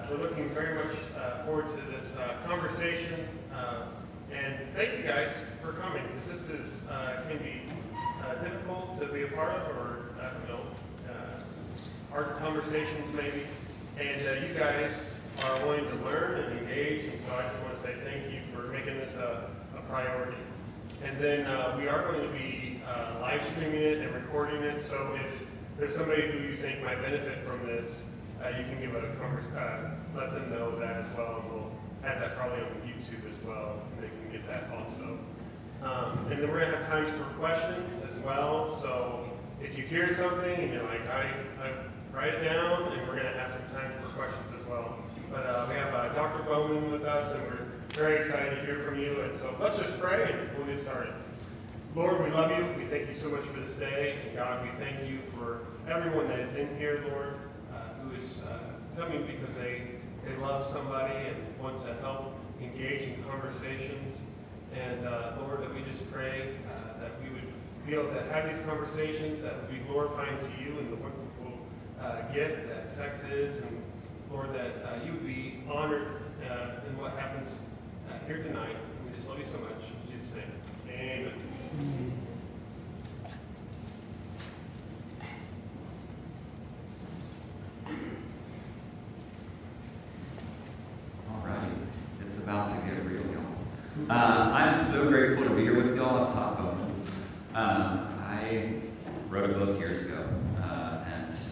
we're looking very much forward to this conversation. And thank you guys for coming, because this is can be difficult to be a part of, or hard conversations maybe. And you guys are willing to learn and engage, and so I just want to say thank you for making this a priority. And then we are going to be live streaming it and recording it, so if there's somebody who you think might benefit from this, you can give let them know that as well, and we'll have that probably on YouTube as well, and they can get that also. And then we're going to have times for questions as well, so if you hear something and you're like, I write it down, and we're going to have some time for questions as well. But we have Dr. Bowman with us, and we're very excited to hear from you, and so let's just pray and we'll get started. Lord, we love you. We thank you so much for this day. And God, we thank you for everyone that is in here, Lord, who is coming because they love somebody and want to help engage in conversations. And Lord, that we just pray that we would be able to have these conversations that would be glorifying to you and the wonderful gift that sex is. And Lord, that you would be honored in what happens here tonight. We just love you so much. In Jesus' name, amen. All right, it's about to get real, y'all. I'm so grateful to be here with y'all. I'm Todd Bowman. I wrote a book years ago, and it's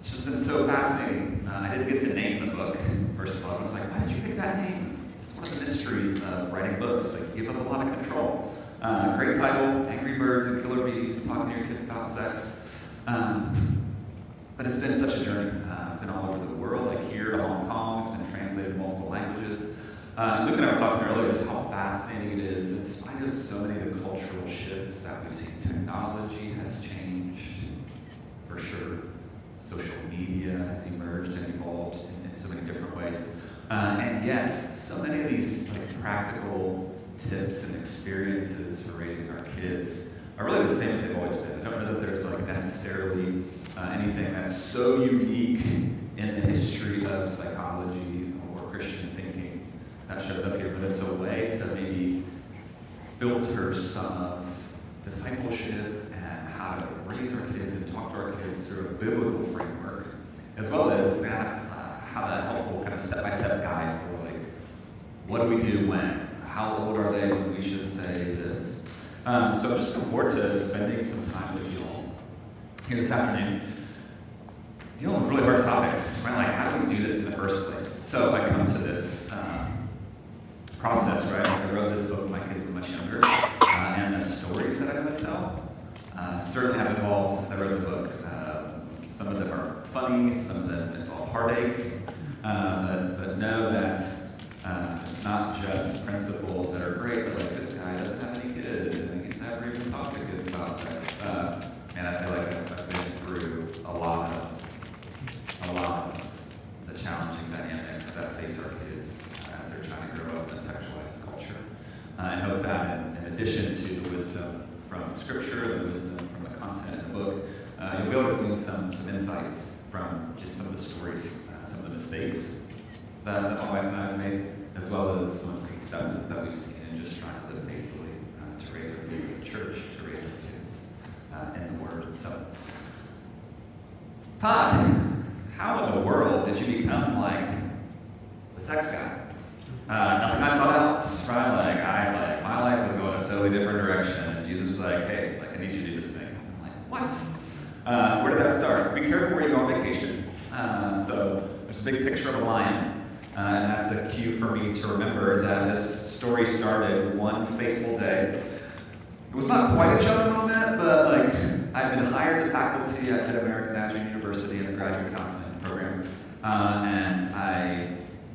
just been so fascinating. I didn't get to name the book. First of all, I was like, why did you pick that name? It's one of the mysteries of writing books. Like, you give up a lot of control. Great title, Angry Birds and Killer Bees, talking to your kids about sex. But it's been such a journey. It's been all over the world, like here to Hong Kong. It's been translated in multiple languages. Luke and I were talking earlier just how fascinating it is, in spite of so many of the cultural shifts that we've seen. Technology has changed, for sure. Social media has emerged and evolved in so many different ways. And yet, so many of these practical tips and experiences for raising our kids are really the same as they've always been. I don't know that there's necessarily anything that's so unique in the history of psychology or Christian thinking that shows up here, but it's a way to maybe filter some of discipleship and how to raise our kids and talk to our kids through a biblical framework, as well as have a helpful kind of step-by-step guide for what do we do when? How old are they when we should say this? So I'm just looking forward to spending some time with you all here this afternoon, dealing with really hard topics. Right? Like, how do we do this in the first place? So I come to this process, right? I wrote this book when my kids were much younger, and the stories that I'm going to tell certainly have evolved since I wrote the book. Some of them are funny, some of them involve heartache, but know that it's not just principles that are great, but this guy doesn't have any kids, and he's never even talked to kids about sex. And I feel like I've been through a lot of the challenging dynamics that face our kids as they're trying to grow up in a sexualized culture. I hope that in addition to the wisdom from Scripture, the wisdom from the content in the book, you'll be able to glean some insights from just some of the stories, some of the mistakes that my wife and I have made, as well as some of the successes that we've seen in just trying to live faithfully, to raise our kids in church, to raise our kids in the Word. So, Todd, how in the world did you become the sex guy? Nothing I sought out, right? My life was going a totally different direction, and Jesus was like, hey, I need you to do this thing. I'm like, what? Where did that start? Be careful where you go on vacation. So there's a big picture of a lion. And that's a cue for me to remember that this story started one fateful day. It was not quite a judgment on that, but I've been hired to faculty at American Nazarene University in the graduate counseling program. And I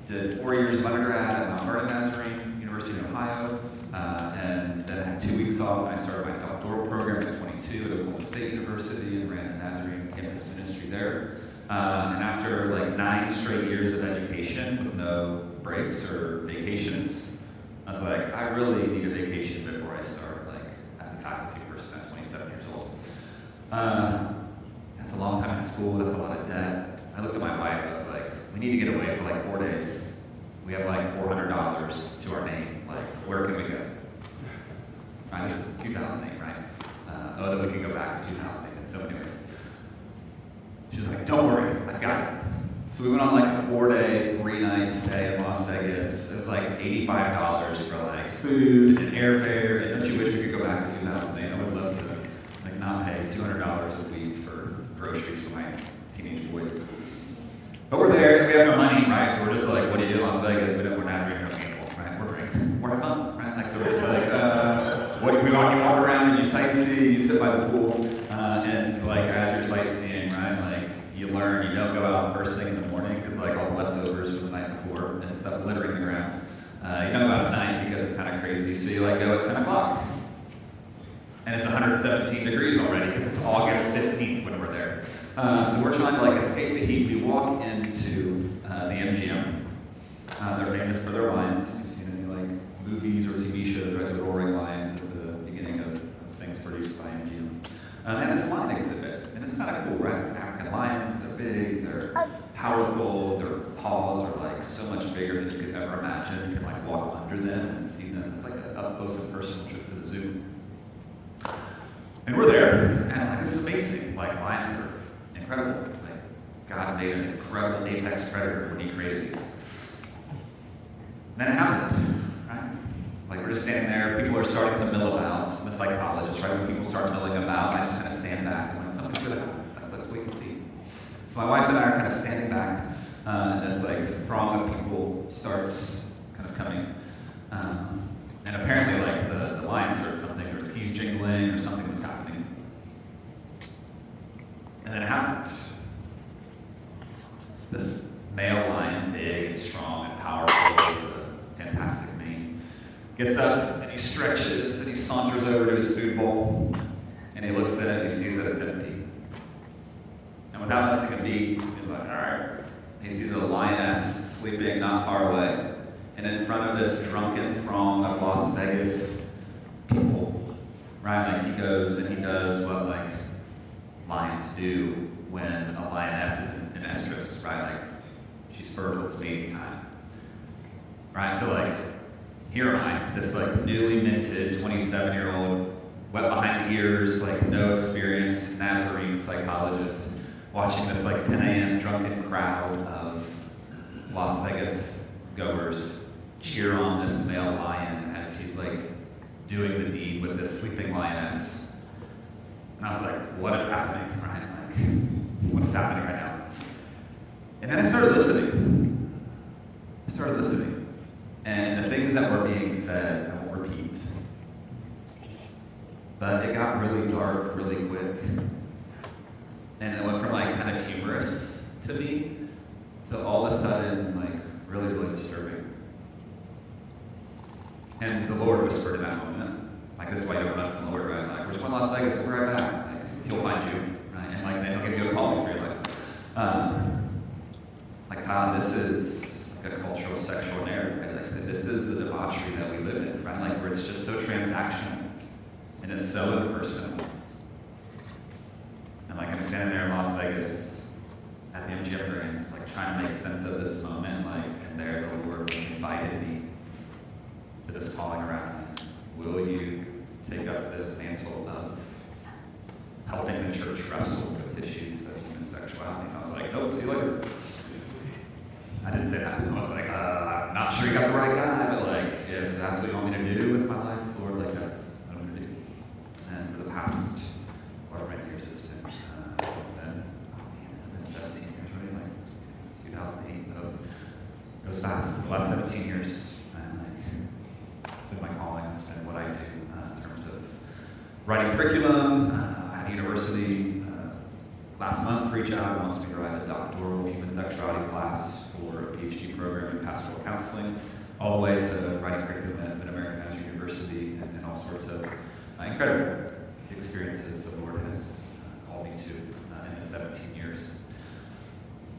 did 4 years of undergrad at Mount Vernon Nazarene, University of Ohio. And then I had 2 weeks off, and I started my doctoral program at 22 at Oklahoma State University and ran a Nazarene campus ministry there. And after 9 straight years of education with no breaks or vacations, I was like, I really need a vacation before I start as a faculty person at 27 years old. That's a long time in school, that's a lot of debt. I looked at my wife, I was like, we need to get away for like 4 days. We have like $400 to our name. Like, where can we go? Right, this is 2008, right? Then we can go back to 2008 in so many ways. She was like, don't worry, I've got it. So we went on like a 4-day, 3-night stay in Las Vegas. It was like $85 for like food and airfare. And don't you wish we could go back to 2008? I would love to like not pay $200 a week for groceries for my teenage boys. But we're there, we have no money, right? So we're just like, what do you do in Las Vegas? We're Nazarene, no people, right? We're having fun, right? Like, so we're just like, what do we want? You walk around and you sightsee, you sit by the pool, and like as you're sightseeing, right? Like you learn, you don't go out first thing in the morning because like all the leftovers from the night before and stuff littering the ground. You don't go out at night because it's kind of crazy, so you like go at 10 o'clock. And it's 117 degrees already because it's August 15th when we're there. So we're trying to like escape the heat. We walk into the MGM. They're famous for their lions. You've seen any like movies or TV shows, right? The roaring lions at the beginning of things produced by MGM. And it's a lion exhibit, and it's kind of cool, right? It's African lions. They're big, they're powerful. Their paws are like so much bigger than you could ever imagine. You can like walk under them and see them. It's like an up close and personal trip to the zoo. And we're there, and like this is amazing. Like lions are incredible. Like God made an incredible apex predator when He created these. And then it happened, right? Like we're just standing there. People are starting to mill about. I'm a psychologist, right? When people start milling about, I just kind of stand back and like something's gonna happen. Let's wait and see. So my wife and I are kind of standing back, and this like throng of people starts kind of coming. And apparently, like the lions heard something, or his keys jingling, or something was happening. And then it happened. This male lion, big and strong and powerful, with a fantastic mane, gets up and he stretches and he saunters over to his food bowl, and he looks at it and he sees that it's empty. And without missing a beat, he's like, all right. He sees a lioness sleeping not far away. And in front of this drunken throng of Las Vegas people, right? Like he goes and he does what like lions do when a lioness is in estrus, right? Like she's fertile, it's mating time, right? So like here am I, this like newly minted 27-year-old, wet behind the ears, like no experience, Nazarene psychologist, watching this like 10 a.m. drunken crowd of Las Vegas goers cheer on this male lion as he's like doing the deed with this sleeping lioness. And I was like, what is happening, right? Like, what is happening right now? And then I started listening. And the things that were being said, I won't repeat. But it got really dark really quick. And it went from like kind of humorous to me to all of a sudden like really, really disturbing. And the Lord whispered in that moment, like this is why you don't run from the Lord, right? Like we're just going to Las Vegas, we'll be right back. Like He'll find you, right? And like then He'll give you a call for your life. Like Todd, this is like a cultural sexual narrative, right? Like this is the debauchery that we live in, right? Like where it's just so transactional and it's so impersonal. And like I'm standing there in Las Vegas at the MGM Grand, just like trying to make sense of this moment, like, and there the Lord invited me to this calling around me. Will you take up this mantle of helping the church wrestle with issues of human sexuality? And I was like, nope, see you later. I didn't say that. I was like, I'm not sure you got the right guy, but like, if that's what you want me to do with my life, Lord, like that's what I'm going to do. And for the past, whatever many years it's been, since then, oh man, it's been 17 years, right? Like 2008, though. It goes fast. The last 17 years. It's been my calling, it's been what I do in terms of writing curriculum at university. Last month, reached out and wants me to write a doctoral human sexuality class for a PhD program in pastoral counseling, all the way to writing curriculum at Mid-American Nazarene University and all sorts of incredible experiences the Lord has called me to in the 17 years.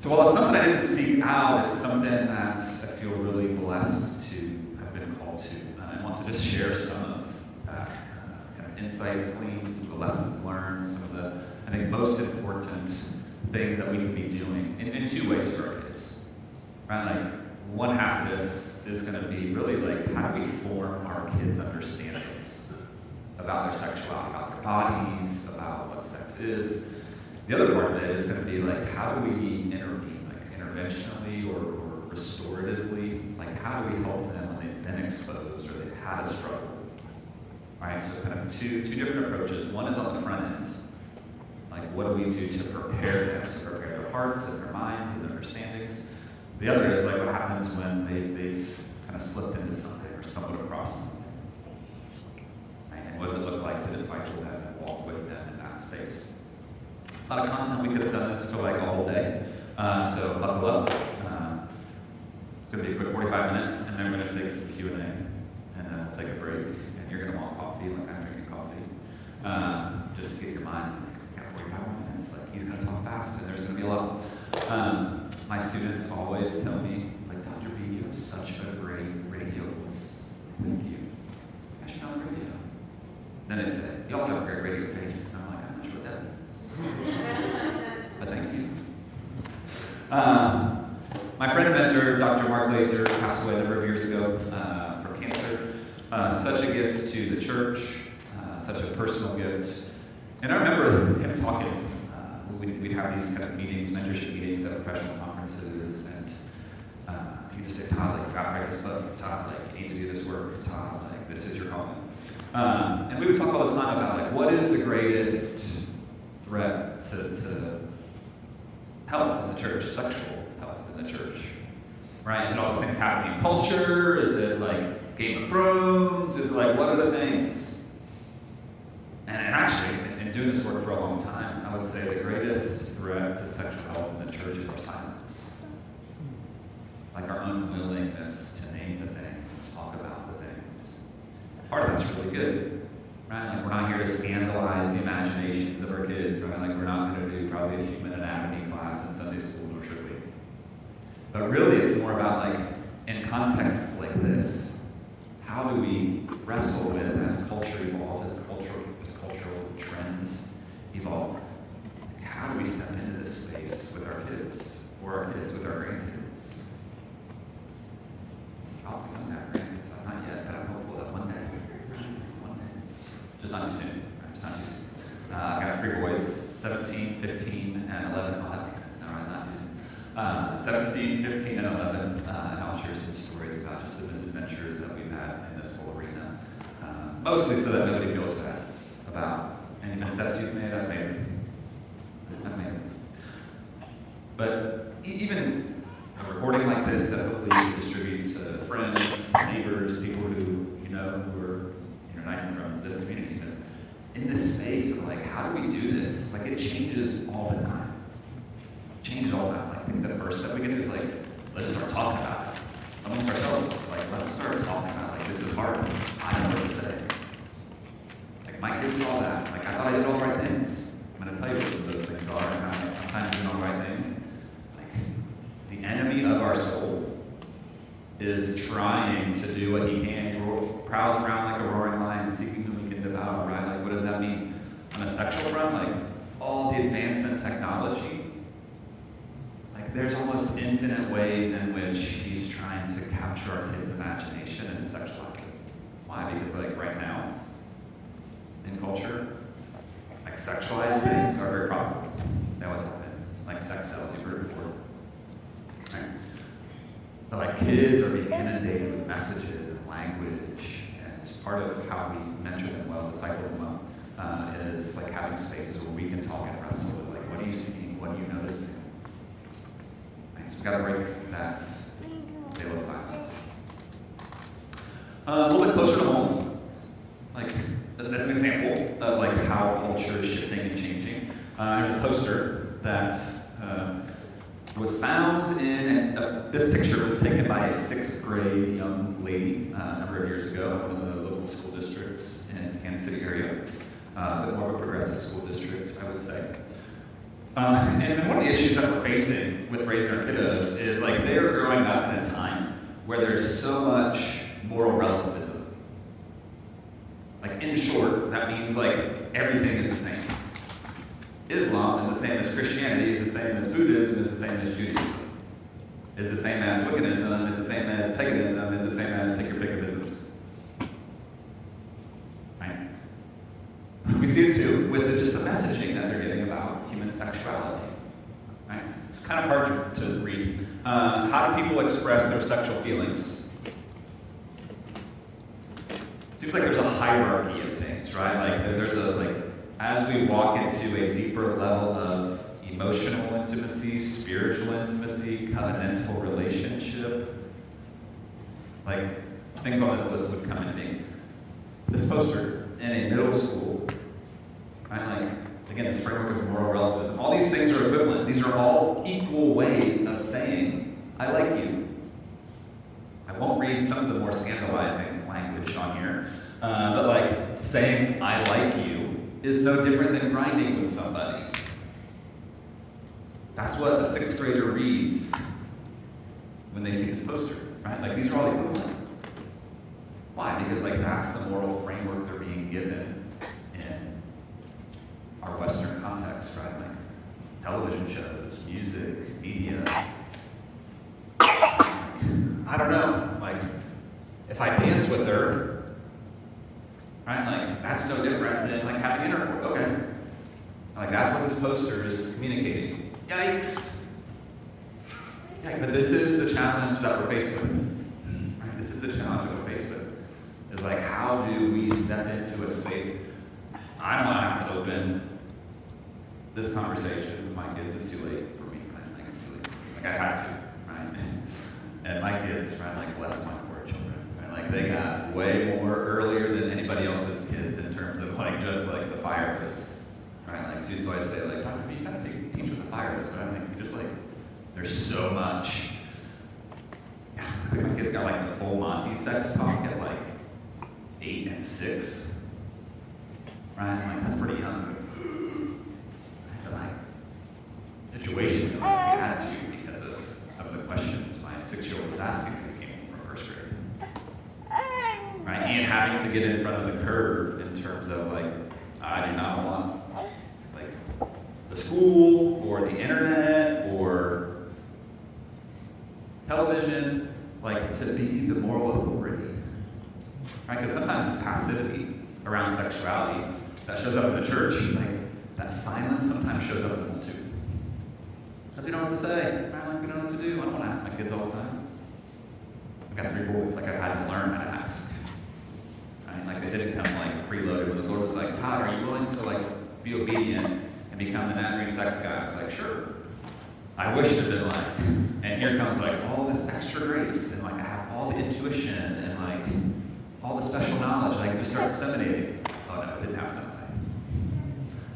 So while it's something I didn't seek out, it's something that I feel really blessed to have been called to. I want to just share some of kind of insights, gleaned, some of the lessons learned, some of the, I think, most important things that we can be doing in two ways for our kids. Right? Like, one half of this is going to be really like, how do we form our kids' understandings about their sexuality, about their bodies, about what sex is. The other part of it is going to be like, how do we intervene, like interventionally or restoratively? Like, how do we help them when they've been exposed or they've had a struggle? Right? So kind of two different approaches. One is on the front end. Like, what do we do to prepare them, to prepare their hearts and their minds and their understandings? The other is like what happens when they've kind of slipped into something or stumbled across something. Right? And what does it look like to disciple them and walk with them in that space? It's not a content. We could have done this for like a whole day. So buckle up. It's going to be a quick 45 minutes, and then we're going to take some Q&A, and then we'll take a break. And you're going to want coffee, like I'm drinking coffee. Just to get your mind, like, 45 minutes. Like, he's going to talk fast, and there's going to be a lot. My students always tell me, like, Dr. B, you have such a great radio voice. Thank you. I should know radio. Then they say, you also have a great radio face. And I'm like, I'm not sure what that means. But thank you. My friend and mentor, Dr. Mark Laser, passed away a number of years ago from cancer. Such a gift to the church, such a personal gift. And I remember him talking. We'd have these kind of meetings, mentorship meetings at professional conferences, and he'd just say, Todd, like, you gotta write this book. Todd, like, you need to do this work. Todd, like, this is your calling. And we would talk all the time about, like, what is the greatest threat to health in the church, sexual health in the church, right? Is it all these things happening in culture? Is it, like, Game of Thrones? Is it, like, what are the things? And actually, in doing this work for a long time, I would say the greatest threat to sexual health in the church is our silence. Like our unwillingness to name the things, to talk about the things. Part of that's really good, right? Like, we're not here to scandalize the imaginations of our kids, right? Like, we're not going to do probably a human anatomy class in Sunday school, nor should we. But really, it's more about, like, in contexts like this, how do we wrestle with, as culture evolves, as cultural trends evolve, how do we step into this space with our kids, or our kids with our grandkids? I'll be on that grandkids, I'm not yet, but I'm hopeful that one day. Just not too soon. Just not too soon. I got 3 boys, 17, 15, and 11. Oh, that makes sense. All right, not too soon. 17, 15, and 11. And I'll share some stories about just the misadventures that we've had in this whole arena. Mostly so that nobody feels bad about any missteps you've made. I've made them. But even a recording like this that hopefully you can distribute to friends, neighbors, people who you know who are not from this community. But in this space of, like, how do we do this? Like, it changes all the time. Changes all the time. Like, I think the first step we can do is, like, let's start talking about it amongst ourselves. Like, let's start talking about, like, this is hard. I don't know what to say. Like, my kids saw that. Like, I thought I did all the right things. I'm going to tell you what some of those things are, and I'm sometimes doing all the right things. Like, the enemy of our soul is trying to do what he can. He prowls around like a roaring lion, seeking whom he can devour, right? Like, what does that mean? On a sexual front, like, all the advance in technology, like, there's almost infinite ways in which he's trying to capture our kids' imagination and sexualize it. Why? Because, like, right now, in culture, like, sexualized things are very profitable. They always have been. Like, sex sells, you've heard before. Right? But, like, kids are being inundated with messages and language, and part of how we mentor them well, disciple them well, is, like, having spaces where we can talk and wrestle with, like, what are you seeing, what are you noticing? Right? So we've got to break that veil of silence. A little bit closer to home, like, as an example of, like, how culture is shifting and changing. There's a poster that was found in, this picture was taken by a 6th grade young lady a number of years ago in one of the local school districts in the Kansas City area, a bit more of a progressive school district, I would say. And one of the issues that we're facing with raising our kiddos is, like, they're growing up in a time where there's so much moral relativism. Like, in short, that means, like, everything is the same. Islam is the same as Christianity, is the same as Buddhism, is the same as Judaism. Is the same as Wiccanism, is the same as paganism, is the same as take your pick of isms. Right? We see it too with just the messaging that they're getting about human sexuality. Right? It's kind of hard to read. How do people express their sexual feelings? Seems like there's a hierarchy of things, right? Like there's as we walk into a deeper level of emotional intimacy, spiritual intimacy, covenantal relationship, like things on this list would come into being. This poster in a middle school, right? Like, again, this framework of moral relativism. All these things are equivalent. These are all equal ways of saying, I like you. I won't read some of the more scandalizing language on here, but like saying, I like you is no different than grinding with somebody. That's what a 6th grader reads when they see this poster, right? Like, these are all equivalent. Why? Because, like, that's the moral framework they're being given in our Western context, right? Like, television shows, music, media. I don't know. Like, if I dance with her, right? Like, that's no different than, like, having intercourse. Okay. Like, that's what this poster is communicating. Yikes! Yeah, but this is the challenge that we're faced with. Right? This is the challenge that we're faced with. Is like, how do we step into a space? I don't want to have to open this conversation with my kids. It's too late for me, right? Like, it's too late. Like, I had to, right? And my kids, right, like, bless my poor children. Right? Like, they got way more earlier than anybody else's kids in terms of, like, just like the fire hose. Right? Like, students always say, like, Dr. B, you gotta teach with the fire hose. But I think you just, like, there's so much. Yeah, my kids got, like, the full Monty sex talk at, like, 8 and 6. Right? Like, that's pretty young. But, like, situation, like, the attitude because of some of the questions my 6-year-old was asking when he came from first grade. Right? And having to get in front of the curve in terms of, like, I do not want, like, the school or the internet or television, like, to be the moral authority. Right? Because sometimes it's passivity around sexuality that shows up in the church. Like, that silence sometimes shows up in the multitude. Because we don't know what to say. Right? Like, we don't know what to do. I don't want to ask my kids all the time. I've got 3 boys. Like, I've had to learn how to ask. Right? Like, they didn't come, like, preloaded when the Lord was like, Todd, are you willing to, like, be obedient and become the Nazarene sex guy? I was like, sure. I wish it had been like, and here comes, like, all this extra grace, and, like, I have all the intuition, and, like, all the special knowledge, like, just start disseminating. Oh, no, it didn't happen that way.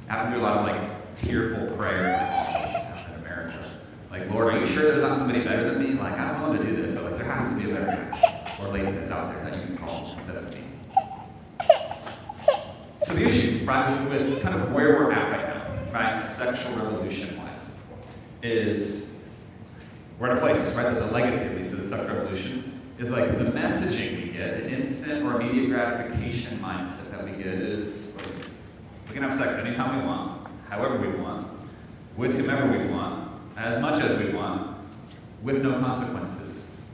I have to do a lot of, like, tearful prayer in my office in America. Like, Lord, are you sure there's not somebody better than me? Like, I don't want to do this, but, like, there has to be a better guy or lady that's out there that you can call instead of me. So the issue, right, with kind of where we're at right now, right, sexual revolution-wise, is we're in a place, right, that the legacy, at least, of the sexual revolution is like the messaging we get, the instant or immediate gratification mindset that we get is like, we can have sex anytime we want, however we want, with whomever we want, as much as we want, with no consequences.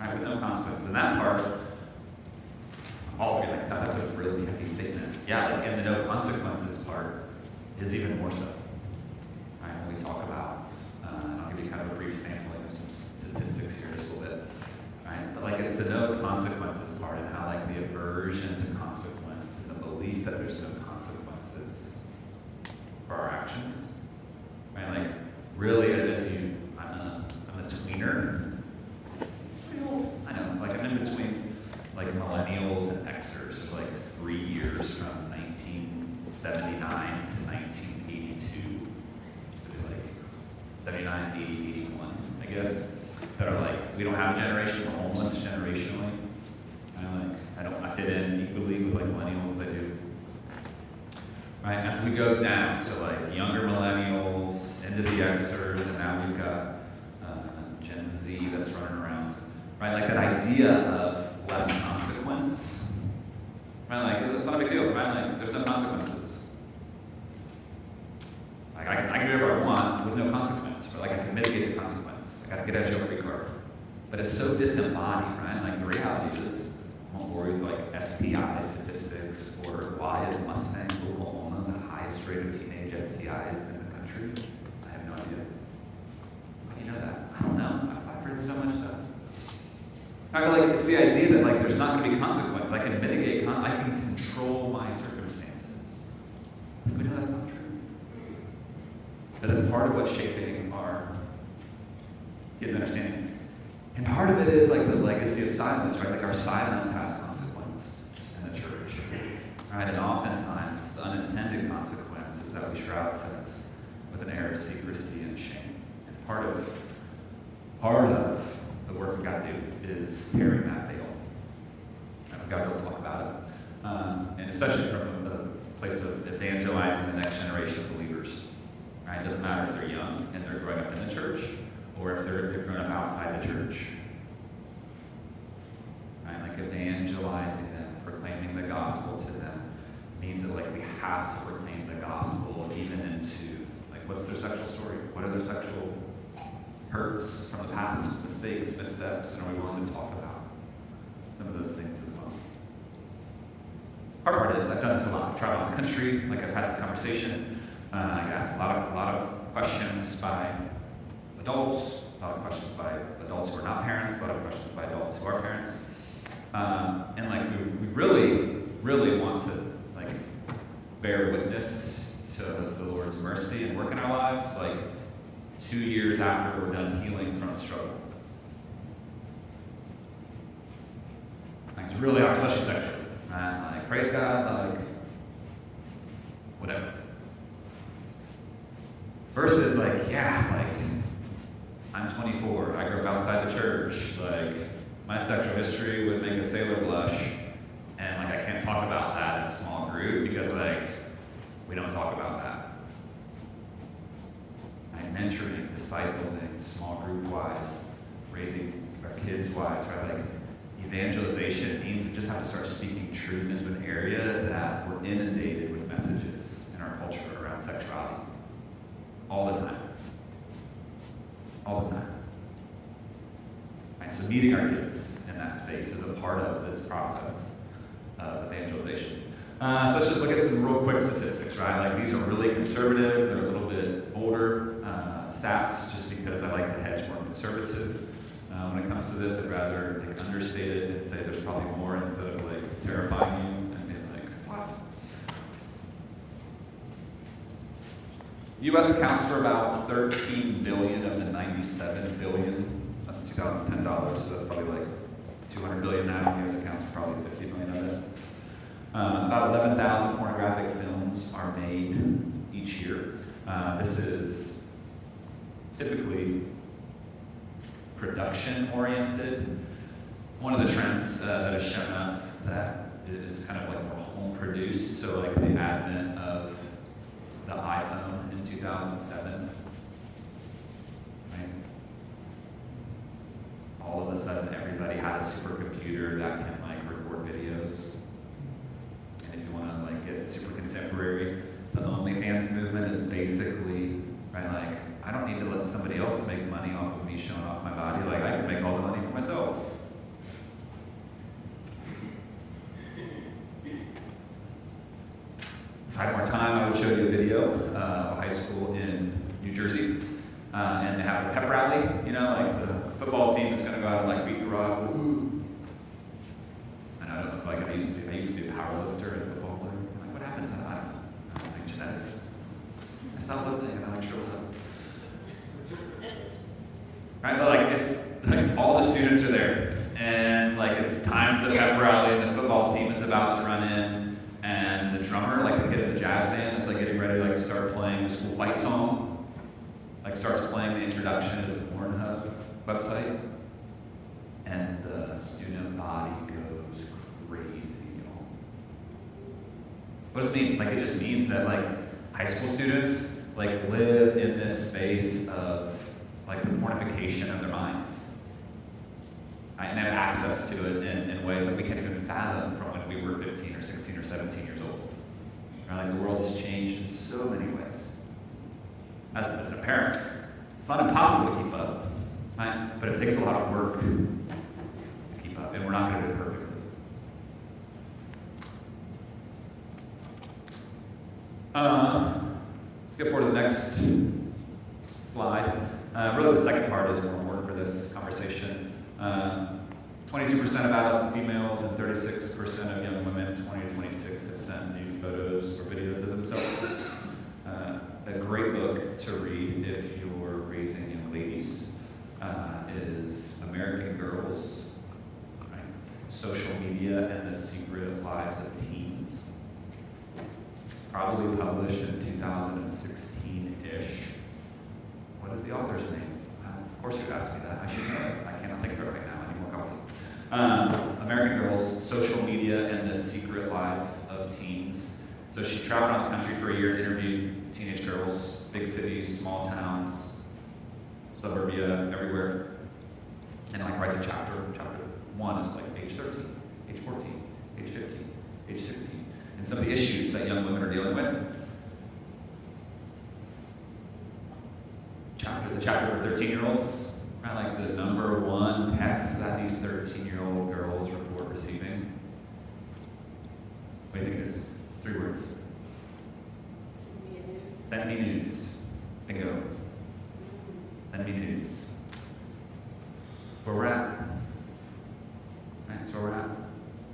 Right, with no consequences. And that part, all of you like, that's a really heavy statement. Yeah, like, and the no consequences part is even more so. Right, when we talk about, I'll give you kind of a brief sampling of some statistics here just a little bit. Right, but like, it's the no consequences part and how, like, the aversion to consequence and the belief that there's no consequences for our actions. Right, like, really, as you, I'm a tweener. I know, like, I'm in between, like, millennials and Xers, so, like, 3 years from 1979 to 1982. So, like, 79, 80, 81, I guess, that are like, we don't have a generation, we're homeless generationally. I fit in equally with, like, millennials as I do. Right, as we go down to, like, younger millennials, into the Xers, and now we've got Gen Z that's running around. Right, like, that idea of less consequence. Right, like, it's not a big deal, right? Like, there's no consequences. I can do whatever I want with no consequence, or like I can mitigate the consequence. I got to get a jail-free card. But it's so disembodied, right? Like the reality is, I won't worry with like STI statistics or why is Mustang, Oklahoma the highest rate of teenage STIs in the country. I have no idea. How do you know that? I don't know. I've heard so much stuff. I feel like it's the idea that like there's not going to be consequence. I can mitigate. I can control my circumstances. We know that's not true. But that's part of what's shaping our kids' understanding. And part of it is like the legacy of silence, right? Like our silence has consequence in the church, right? And oftentimes the unintended consequence is that we shroud sex with an air of secrecy and shame. And part of the work we've got to do is tearing that veil. And we've got to talk about it. And especially from the place of evangelizing the next generation of believers. Right? It doesn't matter if they're young and they're growing up in the church, or if they're growing up outside the church. Right? Like evangelizing them, proclaiming the gospel to them, means that like we have to proclaim the gospel even into like what's their sexual story? What are their sexual hurts from the past, mistakes, missteps, and are we willing to talk about some of those things as well? Hard part is I've done this a lot. I've traveled around the country, like I've had this conversation. I asked a lot of questions by adults, a lot of questions by adults who are not parents, a lot of questions by adults who are parents. And like we really want to like bear witness to the Lord's mercy and work in our lives, like 2 years after we're done healing from the struggle. Like it's really our touchy section. Right? Like praise God, like whatever. Versus like, yeah, like I'm 24, I grew up outside the church, like my sexual history would make a sailor blush, and like I can't talk about that in a small group because like we don't talk about that. Right? Mentoring, discipling, small group wise, raising our kids wise, right? Like evangelization means we just have to start speaking truth into an area that we're inundated with messages in our culture around sexuality. All the time. All the time. Right, so meeting our kids in that space is a part of this process of evangelization. So let's just look at some real quick statistics, right? Like these are really conservative, they're a little bit older stats just because I like to hedge more conservative. When it comes to this, I'd rather like understate it and say there's probably more instead of like terrifying you and being like, what? U.S. accounts for about 13 billion of the 97 billion. That's 2010 dollars, so that's probably like 200 billion now. U.S. accounts for probably 50 million of it. About 11,000 pornographic films are made each year. This is typically production-oriented. One of the trends that has shown up that is kind of like more home-produced, so like the advent of the iPhone in 2007, right? All of a sudden, everybody had a supercomputer that can like record videos. And if you want to like get super contemporary, the OnlyFans movement is basically right like I don't need to let somebody else make money off of me showing off my body. Like I can make all the money for myself. If I had more time, I would show you a video of a high school in New Jersey. And they have a pep rally, you know, like the football team is going to go out and like beat the rock. Woo. And I don't know if like I used to be a power lifter and a football player. I'm like, what happened to that? I don't think genetics. I stopped lifting and I like showed up. Right, but like it's like all the students are there, and like it's time for the pep rally, and the football team is about to run in, and the drummer, like the kid in the jazz band, is like getting ready to like start playing the school fight song, like starts playing the introduction to the Pornhub website, and the student body goes crazy, y'all. What does it mean? Like it just means that like high school students like live in this space of like the mortification of their minds. Right? And have access to it in ways that we can't even fathom from when we were 15 or 16 or 17 years old. Right? Like the world has changed in so many ways. as a parent. It's not impossible to keep up, right? But it takes a lot of work to keep up, and we're not going to do it perfectly. Skip forward to the next slide. Really, the second part is more important for this conversation. 22% of adolescent females and 36% of young women, 20 to 26, have sent nude photos or videos of themselves. A great book to read if you're raising young ladies is American Girls, right? Social Media and the Secret Lives of Teens. Probably published in 2016-ish. What is the author's name? Of course you'd ask me that. I should know it. I cannot think of it right now. I need more coffee. American Girls, Social Media and the Secret Life of Teens. So she traveled around the country for a year, interviewed teenage girls, big cities, small towns, suburbia, everywhere. And writes a chapter. Chapter 1 is age 13, age 14, age 15, age 16. And some of the issues that young women are dealing with. The chapter for 13-year-olds, right? The number one text that these 13-year-old girls report receiving. What do you think it is? 3 words. Send me nudes. Bingo. Send me nudes. That's where we're at. Right, that's where we're at.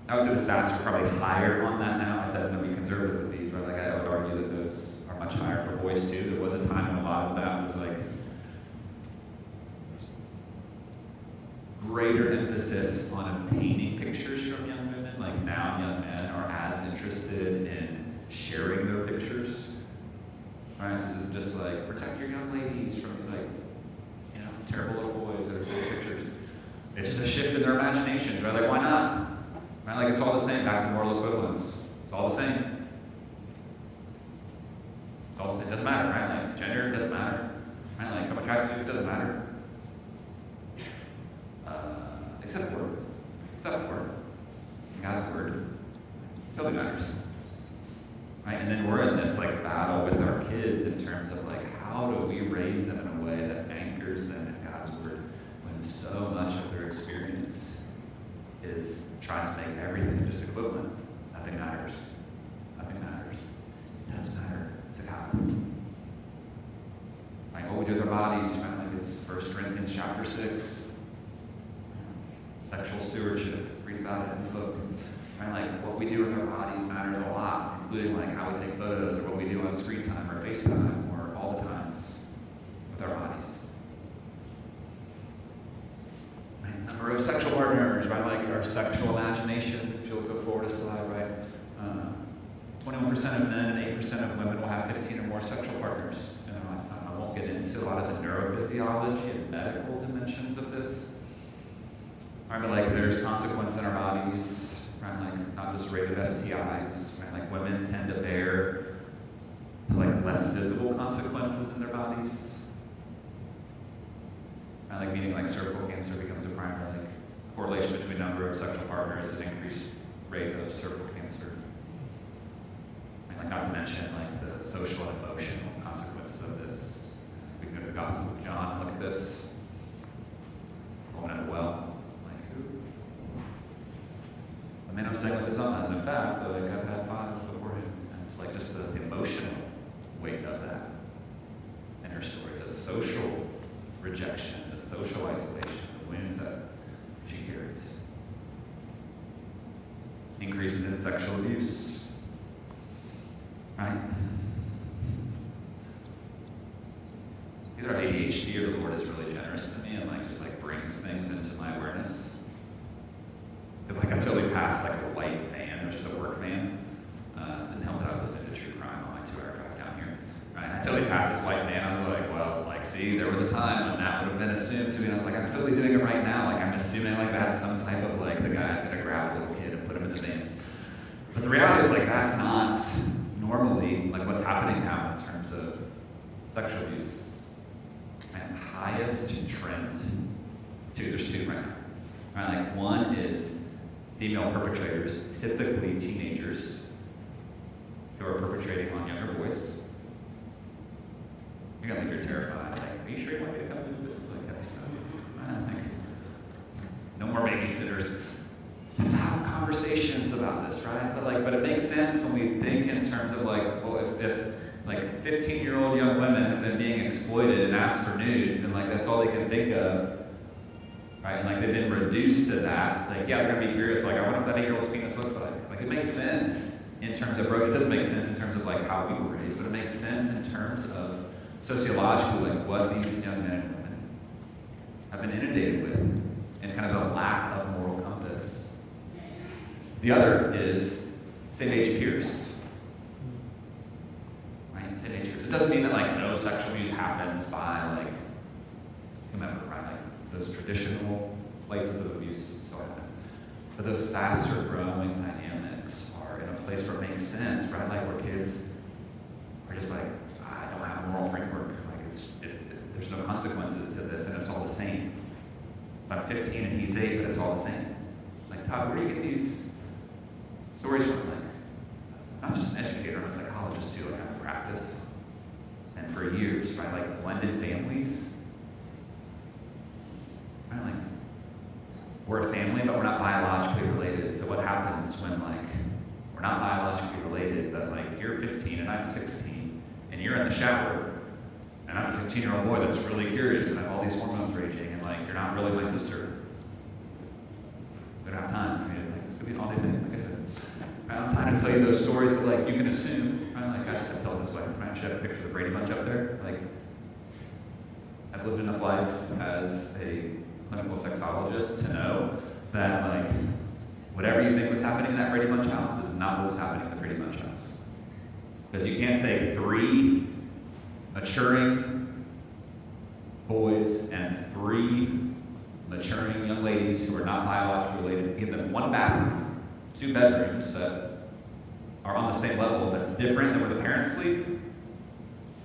I would say the stats are probably higher on that now. I said I'm going to be conservative with these, right? I would argue that those are much higher for boys too. There was a time when a lot of that was greater emphasis on obtaining pictures from young women. Now young men are as interested in sharing their pictures. Right? So this is just protect your young ladies from these terrible little boys that are taking pictures. It's just a shift in their imaginations, right? Why not? Right? It's all the same, back to moral equivalence. It's all the same. It's all the same. It doesn't matter, right? Gender doesn't matter. Right? How much attractive it doesn't matter. Except for God's word. Totally matters. Right? And then we're in this battle with our kids in terms of how do we raise them in a way that anchors them in God's word when so much of their experience is trying to make everything just equivalent. Nothing matters. Nothing matters. It does matter to God. What we do with our bodies, right? It's 1 Corinthians chapter 6. Sexual stewardship. Read about it in the book. Right? What we do with our bodies matters a lot, including how we take photos or what we do on screen time or FaceTime or all the times with our bodies. Right? Number of sexual partners, right? Our sexual imaginations. If you'll go forward a slide, right? 21% of men and 8% of women will have 15 or more sexual partners in their lifetime. I won't get into a lot of the neurophysiology and medical dimensions of this. Right, but there's consequence in our bodies, right? Not just rate of STIs, right? Women tend to bear less visible consequences in their bodies. Right? Meaning cervical cancer becomes a primary correlation between number of sexual partners and increased rate of cervical cancer. And not to mention the social and emotional consequences of this. We can go to the Gospel of John, look at this. Woman at the well. The man I'm saying with his own has in fact, I've had 5 before him. And it's just the emotional weight of that in her story, the social rejection, the social isolation, the wounds that she carries. Increases in sexual abuse. Right? Either ADHD or the Lord is really generous to me and just brings things into my awareness. Because I totally passed a white van, which is a work van. Didn't help that I was listening to true crime on my 2-hour drive down here. Right? I totally passed this white van. I was see, there was a time when that would have been assumed to me. And I was I'm totally doing it right now. I'm assuming that's some type of the guy's gonna grab a little kid and put him in the van. But the reality is that's not normally what's happening now in terms of sexual abuse. And highest trend, there's 2 right now. Right? One is female perpetrators, typically teenagers, who are perpetrating on younger boys. You're gonna think you're terrified. Like, are you sure you want me to come do this? It's like heavy stuff. Like, no more babysitters. You have to have conversations about this, right? But it makes sense when we think in terms of like, well, if like 15-year-old young women have been being exploited and asked for nudes, and like that's all they can think of, right? And like they've been reduced to that. Like, yeah, they're gonna be curious. Like, I wonder what that 8-year-old's penis looks like. Like, it makes sense in terms of, it doesn't make sense in terms of like how we were raised, but it makes sense in terms of sociologically, like what these young men and women have been inundated with, and kind of a lack of moral compass. The other is same-age peers. Right? Same-age peers. It doesn't mean that like no sexual abuse happens by like whomever, right? Like those traditional places of abuse so happen. But those faster growing dynamics are in a place where it makes sense, right? Like where kids are just like, I don't have a moral framework. Like there's no consequences to this, and it's all the same. So I'm 15 and he's 8, but it's all the same. Like, Todd, where do you get these stories from? Like, I'm not just an educator, I'm a psychologist too. Like, I practice. And for years, right? Like, blended families. Right? Like, we're a family, but we're not biologically related. So what happens when, like, we're not biologically related, but, like, you're 15 and I'm 16, and you're in the shower, and I'm a 15-year-old boy that's really curious, and I have all these hormones raging, and, like, you're not really my sister. We don't have time for you. Like, this could be an all-day thing, like I said. I don't have time to tell you those stories, but, like, you can assume, right? Like, I should tell this way. I should have a picture of the Brady Bunch up there. Like, I've lived enough life as a clinical sexologist to know that, like, whatever you think was happening in that Brady Bunch house is not what was happening in the Brady Bunch house. Because you can't take 3 maturing boys and 3 maturing young ladies who are not biologically related, give them 1 bathroom, 2 bedrooms that are on the same level that's different than where the parents sleep.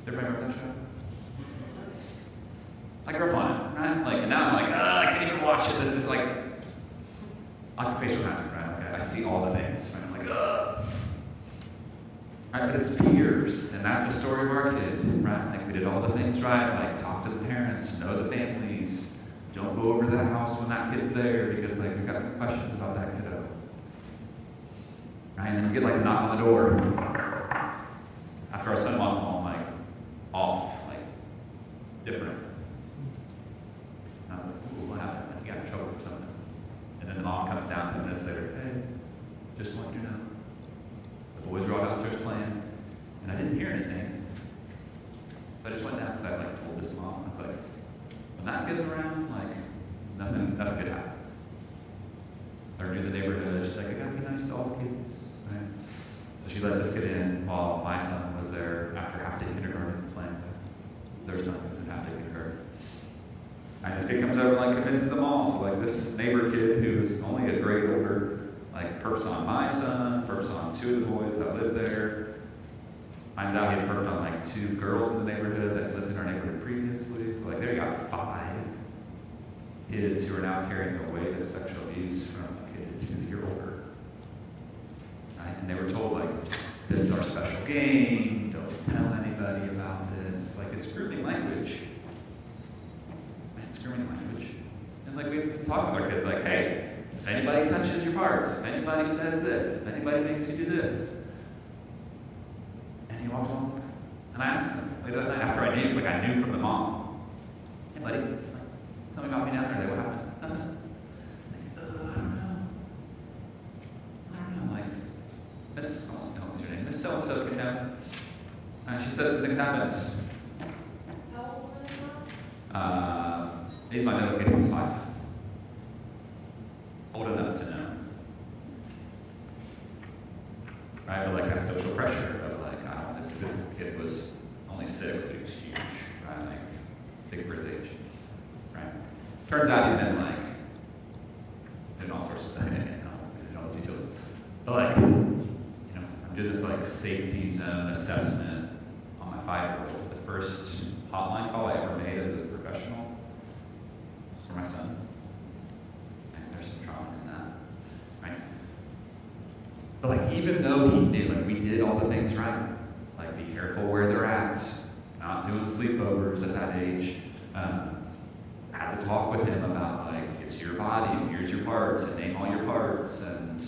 Everybody remember that show? I grew up on it, right? Like, and now I'm like, I can't even watch it. This is like occupational hazard, right? Like, I see all the things, right? I'm like, ugh. Right, but it's peers, and that's the story of our kid, right? Like, we did all the things right, like talk to the parents, know the families, don't go over to the house when that kid's there, because like we've got some questions about that kiddo. Right, and then we get like a knock on the door after our son walks home, like off, like different. And I'm like, ooh, what happened? Like, he got in trouble or something. And then the mom comes down 10 minutes later, hey, just want you to know. The boys were all downstairs playing, and I didn't hear anything. So I just went down because I like told this mom. I was like, when that kid's around, like nothing good happens. I knew the neighborhood. She's like, I gotta be nice to all the kids. Right? So she lets us get in while my son was there after half day kindergarten playing with their son who was in half day kindergarten. And this kid comes over and like convinces them all. So like this neighbor kid who's only a grade older, like perps on my son, perps on 2 of the boys that lived there. Finds out he had perped on like 2 girls in the neighborhood that lived in our neighborhood previously. So like there you got 5 kids who are now carrying the weight of sexual abuse from kids who's a year older. Right? And they were told like, this is our special game, don't tell anybody about this. Like it's grooming language. Man, it's grooming language. And like we talk with our kids like, hey, if anybody touches your parts, if anybody says this, if anybody makes you do this. And he walked home, and I asked him, like that night after I knew from the mom, hey buddy, like, tell me about me down there, what happened? Nothing. Like, I don't know, like, Miss, oh, no, what's your name? Miss so-and-so came down, and she said something's happened. How old are they? He's my middle kid, he's 5. Old enough to know. Right, but like that social pressure of like, I don't know, this kid was only 6, but he was huge, right? Like, big for his age, right? Turns out he'd been like, in all sorts of stuff, I don't know all the details. But like, you know, I'm doing this like safety zone assessment on my 5-year-old. The first hotline call I ever made as a professional was for my son. But like, even though he knew, like, we did all the things right, like, be careful where they're at, not doing sleepovers at that age. Had to talk with him about, like, it's your body, and here's your parts, and name all your parts, and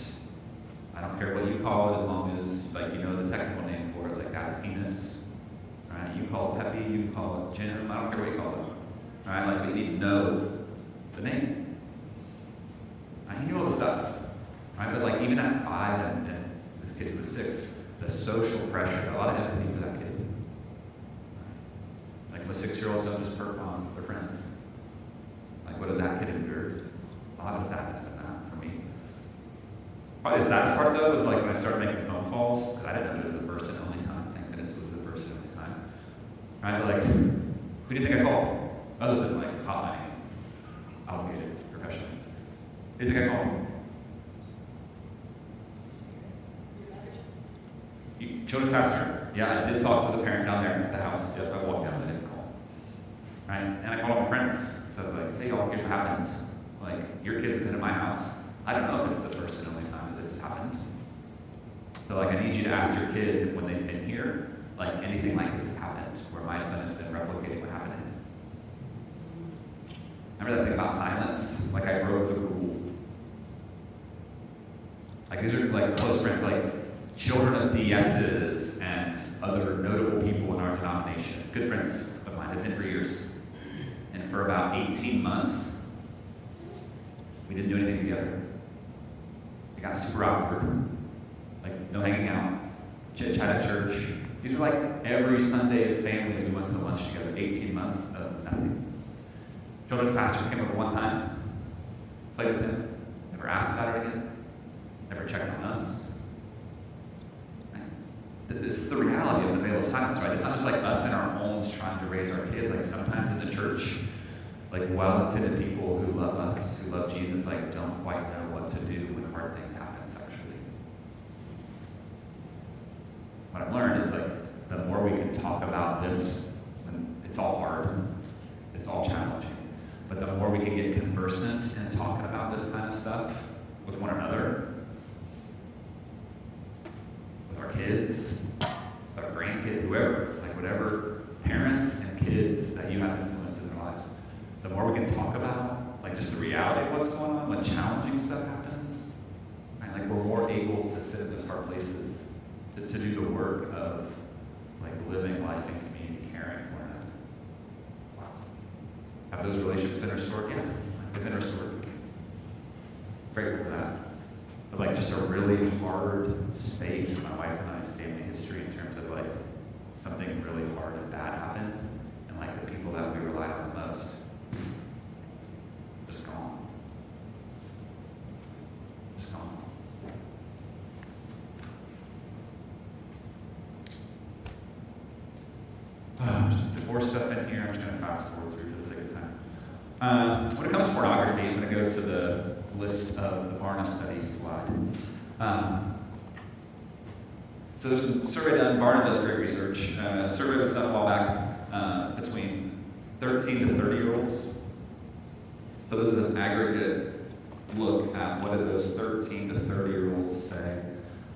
I don't care what you call it as long as, like, you know the technical name for it, like that's penis. Right? You call it peppy, you call it genitals, I don't care what you call it. Right? Like, we need to know the name. He knew all the stuff. Right? But, like, even at 5 and this kid was 6, the social pressure, a lot of empathy for that kid. Like, most 6-year-olds don't just perk on their friends. Like, what did that kid endure? A lot of sadness in that for me. Probably the saddest part, though, was like when I started making phone calls, because I didn't know it was the first and only time. Thank goodness it was the first and only time. Right? But, like, who do you think I called? Other than, like, hotline, obligated profession. Who do you think I called? Children's pastor. Yeah, I did talk to the parent down there at the house. Yep, I walked down, I didn't call. Right? And I called my friends. So I was like, hey, y'all, here's what happened. Like, your kid's been at my house. I don't know if it's the first and only time that this has happened. So, like, I need you to ask your kids if when they've been here, like, anything like this has happened, where my son has been replicating what happened to him. Remember that thing about silence? Like, I broke the rule. Like, these are, like, close friends, like, children of DSs and other notable people in our denomination. Good friends of mine, have been for years. And for about 18 months, we didn't do anything together. It got super awkward. Like, no hanging out, chit-chat at church. These were like every Sunday as families we went to lunch together, 18 months of nothing. Children's pastor came over one time, played with him, never asked about it again, never checked on us. It's the reality of the veil of silence, right? It's not just like us in our homes trying to raise our kids. Like, sometimes in the church, like, well-intended people who love us, who love Jesus, like, don't quite know what to do when hard things happen sexually. What I've learned is, like, the more we can talk about this, and it's all hard, it's all challenging, but the more we can get conversant in talking about this kind of stuff with one another, with our kids, our grandkids, whoever, like, whatever parents and kids that you have influence in their lives, the more we can talk about, like, just the reality of what's going on when challenging stuff happens, right? Like, we're more able to sit in those hard places to do the work of, like, living life in community, caring for one another. Wow. Have those relationships been restored? Yeah, they've been restored. Grateful for that. But, like, just a really hard space in my wife and I's family history in terms of, like, something really hard and bad happened, and, like, the people that we relied on the most, just gone. Just gone. Just divorce stuff in here. I'm just going to fast forward through for the sake of time. When it comes to pornography, I'm going to go to the list of the Barna study slide. So there's a survey done. Barna does great research. A survey was done a while back between 13 to 30-year-olds. So this is an aggregate look at what did those 13 to 30-year-olds say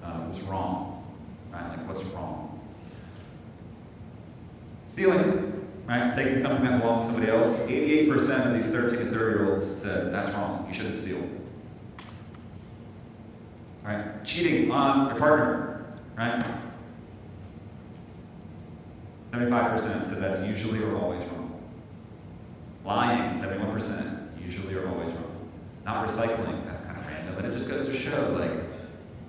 was wrong, right? Like, what's wrong? Stealing, right? Taking something that belongs to somebody else. 88% of these 13 to 30-year-olds said that's wrong. You shouldn't steal. Right? Cheating on your partner, right? 75% said that's usually or always wrong. Lying, 71%, usually or always wrong. Not recycling, that's kind of random, but it just goes to show, like,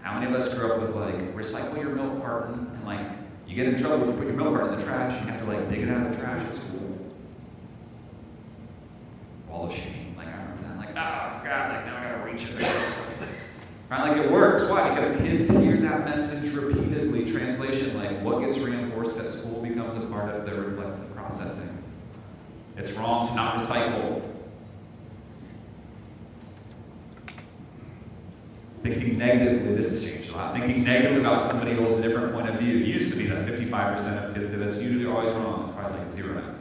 how many of us grew up with, like, recycle your milk carton, and, like, you get in trouble if you put your milk carton in the trash, you have to, like, dig it out of the trash at school. Wall of shame, like, I remember that, like, I forgot, like, now I gotta reach it. Right, like, it works. Why? Because kids hear that message repeatedly. Translation, like, what gets reinforced at school becomes a part of their reflexive processing. It's wrong to not recycle. Thinking negatively, this has changed a lot. Thinking negatively about somebody who holds a different point of view. It used to be that 55% of kids say that's usually always wrong. It's probably like 0 now.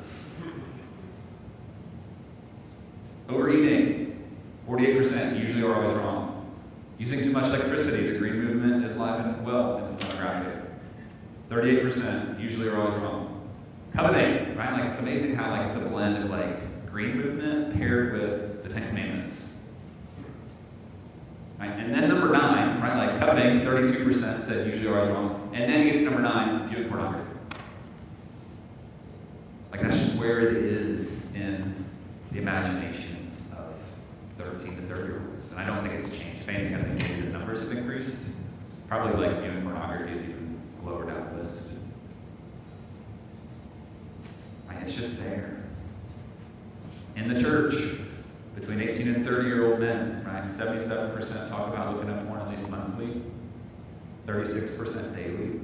Overeating, 48%, usually or always wrong. Using too much electricity, the green movement is alive and well in this demographic. 38%, usually or always wrong. Coveting, right? Like, it's amazing how, like, it's a blend of, like, green movement paired with the Ten Commandments. Right? And then number 9, right? Like, coveting, 32% said usually always wrong. And then it gets number 9, viewing pornography. Like, that's just where it is in the imaginations of 13 to 30-year-olds. And I don't think it's changed. If anything, I think maybe the numbers have increased. Probably, like, viewing pornography is even lower down the list. Right? It's just there. In the church, between 18 and 30-year-old men, right? 77% talk about looking at porn at least monthly, 36% daily.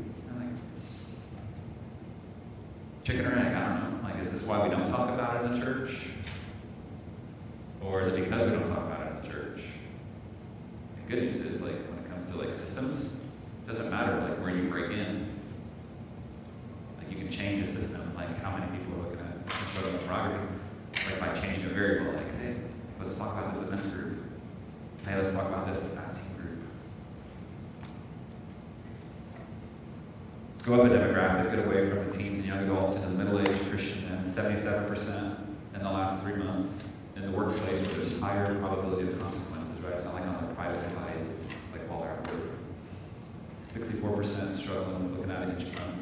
Chicken or egg, I don't know. Like, is this why we don't talk about it in the church? Or is it because we don't talk about it in the church? The good news is, like, when it comes to, like, systems, it doesn't matter, like, where you break in. Like, you can change a system, like, how many people are looking at struggling with pornography, like, by changing a variable, like, hey, let's talk about this event group. Hey, let's talk about this team group. Let's go up a demographic, get away from the teens and young adults and the middle-aged Christian men, 77% in the last 3 months in the workplace where there's higher probability of consequences, right? It's not like on the private advice, it's like while they're at work. 64% struggling with looking at it each month.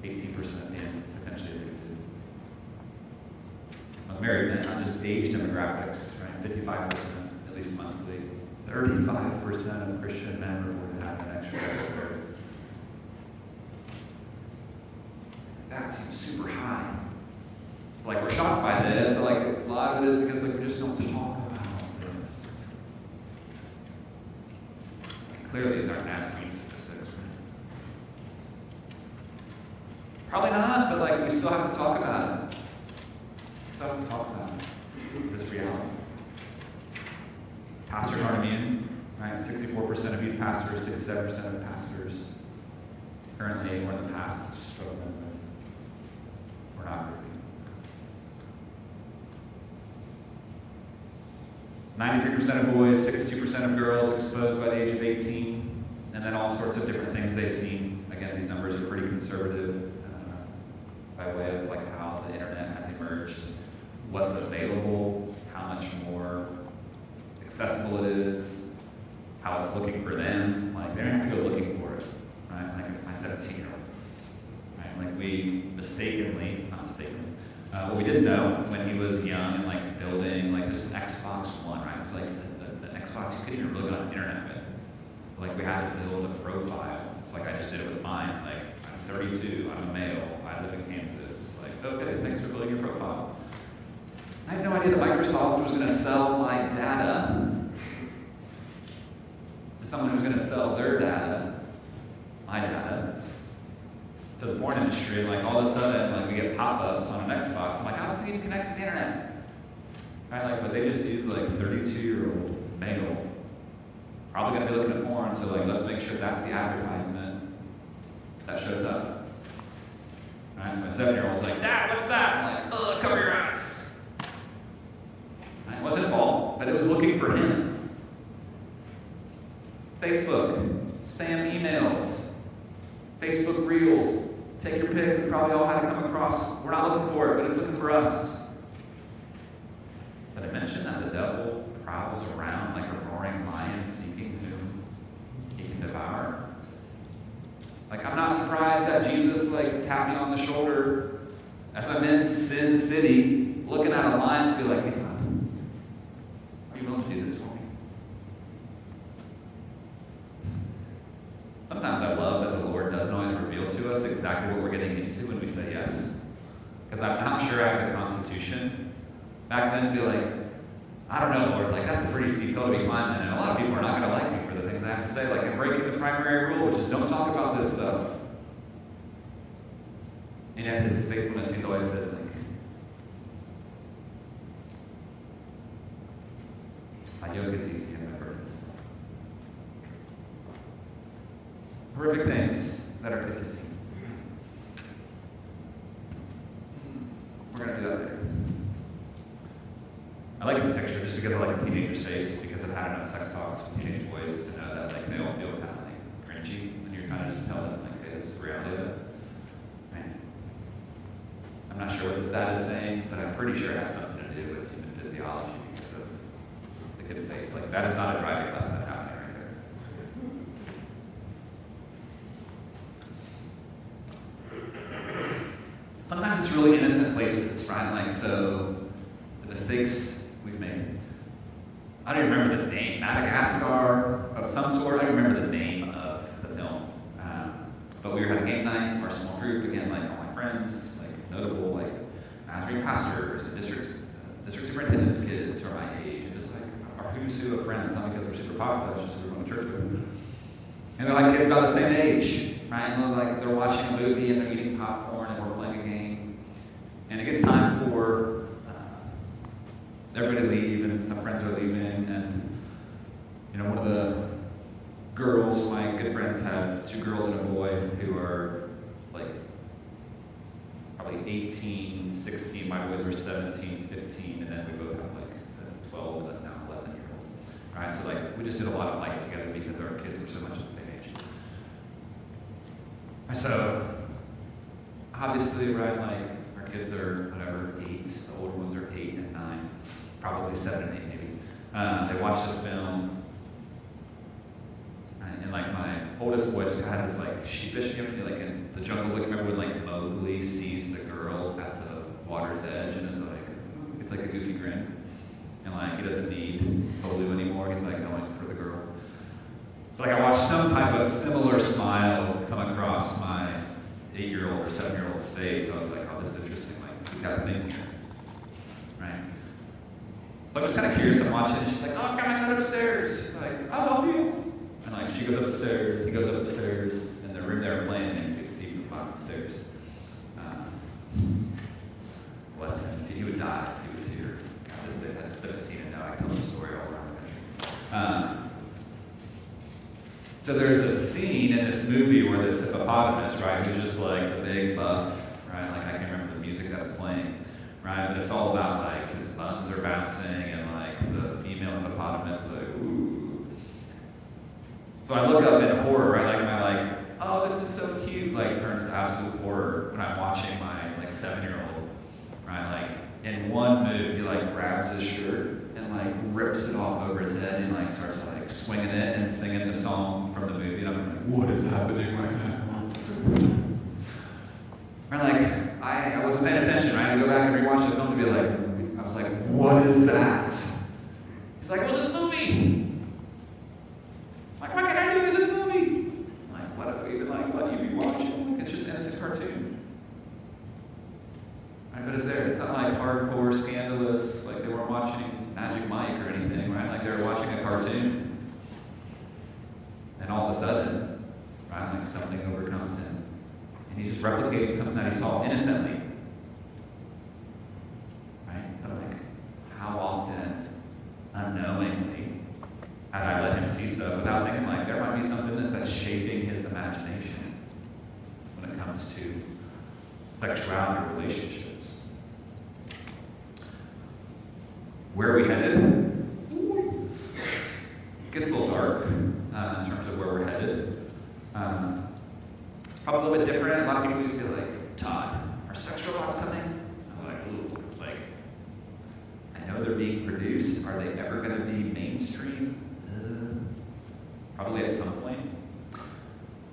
18% being potentially addicted. Of married men, on just age demographics, right? 55% at least monthly. 35% of Christian men reported having an extra affair. That seems super high. Like, we're shocked by this, so, like, a lot of it is because, like, we just don't talk about this. Like, clearly, these aren't Nazarene statistics, right? Probably not, but, like, we still have to talk about it. We still have to talk about this reality. Pastors aren't immune, right? 64% of youth pastors, 57% of pastors currently or in the past struggling with pornography. 93% of boys, 62% of girls exposed by the age of 18, and then all sorts of different things they've seen. Again, these numbers are pretty conservative by way of, like, how the internet has emerged, what's available, how much more accessible it is, how it's looking for them. Like, they don't have to go looking for it, right? Like my 17-year-old. Like, we what we didn't know when he was young and, like, building, like, just an Xbox One, right? It was like the Xbox you couldn't even really get on the internet with. Like, we had to build a profile. It's like I just did it with mine. Like, I'm 32, I'm a male, I live in Kansas. Like, okay, thanks for building your profile. I had no idea that Microsoft was going to sell my data to someone who's going to sell their data, my data, to the porn industry. And, like, all of a sudden, like, we get pop-ups on an Xbox. I'm like, how's this even connected to the internet? Right? Like, but they just use, like, 32-year-old male. Probably going to be looking at porn, so, like, let's make sure that's the advertisement that shows up. Right? So my 7-year-old's like, Dad, what's that? I'm like, ugh, cover your eyes. Right? It wasn't his fault, but it was looking for him. Facebook, spam emails, Facebook Reels. Take your pick. We probably all had to come across. We're not looking for it, but it's looking for us. But I mentioned that the devil prowls around like a roaring lion seeking whom he can devour. Like, I'm not surprised that Jesus, like, tapped me on the shoulder as I'm in Sin City, looking at a lion to be like, hey, Todd, are you willing to do this for me? Sometimes I love that the Lord doesn't always reveal to us exactly what we're getting into when we say yes. Because I'm not sure I have the constitution back then to be like, I don't know, Lord, like, that's a pretty steep hill to be climbing, and a lot of people are not going to like me for the things I have to say. Like, I'm breaking the primary rule, which is don't talk about this stuff. And yet his faithfulness, he's always said, like, my yoke is easy and my burden is light. Horrific things that are kids have seen. We're going to do that later. I like this picture just because I like a teenager's face, because I've had enough sex talks with teenage boys to know that, like, they all feel kind of, like, cringy, and you're kind of just telling them, like, hey, this is the reality of it. Man. I'm not sure what the stat is saying, but I'm pretty sure it has something to do with human physiology because of the kid's face. Like, that is not a driving lesson that's happening right there. Sometimes it's really innocent places, right? Like, so the mistakes we've made. I don't even remember the name. Madagascar of some sort. I don't remember the name of the film. But we were having game night, our small group, again, like all my friends, like notable, like Nazarene pastors and district superintendents' kids are my age. Just like our who's who of friends, not because we're super popular, it's just we're going to church with them. And they're like kids about the same age, right? And they're watching a movie and they're eating popcorn and we're playing a game. And it gets time for everybody to leave, and some friends are leaving, and one of the girls, my good friends have 2 girls and a boy who are like probably 18, 16, my boys were 17, 15, and then we both have like a 12 and now 11-year-old. Right? So like we just did a lot of life together because our kids were so much at the same age. And so obviously, right, like our kids are whatever, 8, the older ones are 8 and 9, probably 7 and 8 maybe. They watch this film. And like my oldest boy just had this like sheepish, like in the jungle, like remember when like Mowgli sees the girl at the water's edge and is like, it's like a goofy grin. And like he doesn't need Baloo anymore, he's like going for the girl. So like I watched some type of similar smile come across my 8-year-old or 7-year-old's face. So I was like, oh, this is interesting, like he's got a thing here. Right? So I was kind of curious, I'm watching, and she's like, oh, I've got my brother upstairs. She's like, I'll help you. And like she goes up the stairs, he goes up the stairs, and the room they were playing in, you could see from the bottom of the stairs. Bless him, he would die if he was here. I was at 17 and now I tell the story all around the country. So there's a scene in this movie where this hippopotamus, right, who's just like a big buff, right, like I can remember the music that's playing, right, but it's all about like his buns are bouncing and like the female hippopotamus, like, ooh. So I look up in horror, right? Like, am I like, oh, this is so cute? Like, turns to absolute horror when I'm watching my like 7-year-old, right? Like, in one move, he like grabs his shirt and like rips it off over his head and like starts like swinging it and singing the song from the movie. And I'm like, what is happening right now? Right? Like, I wasn't paying attention, right? I go back and rewatch the film to be like, I was like, what is that? He's like, it was a movie. Like, why can't I do this in a movie? Like, what do you be watching? It's just innocent cartoon. Right, but it's there. It's not like hardcore, scandalous, like they weren't watching Magic Mike or anything, right? Like they were watching a cartoon. And all of a sudden, right, like something overcomes him. And he's just replicating something that he saw innocently. Right? But like, how often, unknowingly, had I let him see stuff without thinking like there might be something that's shaping his imagination when it comes to sexuality relationships. Where are we headed? It gets a little dark in terms of where we're headed. Probably a little bit different. A lot of people used to be like, Todd, are sex robots coming? I was like, ooh, like, I know they're being produced. Are they ever going to be mainstream? Probably at some point.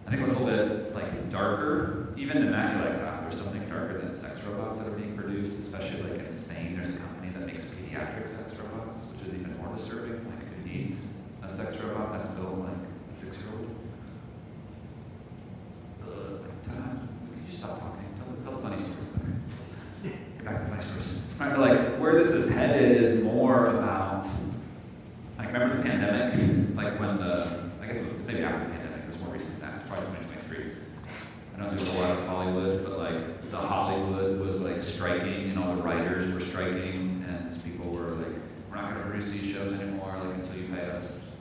I think what's a little bit like darker, even in that, you're like, there's something darker than sex robots that are being produced, especially like in Spain, there's a company that makes pediatric sex robots, which is even more disturbing. Like, who needs a sex robot that's built like a 6-year-old? Todd, could you just stop talking? Tell the funny stories. Okay. Back to the funny stories. Right, but like, where this is headed is more about, like, remember the pandemic? Like when I guess it was maybe after the pandemic, it was more recent than that, probably 2023. I don't do a lot of Hollywood, but like the Hollywood was like striking and all the writers were striking and people were like, we're not going to produce these shows anymore, like until you pay us.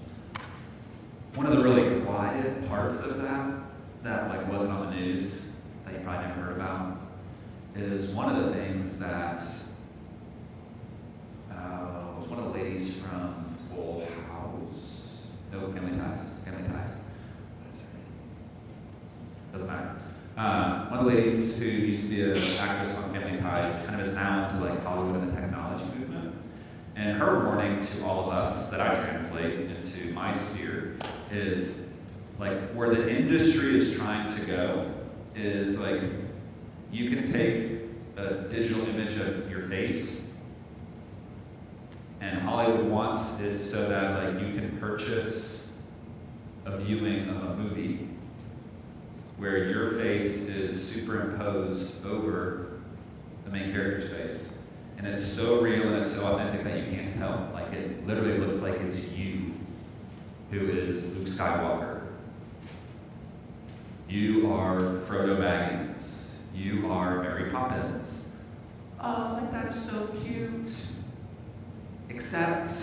One of the really quiet parts of that like wasn't on the news, that you probably never heard about, is one of the things that was one of the ladies from Full House. No, Family Ties. Family Ties. What is her name? Doesn't matter. One of the ladies who used to be an actress on Family Ties ties kind of a sound to like Hollywood and the technology movement. And her warning to all of us that I translate into my sphere is like where the industry is trying to go is like you can take a digital image of your face, and Hollywood wants it so that like you can purchase a viewing of a movie where your face is superimposed over the main character's face. And it's so real and it's so authentic that you can't tell. Like it literally looks like it's you who is Luke Skywalker. You are Frodo Baggins. You are Mary Poppins. Oh, like that's so cute. Except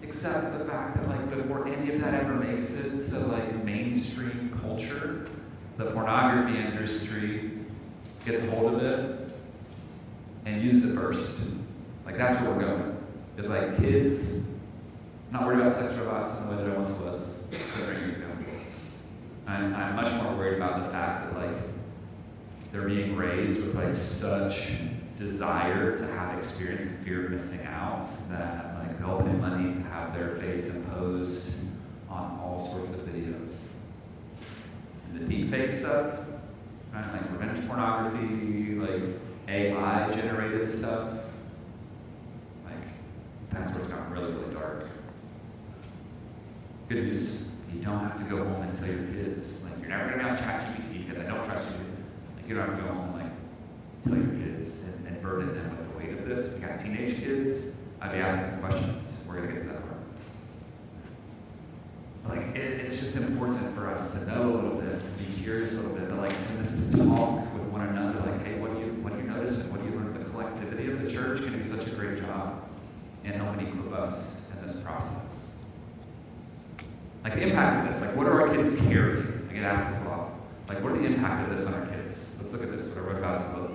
the fact that like before any of that ever makes it to like mainstream culture, the pornography industry gets a hold of it and uses it first. Like that's where we're going. It's like kids, not worried about sexual violence in the way that I once was 7 years ago. I'm much more worried about the fact that like they're being raised with like such desire to have experience and fear of missing out that like they'll pay money to have their face imposed on all sorts of videos. And the deepfake stuff, right? Like revenge pornography, like AI generated stuff, like that's where it's gotten really, really dark. Good news, you don't have to go home and tell your kids, like you're never gonna be on ChatGPT because I don't trust you. Like you don't have to go home and like tell your kids and burden them with the weight of this. You got teenage kids, I'd be asking some questions. We're gonna get to that part. Like it's just important for us to know a little bit, be curious a little bit, but like to talk with one another, like, hey, what do you notice and what do you learn? The collectivity of the church can do such a great job in helping equip us in this process. Like the impact of this, like what are our kids carrying? I get asked this a lot. Like what are the impact of this on our kids? Let's look at this, what I wrote about in the book.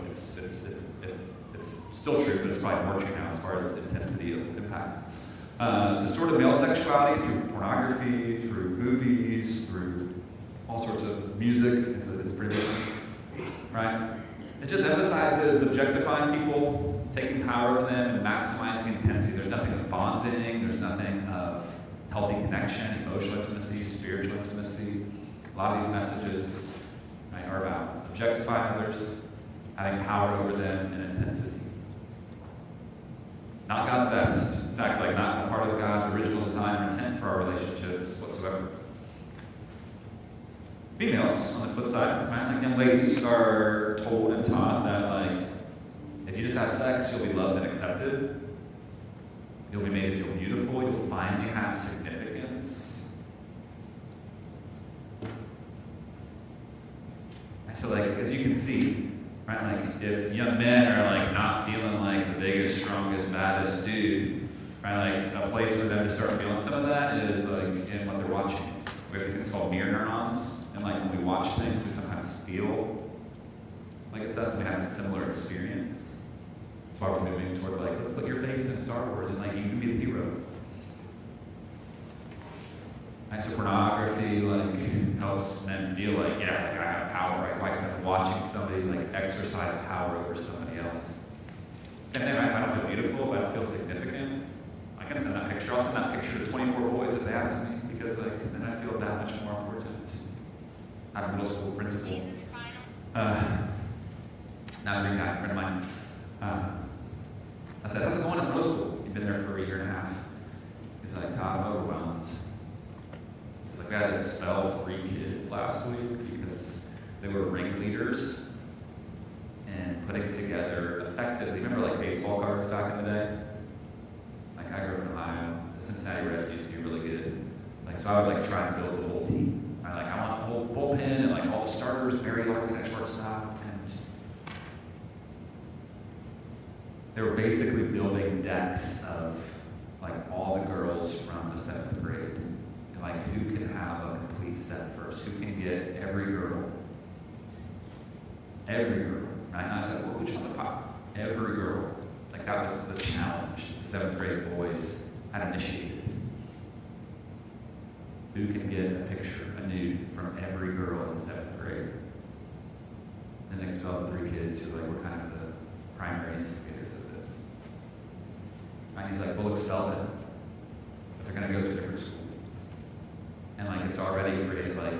It's still true, but it's probably more true now as far as intensity of impact. Distorted male sexuality through pornography, through movies, through all sorts of music. It's pretty good, right? It just emphasizes objectifying people, taking power of them, and maximizing intensity. There's nothing of bonding. There's nothing of healthy connection, emotional intimacy, spiritual intimacy. A lot of these messages, right, are about objectifying others, having power over them, and intensity. Not God's best. In fact, like not a part of God's original design or intent for our relationships whatsoever. Females, on the flip side, right, like young ladies are told and taught that like if you just have sex, you'll be loved and accepted. You'll be made to feel beautiful. You'll finally have significance. And so, like as you can see, right, like if young men are like not feeling like the biggest, strongest, baddest dude, right, like a place for them to start feeling some of that is like in what they're watching. We have these things called mirror neurons. And like when we watch things, we sometimes feel like it's us and we have a similar experience. That's why we're moving toward like, let's put your face in Star Wars and like you can be the hero. And so pornography like helps men feel like, yeah, like I have power, right? Why? Because I'm watching somebody like exercise power over somebody else. And then right, if I don't feel beautiful, if I don't feel significant, I can send that picture. I'll send that picture to 24 boys if they ask me, because like then I feel that much more important. I have a middle school principal. Nazarene guy, friend of mine. I said, how's it going at middle school? You've been there for a year and a half. He's like, Todd, I'm overwhelmed. He's like, I had to expel 3 kids last week because they were ringleaders and putting together effectively, remember like baseball cards back in the day? Like I grew up in Ohio. The Cincinnati Reds used to be really good. Like so I would like try and build the whole team. I want the whole bullpen and like all the starters, very likely at shortstop, and they were basically building decks of like all the girls from the 7th grade, and like who can have a complete set first, who can get every girl, right? Not just like what on the pop, every girl. Like that was the challenge the 7th grade boys had initiated. Who can get a picture, a nude, from every girl in the 7th grade? And they expelled 3 kids who like were kind of primary instigators of this. And he's like, we'll expel them, but they're going to go to a different school. And like, it's already created, like,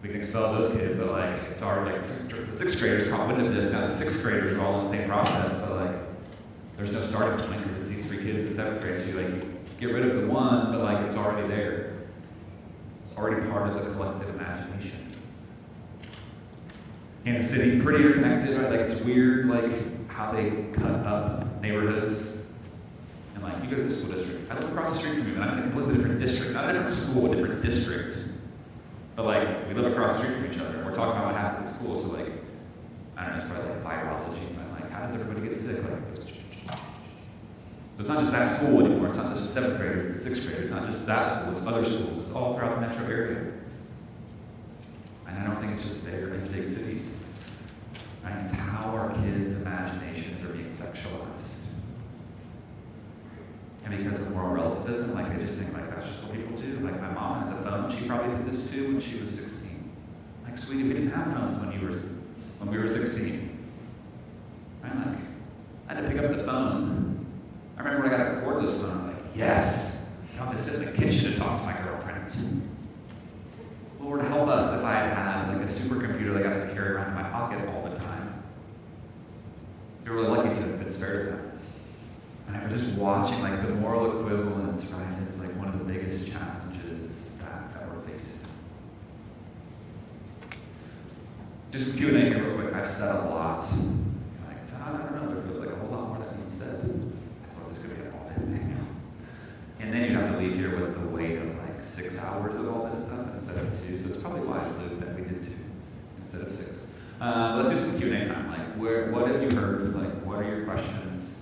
we can expel those kids, but like, it's already, like, the sixth graders caught wind of this, now the sixth graders are all in the same process, but like, there's no starting point because it's these three kids in seventh grade, so you like, get rid of the one, but like, it's already there. It's already part of the collective imagination. Kansas City, pretty interconnected, right? Like, it's weird, like, how they cut up neighborhoods. And like, you go to the school district. I live across the street from you, and I'm in a completely different district. Not a different school, a different district. But like, we live across the street from each other. We're talking about what happens at school, so like, I don't know, it's probably like virology, but like, how does everybody get sick? Like, so it's not just that school anymore. It's not just seventh graders, it's sixth graders. It's not just that school, it's other schools. It's all throughout the metro area. And I don't think it's just there in big cities. Right? It's how our kids' imaginations are being sexualized. And because of moral relativism, like they just think like that's just what people do. Like my mom has a phone, she probably did this too when she was 16. Like, sweetie, we didn't have phones when we were 16. Right? Like, I had to pick up the phone. I remember when I got a cordless phone, I was like, yes, I don't have to sit in the kitchen and talk to my girlfriend. Lord, help us if I had like a supercomputer that I got to carry around in my pocket all the time. You're really lucky to have been spared of that. And I'm just watching like the moral equivalence, right, is like one of the biggest challenges that we're facing. Just some Q&A here real quick. I've said a lot. Like, Todd, I don't know, there feels like a whole lot more that needs said. I thought this could be a all day thing. And then you have to leave here with the weight of like 6 hours of all this stuff instead of 2. So it's probably wise that we did 2 instead of 6. Let's do some Q&A time. Like, what have you heard? Like, what are your questions?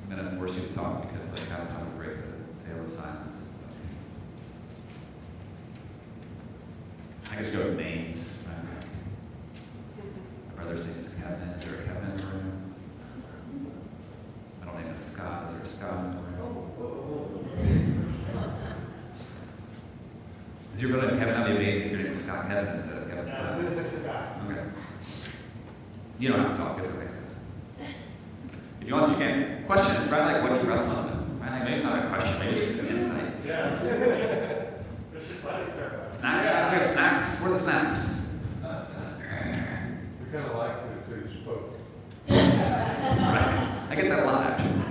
I'm going to force you to talk because like that's how we break the veil of silence and stuff. I guess go with names. My brother's name is Kevin. Is there a Kevin in the room? His middle name is Scott. Is there a Scott in the room? Is your brother Kevin? That'd be amazing if your name was Scott Kevin instead of Kevin Scott. Okay. You don't have to talk. It's okay. If you want to get questions, right? Like, what are you wrestling with? Right? Like, maybe it's not a question. Maybe it's just an insight. Yeah. It's just like terrifying. Snacks? Yeah. We have snacks. Where are the snacks? We kind of like it until you spoke. Right. I get that a lot, actually.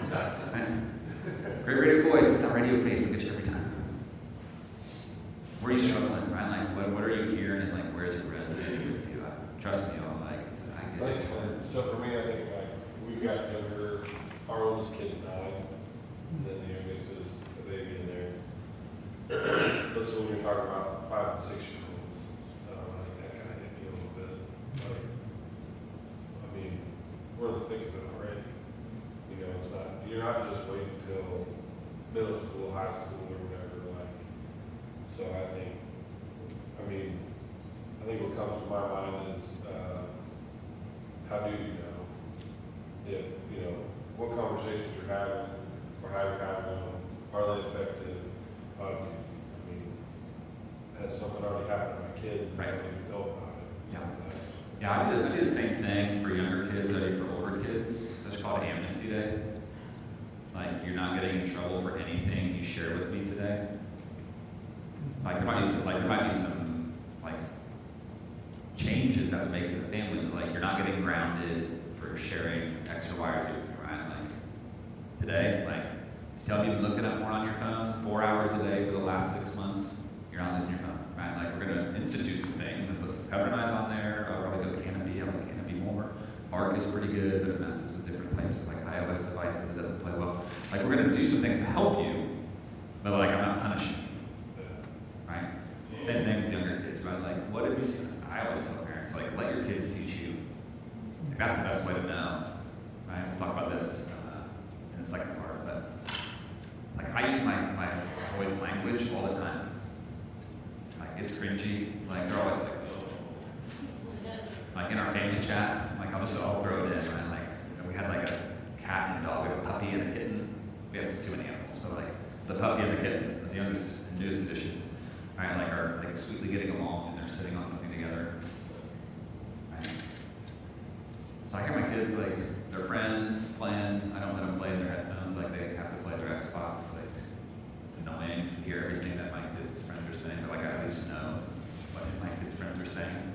Right? Great radio voice. It's not radio face. I get you every time. Where are you struggling, right? Like, what are you hearing and like, where's it resonating with you? Trust me, I'm like, I get it. So for me, I think like we've got younger, our oldest kid's 9, and then the youngest is a baby in there. But so when you're talking about 5 and 6 year olds, I think that kind of hit me a little bit. Like, I mean, we're in the thick of it already. You know, it's not, you're not just waiting until middle school, high school, or whatever. Like, so I think what comes to my mind is how do you know if, you know, what conversations you're having or how you're having them, are they effective? I mean, has something already happened to my kids and I don't even know about it? Yeah. Yeah, I do the same thing for younger kids that I do for older kids. That's called Amnesty Day. Like, you're not getting in trouble for anything you share with me today. Like, there might be some like changes that we make as a family. Like, you're not getting grounded for sharing X or Y or Z with me, right? Like, today, like, tell me you've been looking up porn on your phone 4 hours a day for the last 6 months, you're not losing your phone, right? Like, we're going to institute some things and put some cover knives on there. I'll probably go with Canopy. I like Canopy more. Mark is pretty good, but it messes with different types like iOS devices. It doesn't play well. Like, we're going to do some things to help you, but like, I'm not punishing you, right? Same thing with younger kids, right? Like, what did we see? I always tell parents, like, let your kids teach you. Like, that's the best way to know, right? We'll talk about this in the second part, but like, I use my voice language all the time. Like, it's cringy. Like, they're always like, oh. Like, in our family chat, like, I'll throw it in, right? Like, you know, we had like a cat and a dog, we have a puppy and a kitten. We have 2 animals, so like, the puppy and the kitten, the youngest and newest additions, right? Like, are like sweetly getting along and they're sitting on something together. Right? So I hear my kids like, their friends playing. I don't let them play in their headphones, like they have to play their Xbox. Like, it's annoying to hear everything that my kids' friends are saying, but like I at least know what my kids' friends are saying.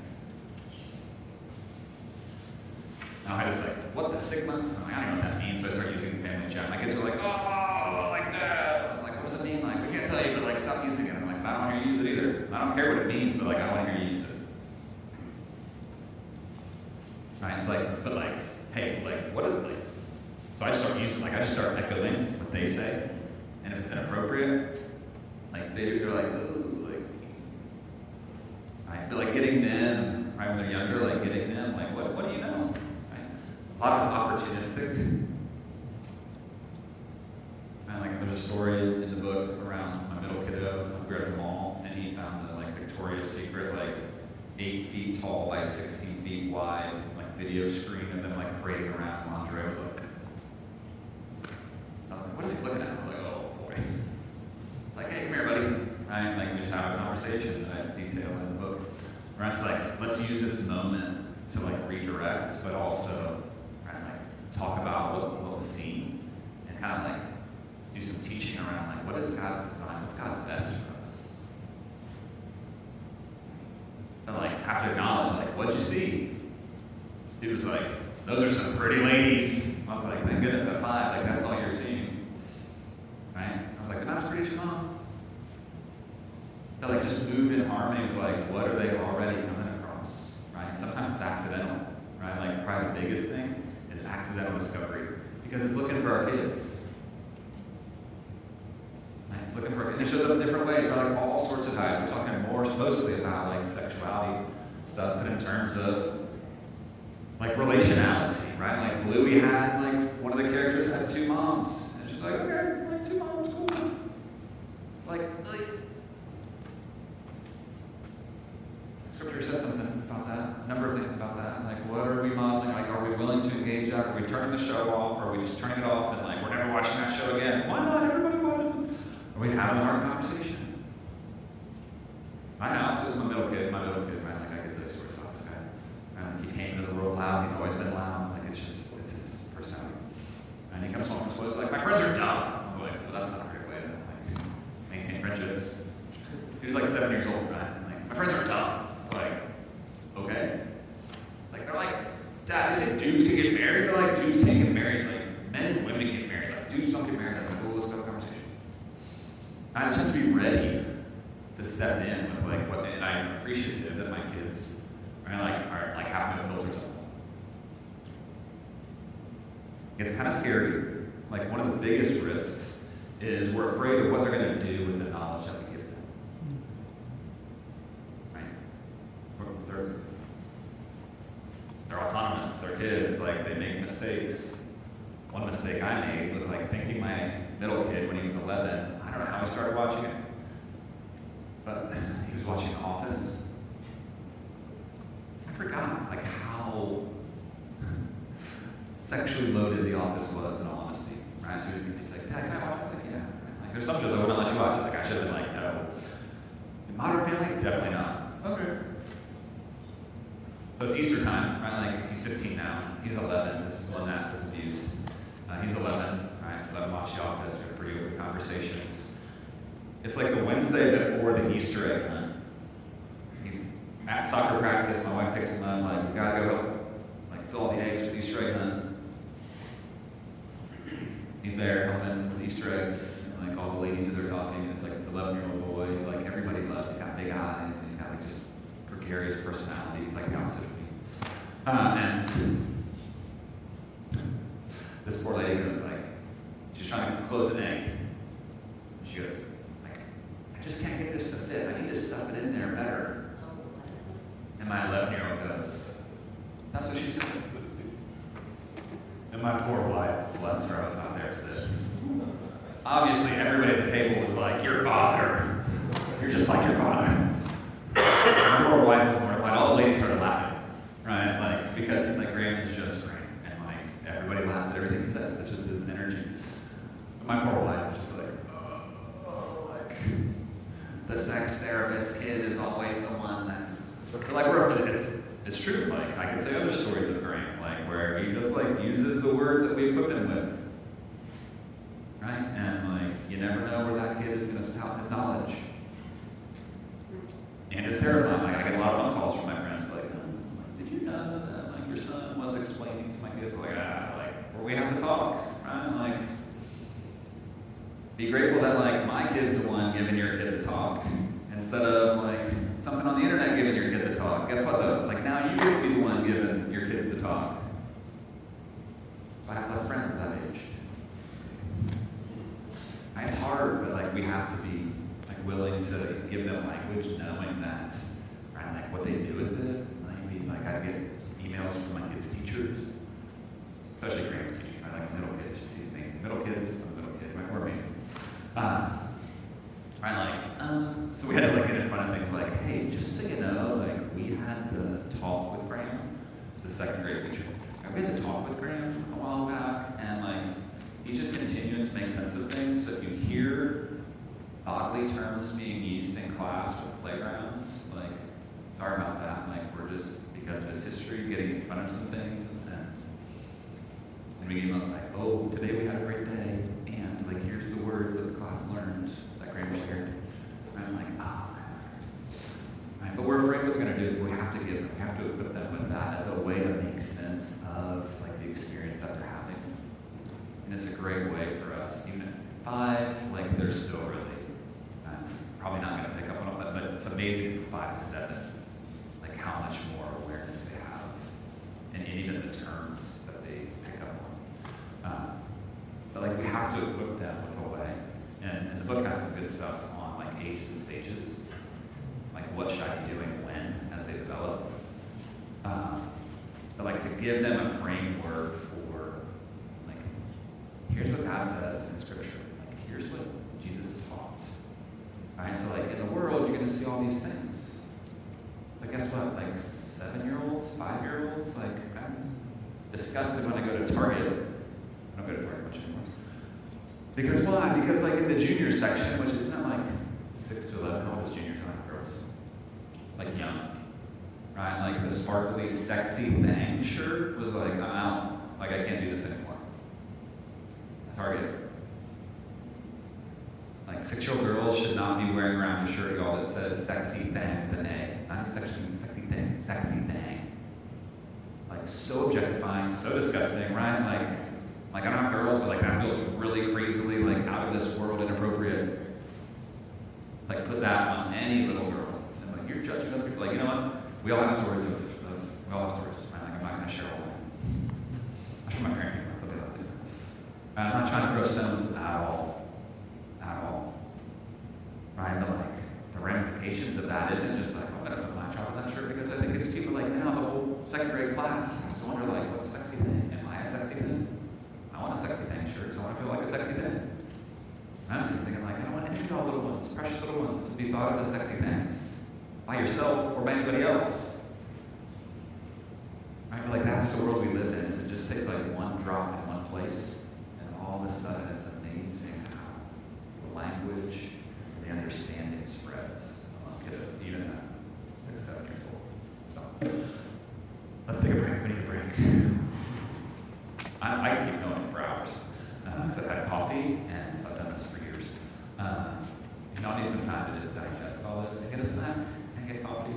Now I just like, what the Sigma? I'm like, I don't know what that means, so I start using family chat. My kids are like, oh, like that. I was like, what does it mean? Like, we can't tell you, but like, stop using it. I'm like, I don't want to use it either. I don't care what it means, but like, I want to hear you use it. Right? It's like, but like, hey, like, what is it like? So I just start using, like, I just start echoing what they say, and if it's inappropriate, like, they're like, ooh, like, right? But like, getting them, right, when they're younger, like, getting them, like, what do you know? A lot of it's opportunistic. And like there's a story in the book around my middle kiddo. We were at the mall and he found the like Victoria's Secret, like 8 feet tall by 16 feet wide, like video screen of them like parading around lingerie. I was like, what is he looking at? I was like, oh boy. Like, hey, come here, buddy. Right? Like we just have a conversation that I detail in the book. Where I'm just like, let's use this moment to like redirect, but also talk about what was seen and kind of like do some teaching around like what is God's design, what's God's best for us. And like have to acknowledge like what'd you see? Dude was like, those are some pretty ladies. I was like, my goodness, at 5, like that's all you're seeing. Right? I was like, that's pretty strong. But like just move in harmony with like what are they already coming across? Right? Sometimes it's accidental, right? Like probably the biggest thing is accidental discovery because it's looking for our kids. Right? It's looking for, and it shows up in different ways, right? Like all sorts of guys. We're talking more mostly about like sexuality stuff, but in terms of like relationality, right? Like Bluey had like one of the characters had 2 moms, and she's like, okay, like 2 moms, cool. Like Scripture says something about that, a number of things about that. Like, what are we modeling? Like, are we willing to engage that? Are we turning the show off? Or are we just turning it off and like, we're never watching that show again? Why not? Everybody watching it. Are we having a hard conversation? My house is my middle kid, right? Like, I get to stories about this guy. He came into the world loud. He's always been loud. Like, it's his personality. And he comes home and says, like, my friends are dumb. I was like, well, that's not a great way to like maintain friendships. He was like 7 years old, right? Like, my friends are dumb. Like, okay. Like, they're like, Dad, they say dudes can get married. They're like, dudes can't get married. Like, men and women get married. Like, dudes don't get married. I was like, well, let's have a conversation. I just have to be ready to step in with, like, what, and I'm appreciative that my kids are like, having to filter something. It's kind of scary. Like, one of the biggest risks is we're afraid of what they're going to do with the knowledge that we give them. They're autonomous, they're kids, like they make mistakes. One mistake I made was like thinking my middle kid when he was 11, I don't know how he started watching it, but he was watching Office. I forgot like how sexually loaded The Office was in all honesty. Right? So he's like, Dad, can I watch this? Like, yeah. Like, there's some shows I wouldn't let you watch. Like I should have been like, no. In Modern Family, definitely not. Okay. So it's Easter time, right? Like he's 15 now. He's 11. This is when that was abused. He's 11, right? Let him watch The Office. We have pretty open conversations. It's like the Wednesday before the Easter egg hunt. He's at soccer practice. My wife picks him up. Like, we gotta go, like, fill all the eggs for the Easter egg hunt. He's there helping with Easter eggs, and like all the ladies that are talking. It's like this 11-year-old boy. Like everybody loves. He's got big eyes. And he's got like just gregarious personality. He's like the opposite of me. And this poor lady goes like, she's trying to close an egg. She goes like, I just can't get this to fit. I need to stuff it in there better. And my 11-year-old goes, that's what she said. And my poor wife, bless her, I was not there for this. Obviously, everybody at the table was like, your father. You're just like your father. My poor wife was mortified. All the ladies started laughing, right? Like, because like Graham is just Graham, and like everybody laughs at everything he says. It's just his energy. But my poor wife was just like, like the sex therapist kid is always the one that's like we're it's true. Like I can tell you other stories of Graham, like where he just like uses the words that we equip him with. Right? And like, you never know where that kid is going to spout his knowledge. And it's terrifying. Like, I get a lot of phone calls from my friends, like, did you know that like your son was explaining to my kids, like, where we have to talk, right? Like, be grateful that like my kid's the one giving your kid the talk, instead of like something on the internet giving your kid the talk. Guess what though? Like now you get to be the one giving your kids the talk. So I have less friends at that age. It's hard, but like we have to be like willing to give them language, knowing that, right? Like what they do with it. Like I get emails from my kids' teachers, especially Graham's teacher. I like middle kids. She's amazing. Middle kids, I'm a middle kid. We're amazing. Right, like, so we had to like get in front of things like, hey, just so you know, like we had the talk with Graham. It's the second grade teacher. We had to talk with Graham a while back, and like he's just continuing to make sense of things. So if you hear bodily terms being used in class or playgrounds, like sorry about that. Like we're just, because of his history, getting in front of some things, and we gave us like, oh, today we had a great day, and like here's the words that the class learned that Graham shared. And I'm like, right, but we're afraid what they're going to do. We have to equip them with that as a way to make sense of like the experience that they're having. And it's a great way for us, even at 5, like they're still really probably not going to pick up on it, but it's amazing from 5 to 7, like how much more awareness they have, and even the terms that they pick up on. But like we have to equip them with a way, and the book has some good stuff on like ages and stages, like what should I be doing when as they develop. But like to give them a framework for like, here's what God says in Scripture, like here's what Jesus taught. Alright, so like in the world you're gonna see all these things. But guess what? Like 7-year-olds, 5-year-olds, like I'm disgusted when I go to Target. I don't go to Target much anymore. Because why? Because like in the junior section, which is not like 6 to 11, how old is junior time girls? Like young. Right? Like the sparkly, sexy thing shirt was like, I'm out. Like I can't do this anymore. Target. Like 6-year-old girls should not be wearing around a shirt, y'all, that says sexy thing with an A. Not sexy thing, sexy thing. Like so objectifying, so disgusting, right? Like I don't have girls, but like that feels really crazily like out of this world, inappropriate. Like put that on any little girl. And like you're judging other people. Like, you know what? We all have stories we all have stories. Right? Like I'm not gonna share all of them. I'm sure my parents want something else. I'm not trying to throw stones at all. Right? But like the ramifications of that isn't just like, I'm gonna put my child in that shirt, because I think it's people like now, the whole 2nd grade class has to wonder like, what's sexy thing? Am I a sexy thing? I want a sexy thing shirt, so I want to feel like a sexy thing. And I'm just thinking like, I don't want any of y'all little ones, precious little ones, to be thought of as sexy things by yourself or by anybody else. Right? But like that's the world we live in. It just takes like one drop in one place, and all of a sudden it's amazing how the language, the understanding spreads among kids, even at 6, 7 years old. So let's take a break. We need a break. I can keep going for hours. Because I've had coffee, and I've done this for years. Y'all need some time to just digest all this. Get a snack and get coffee.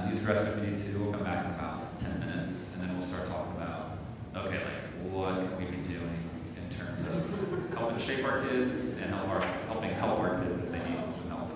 Use the rest if you need to. We'll come back in about 10 minutes, and then we'll start talking about, okay, like, what can we be doing in terms of helping shape our kids and helping help our kids if they need some help.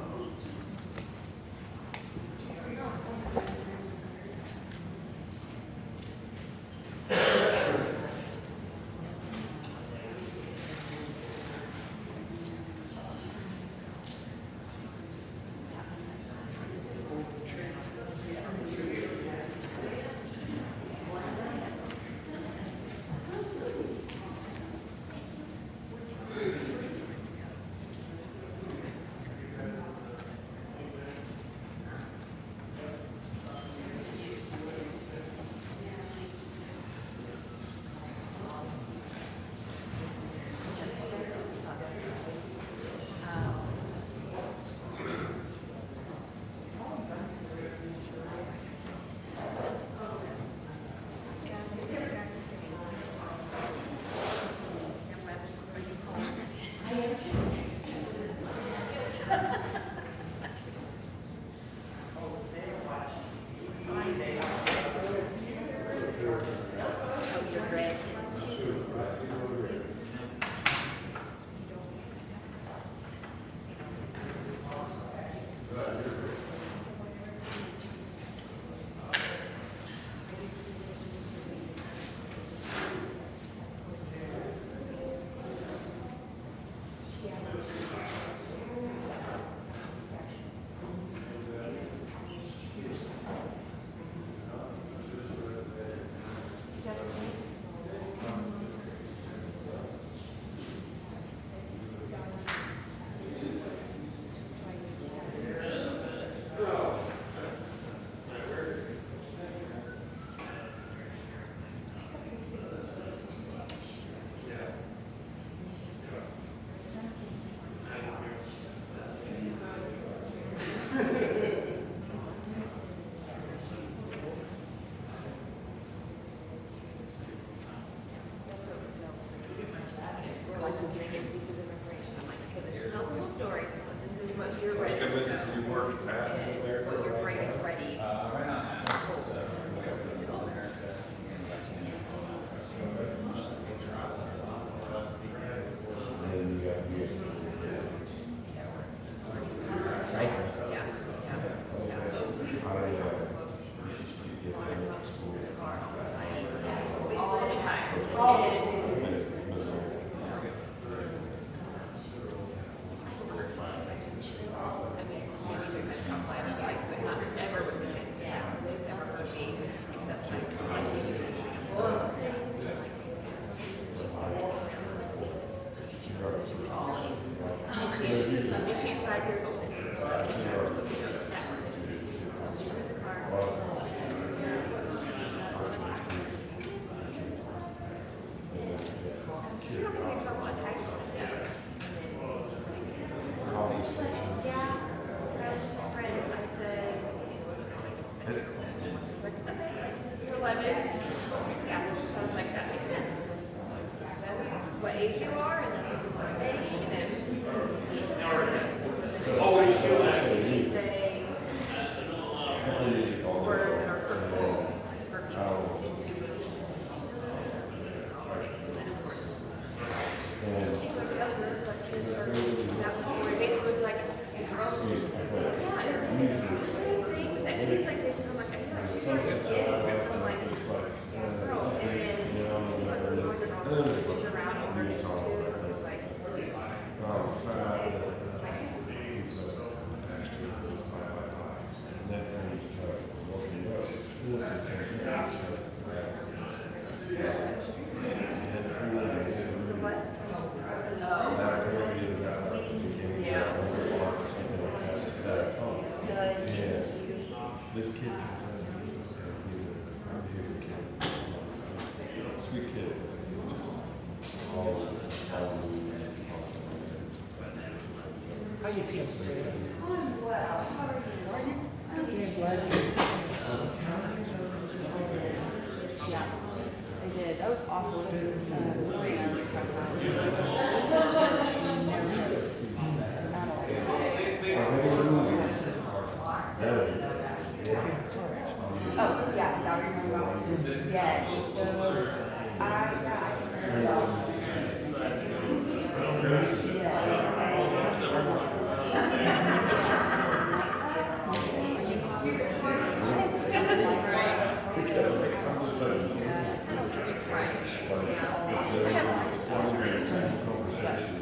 How do you feel? I'm well. How are you? I'm glad you. Yeah, I did. That was awful. Oh, yeah, is that what you're talking about? Yes.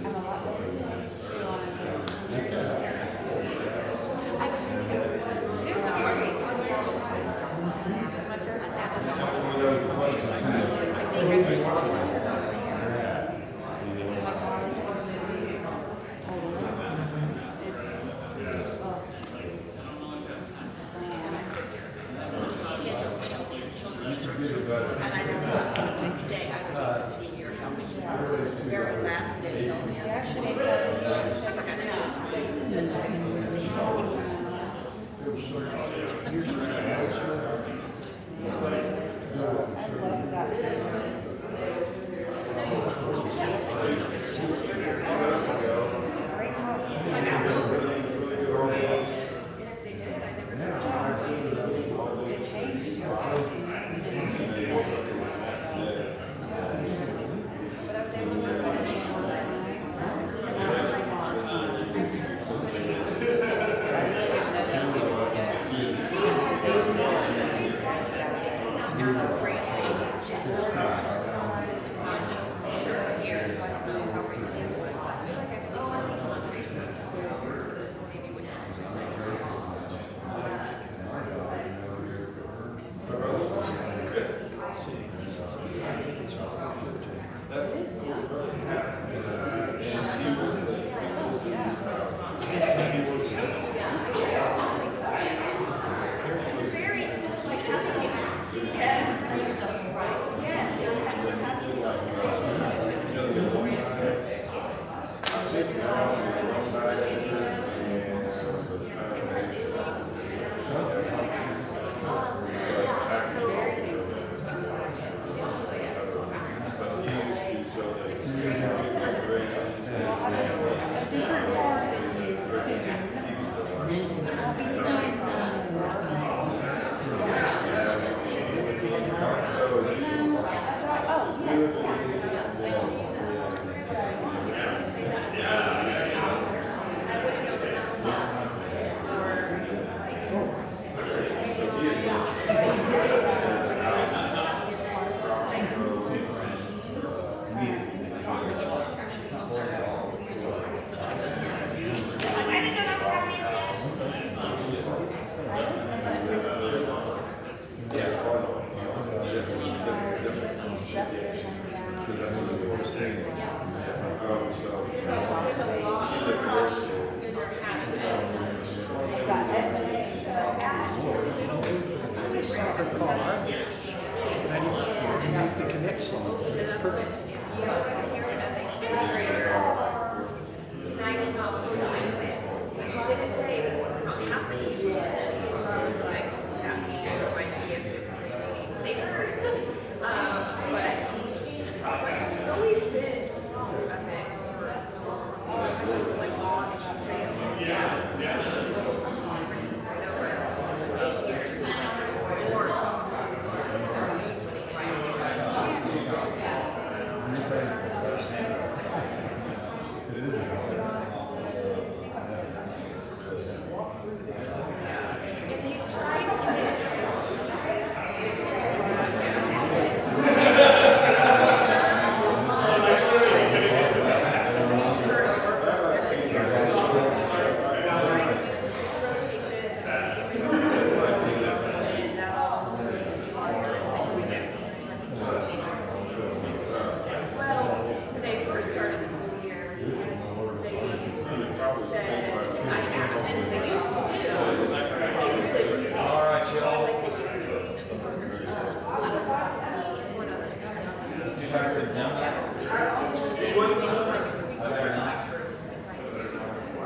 I'm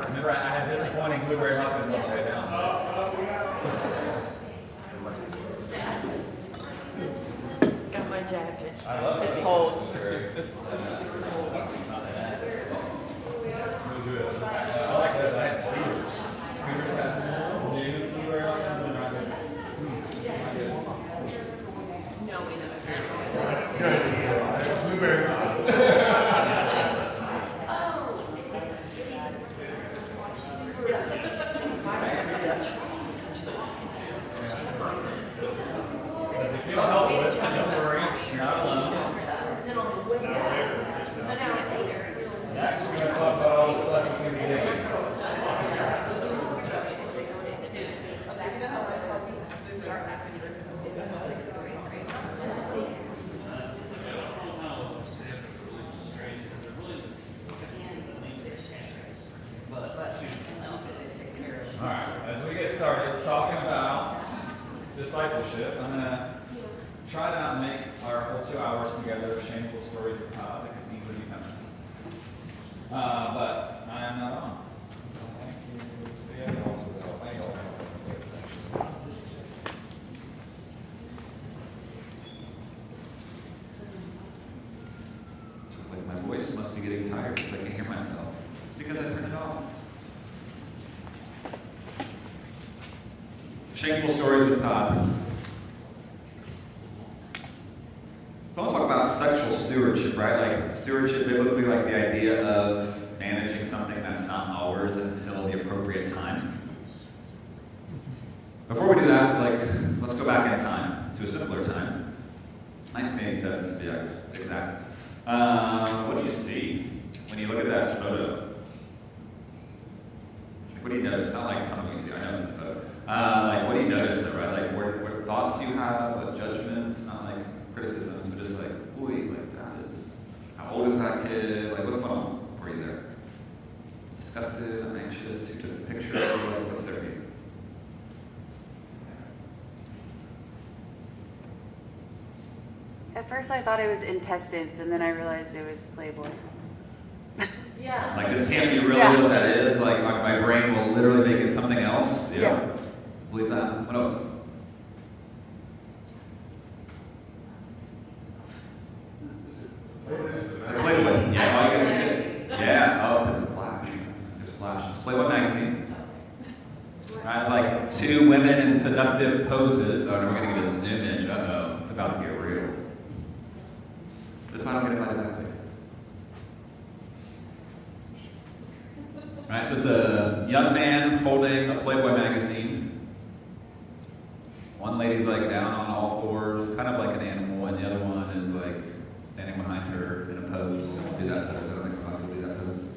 Remember, I had disappointing blueberry muffins on the way down. Got my jacket. I love it. It's cold. I like that. I had Scooters. Scooters has new blueberry muffins and I did. No, we never. Good. Blueberry. If you feel helpless, don't worry. You're not alone. Next, we're going to talk about all the stuff you can do. All right, as we get started talking about discipleship, I'm going to try to not make our whole 2 hours together shameful stories of God that could easily become. But I am not on. Thank you. See, I also was out. Thank you. It's like my voice must be getting tired because I can't hear myself. It's because I turned it off. Shameful stories with Todd. So I want to talk about sexual stewardship, right? Like stewardship, biblically, like the idea of managing something that's not ours until the appropriate time. Before we do that, like, let's go back in time to a simpler time. 1987 to be exact. What do you see when you look at that photo? What do you notice? Not like tell me what you see. I noticed the photo. Like, what do you notice, right? Like, what thoughts you have, what judgments, not like criticisms, but just like, ooh, like that is, how old is that kid? Like, what's going on for you there? Disgusted, I'm anxious, you took a picture, like, what's their view? At first I thought it was intestines, and then I realized it was Playboy. Yeah. Yeah. Like, this can't be really Yeah. what that is. Like, my brain will literally make it something else. Yeah. Believe that. What else? Playboy. Yeah, oh, you guys did. Yeah, oh, because it's Flash. There's Flash. It's Playboy magazine. Right, like 2 women in seductive poses. Oh, no, we're going to get a zoom in. Uh-oh, it's about to get real. That's why I don't get invited to places. Right, so it's a young man holding a Playboy magazine. One lady's like down on all fours, kind of like an animal, and the other one is like standing behind her in a pose. Do that pose. I don't think I'll do that pose.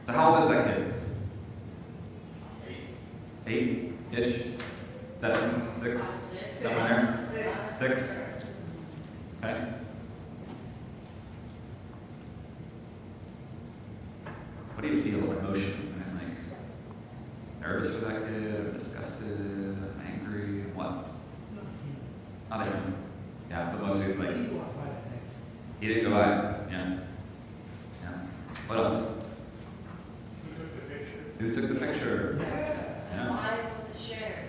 So how old is that kid? 8-ish? 7, 6, somewhere there? 6? Okay. What do you feel, emotion? Like, nervous for that kid, disgusted, angry, what? Not even. Yeah, but mostly like, he didn't go by. Yeah. Yeah. What else? Who took the picture? Yeah. Why was it shared?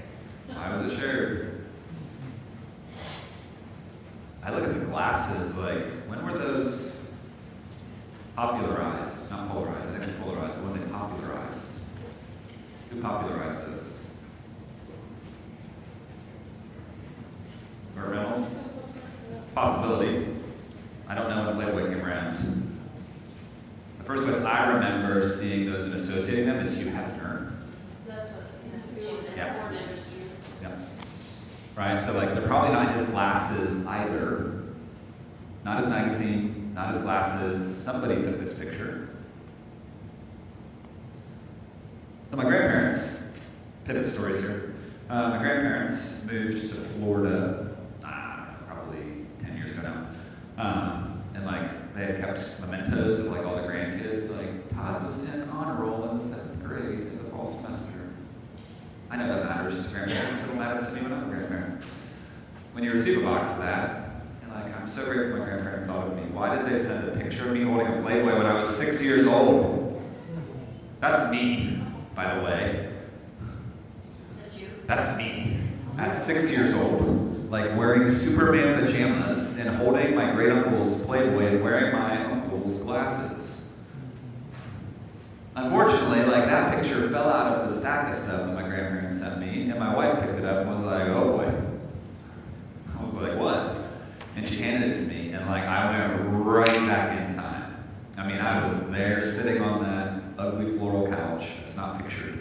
Why was it shared? I look at the glasses, like, when were those popularized? Not polarized, I think it's polarized, but when they popularized. Who popularized those? Burt Reynolds? Possibility. I don't know when Playboy came around. The first place I remember seeing those and associating them is Hugh Hefner. That's what, she said, Yeah. porn industry. Yeah. Right, so like they're probably not his glasses either. Not his magazine, not his glasses. Somebody took this picture. So my grandparents, pivot stories here. My grandparents moved to Florida, probably 10 years ago now. And like they had kept mementos of like all the grandkids. Like Todd was in honor roll in the 7th grade in the fall semester. I know that matters to grandparents. It'll matter to me when I'm a grandparent. When you receive a box of that, and like I'm so grateful my grandparents thought of me. Why did they send a picture of me holding a Playboy when I was 6 years old? That's me, by the way. That's you. That's me at 6 years old, like wearing Superman pajamas and holding my great uncle's Playboy and wearing my uncle's glasses. Unfortunately, like that picture fell out of the stack of stuff that my grandparents sent me, and my wife picked it up and was like, "Oh boy." I was like, "What?" And she handed it to me, and like I went right back in time. I mean, I was there sitting on that ugly floral couch. It's not pictured.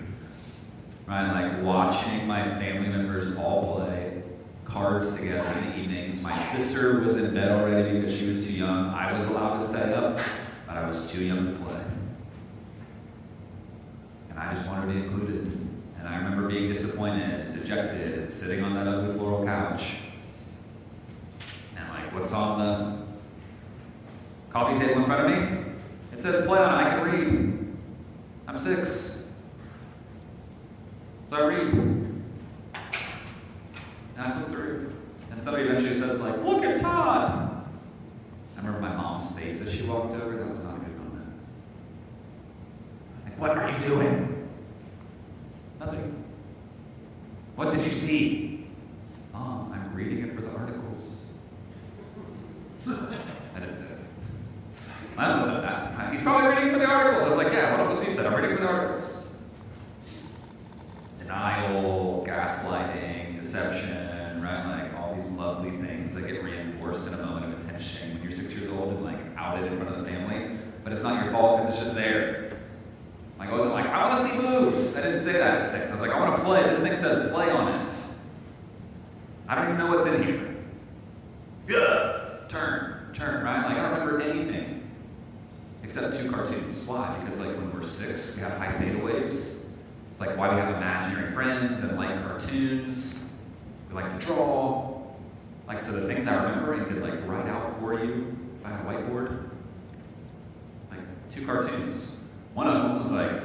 Right, like watching my family members all play cards together in the evenings. My sister was in bed already because she was too young. I was allowed to stay up, but I was too young to play. And I just wanted to be included. And I remember being disappointed, dejected, sitting on that ugly floral couch. And like, what's on the coffee table in front of me? It says play on it, I can read. I'm 6. So I read, and I flip through, and somebody eventually says like, "Look at Todd." I remember my mom's face as she walked over. That was not a good moment. Like, what are you doing? Nothing. What did you see? Mom, I'm reading it for the articles. I didn't say it. My mom said that. He's probably reading it for the articles. I was like, yeah, what else he said? I'm reading it for the articles. Denial, gaslighting, deception, right? Like all these lovely things that get reinforced in a moment of attention when you're 6 years old and like outed in front of the family. But it's not your fault because it's just there. Like I wasn't like, I want to see moves. I didn't say that at 6. I was like, I want to play. This thing says play on it. I don't even know what's in here. Ugh. Turn, right? Like I don't remember anything except 2 cartoons. Why? Because like when we're 6, we have high theta waves. It's like why we have imaginary friends and like cartoons. We like to draw. Like so the things I remember I could like write out for you if I had a whiteboard. Like 2 cartoons. One of them was like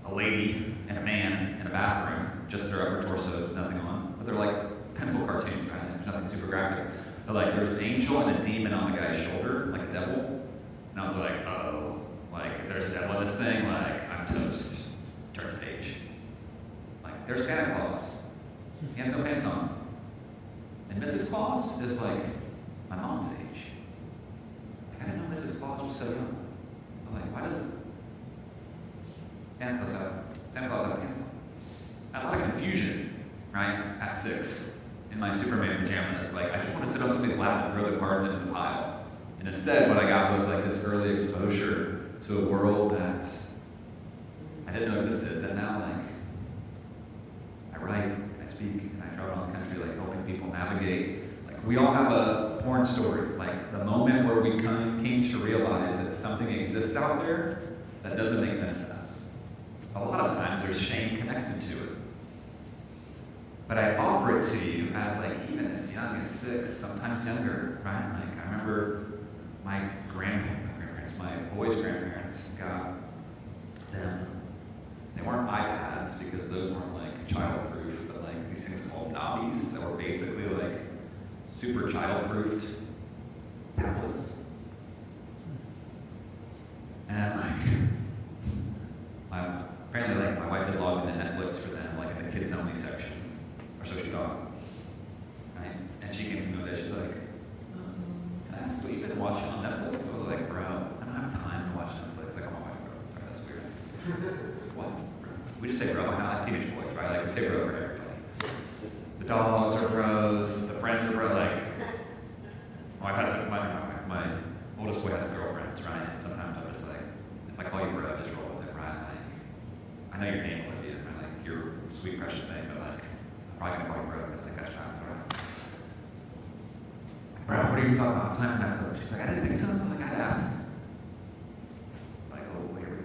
a lady and a man in a bathroom, just their upper torsos, nothing on. But they're like pencil cartoons, right? There's nothing super graphic. But like there was an angel and a demon on the guy's shoulder, like a devil. And I was like, oh, like if there's a devil in this thing, like I'm toast. Turn the page. Like there's Santa Claus. He has no pants on. And Mrs. Claus is like my mom's age. Like, I didn't know Mrs. Claus was so young. I'm like, why doesn't Santa Claus have pants on? I had a lot of confusion, right, at 6 in my Superman pajamas. Like, I just want to sit on somebody's lap and throw the cards into the pile. And instead, what I got was like this early exposure to a world that I didn't know existed, that now, like, I write, I speak, and I travel around the country, like, helping people navigate. Like, we all have a porn story. Like, the moment where we came to realize that something exists out there that doesn't make sense to us. A lot of times, there's shame connected to it. But I offer it to you as like even as young as 6, sometimes younger, right? Like I remember my grandparents, my boys' grandparents got them. They weren't iPads because those weren't like childproof, but like these things called knobbies that were basically like super childproofed tablets. And like apparently like my wife had logged into Netflix for them, like in the kids only section. Or so she thought, right? And she came to know that she's like, can I ask what you've been watching on Netflix? I was like, bro, I don't have time to watch Netflix. Like, oh my wife, bro. Sorry, that's weird. What? We just say bro. I like teenage boys, right? Like, we say bro for everybody. The dogs are bros. The friends are bro. Like, my oldest boy has girlfriends, right? And sometimes I'm just like, if I call you bro, just roll with it, right? Like, I know your name, Olivia, right? Like, you're a sweet, precious thing, but like, probably gonna call you bro because like that's time. Bro, what are you talking about? Time for Netflix. She's like, I didn't think so. I'm like, I'd ask. Like, oh, here we go.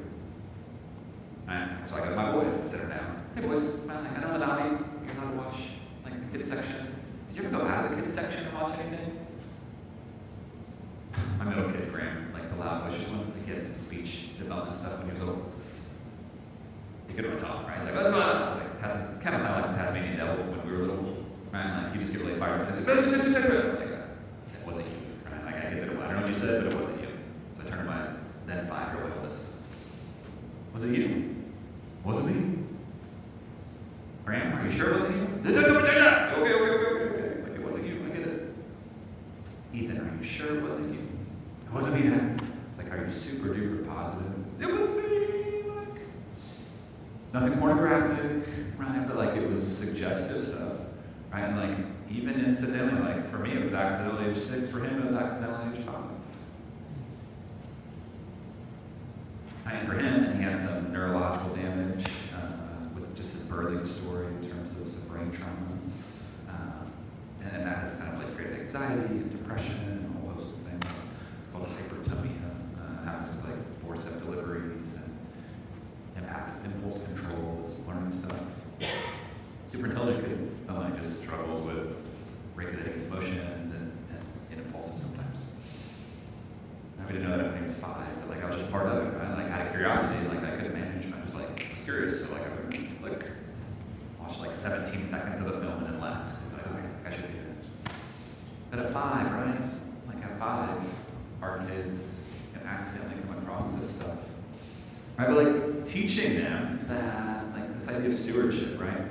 And so I go to my boys and sit her down. Hey boys, I know the Dobby, you're allowed to watch like the kids section. Did you ever go out of the kids section and watch anything? My middle kid, Graham, like the loud voice, just wanted to get some speech development stuff when he was old. He couldn't talk, right? He's like, what's going on? It's like, kind of sound like the Tasmanian devil when we were little, right? Like, he just get really fired up. Like that. It wasn't you, right? Like, I get that I don't know what you said, but it wasn't you. So I turned to my then 5-year-old eldest. Was it you? Was it me? Graham, are you sure it wasn't you? Okay. Like, it wasn't you, I get it. Ethan, are you sure it wasn't you? It wasn't me, Dad. Like, are you super duper positive? It was me! Nothing pornographic, right? But like it was suggestive stuff, right? And like even incidentally, like for me it was accidentally age 6, for him it was accidentally age 5. And for him, and he had some neurological damage with just his birthing story in terms of some brain trauma. And that has kind of like created anxiety and depression and all those things. It's called hypertonia, happens with like forceps deliveries and impacts impulse control, learning stuff. Super intelligent kid, but like just struggles with regulating his emotions and impulses sometimes. I didn't know that when he was 5, but like I was just part of it, right? Like out of curiosity, like I couldn't manage. I was like curious, so like I would like watch like 17 seconds of the film and then left. I was like, okay, I should do this. But at 5, right? Like at 5, our kids can accidentally come across this stuff. Right, but like teaching them that, like this idea of stewardship, right?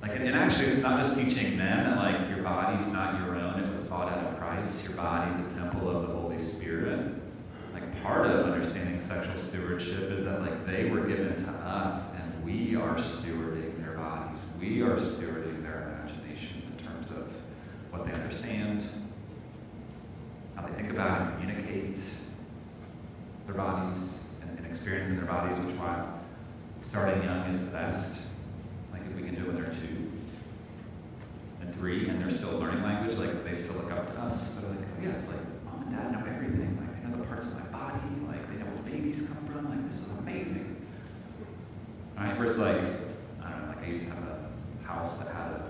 Like, and actually it's not just teaching them that like your body's not your own, it was bought at a price, your body's a temple of the Holy Spirit. Like part of understanding sexual stewardship is that like they were given to us and we are stewarding their bodies. We are stewarding their imaginations in terms of what they understand, how they think about and communicate their bodies, experiencing their bodies, which is why starting young is the best. Like if we can do it when they're 2 and 3 and they're still learning language, like they still look up to us. They're like, oh yes, like mom and dad know everything. Like they know the parts of my body, like they know where babies come from, like this is amazing. All right, versus like, I don't know, like I used to have a house that had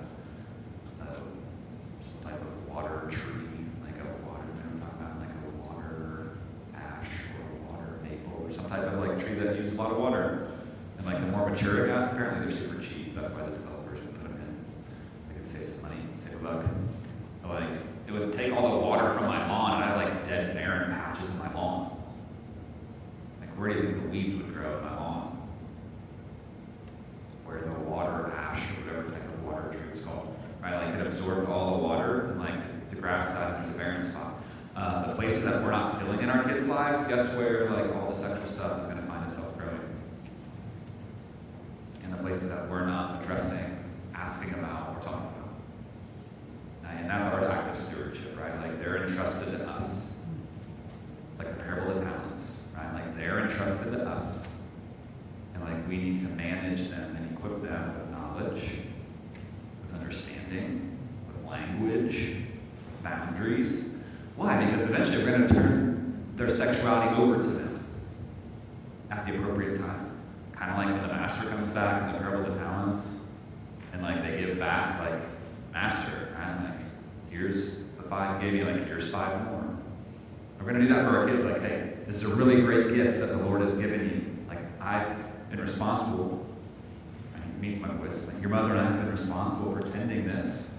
some type of water tree, like a water, I'm talking about like a water ash or some type of like tree that used a lot of water. And like the more mature it got, apparently they're super cheap. That's why the developers would put them in. They could save some money, save a buck. But like it would take all the water from my lawn, and I have like dead barren patches in my lawn. Like, where do you think the weeds would grow in my lawn? Where the water ash, or whatever type of water tree was called, right? Like, it absorbed all the water, and like the grass side and the barren spot. The places that we're not filling in our kids' lives, guess where like all the sexual stuff is going to find itself growing? And the places that we're not addressing, asking about, or talking about. And that's our act of stewardship, right? Like, they're entrusted to us. It's like the parable of talents, right? Like, they're entrusted to us. And like, we need to manage them and equip them with knowledge, with understanding, with language, with boundaries. Why? Because eventually we're going to turn their sexuality over to them at the appropriate time. Kind of like when the master comes back in the parable of the talents, and like they give back, like, master, right? Like, here's the 5 gave you, like, here's 5 more. We're going to do that for our kids. Like, hey, this is a really great gift that the Lord has given you. Like, I've been responsible. It means my voice. Like, your mother and I have been responsible for tending this.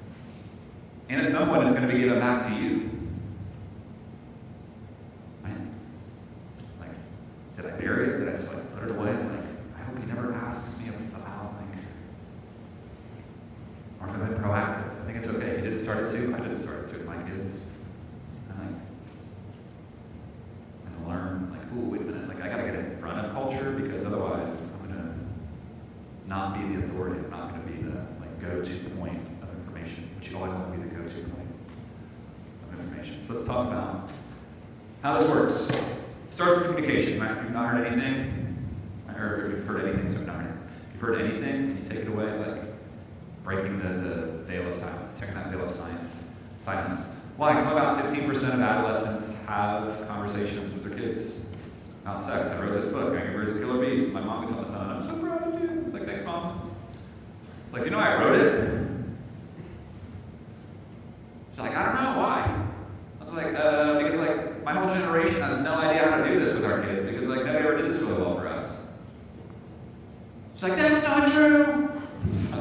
And at some point, it's going to be given back to you. Did I bury it? Did I just like put it away? Like, I hope he never asks me about, like, or if I've been proactive. I think it's okay. He didn't start it too. I didn't start it too with my kids. And learn, like, ooh, wait a minute. Like, I gotta get in front of culture, because otherwise I'm gonna not be the authority. I'm not gonna be the like go-to point of information. But you always want to be the go-to point of information. So let's talk about how this works. Starts with communication, right? If you've not heard anything, or if you've heard anything, so not heard anything. If you've heard anything, you take it away, like breaking the veil of silence, taking that veil of silence. Why? Because about 15% of adolescents have conversations with their kids about sex. I wrote this book, Angry Birds and Killer Bees. My mom gets on the phone, I'm so proud of you. It's like, thanks, Mom. It's like, you know, I wrote it. She's like, I don't know, why? I was like, because like my whole generation has no idea how to do this with our kids, because like nobody ever did this really well for us. She's like, that's not true. She's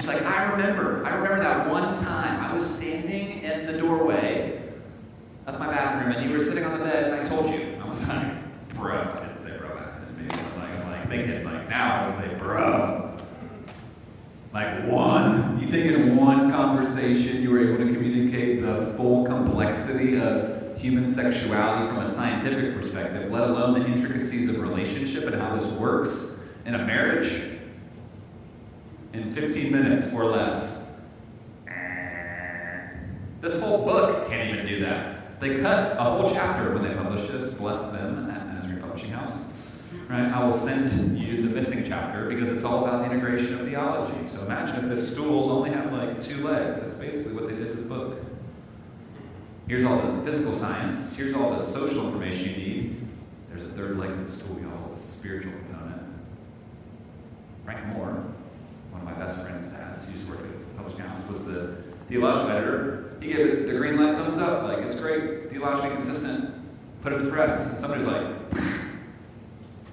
like, I remember that one time I was standing in the doorway of my bathroom and you were sitting on the bed and I told you. I was like, bro. I didn't say bro back then. Maybe I'm like thinking like now I would say bro. Like one? You think in one conversation you were able to communicate the full complexity of human sexuality from a scientific perspective, let alone the intricacies of relationship and how this works in a marriage? In 15 minutes or less. This whole book can't even do that. They cut a whole chapter when they publish this, bless them, at Nazarene Publishing House. Right? I will send you the missing chapter because it's all about the integration of theology. So imagine if this stool only had like 2 legs. That's basically what they did to the book. Here's all the physical science. Here's all the social information you need. There's a 3rd leg of the stool, y'all. It's the spiritual component. Frank Moore, one of my best friends' dads, used to work at Publishing House, was the theological editor. He gave it the green light thumbs up, like, it's great, theologically consistent, put it to press. And somebody's like,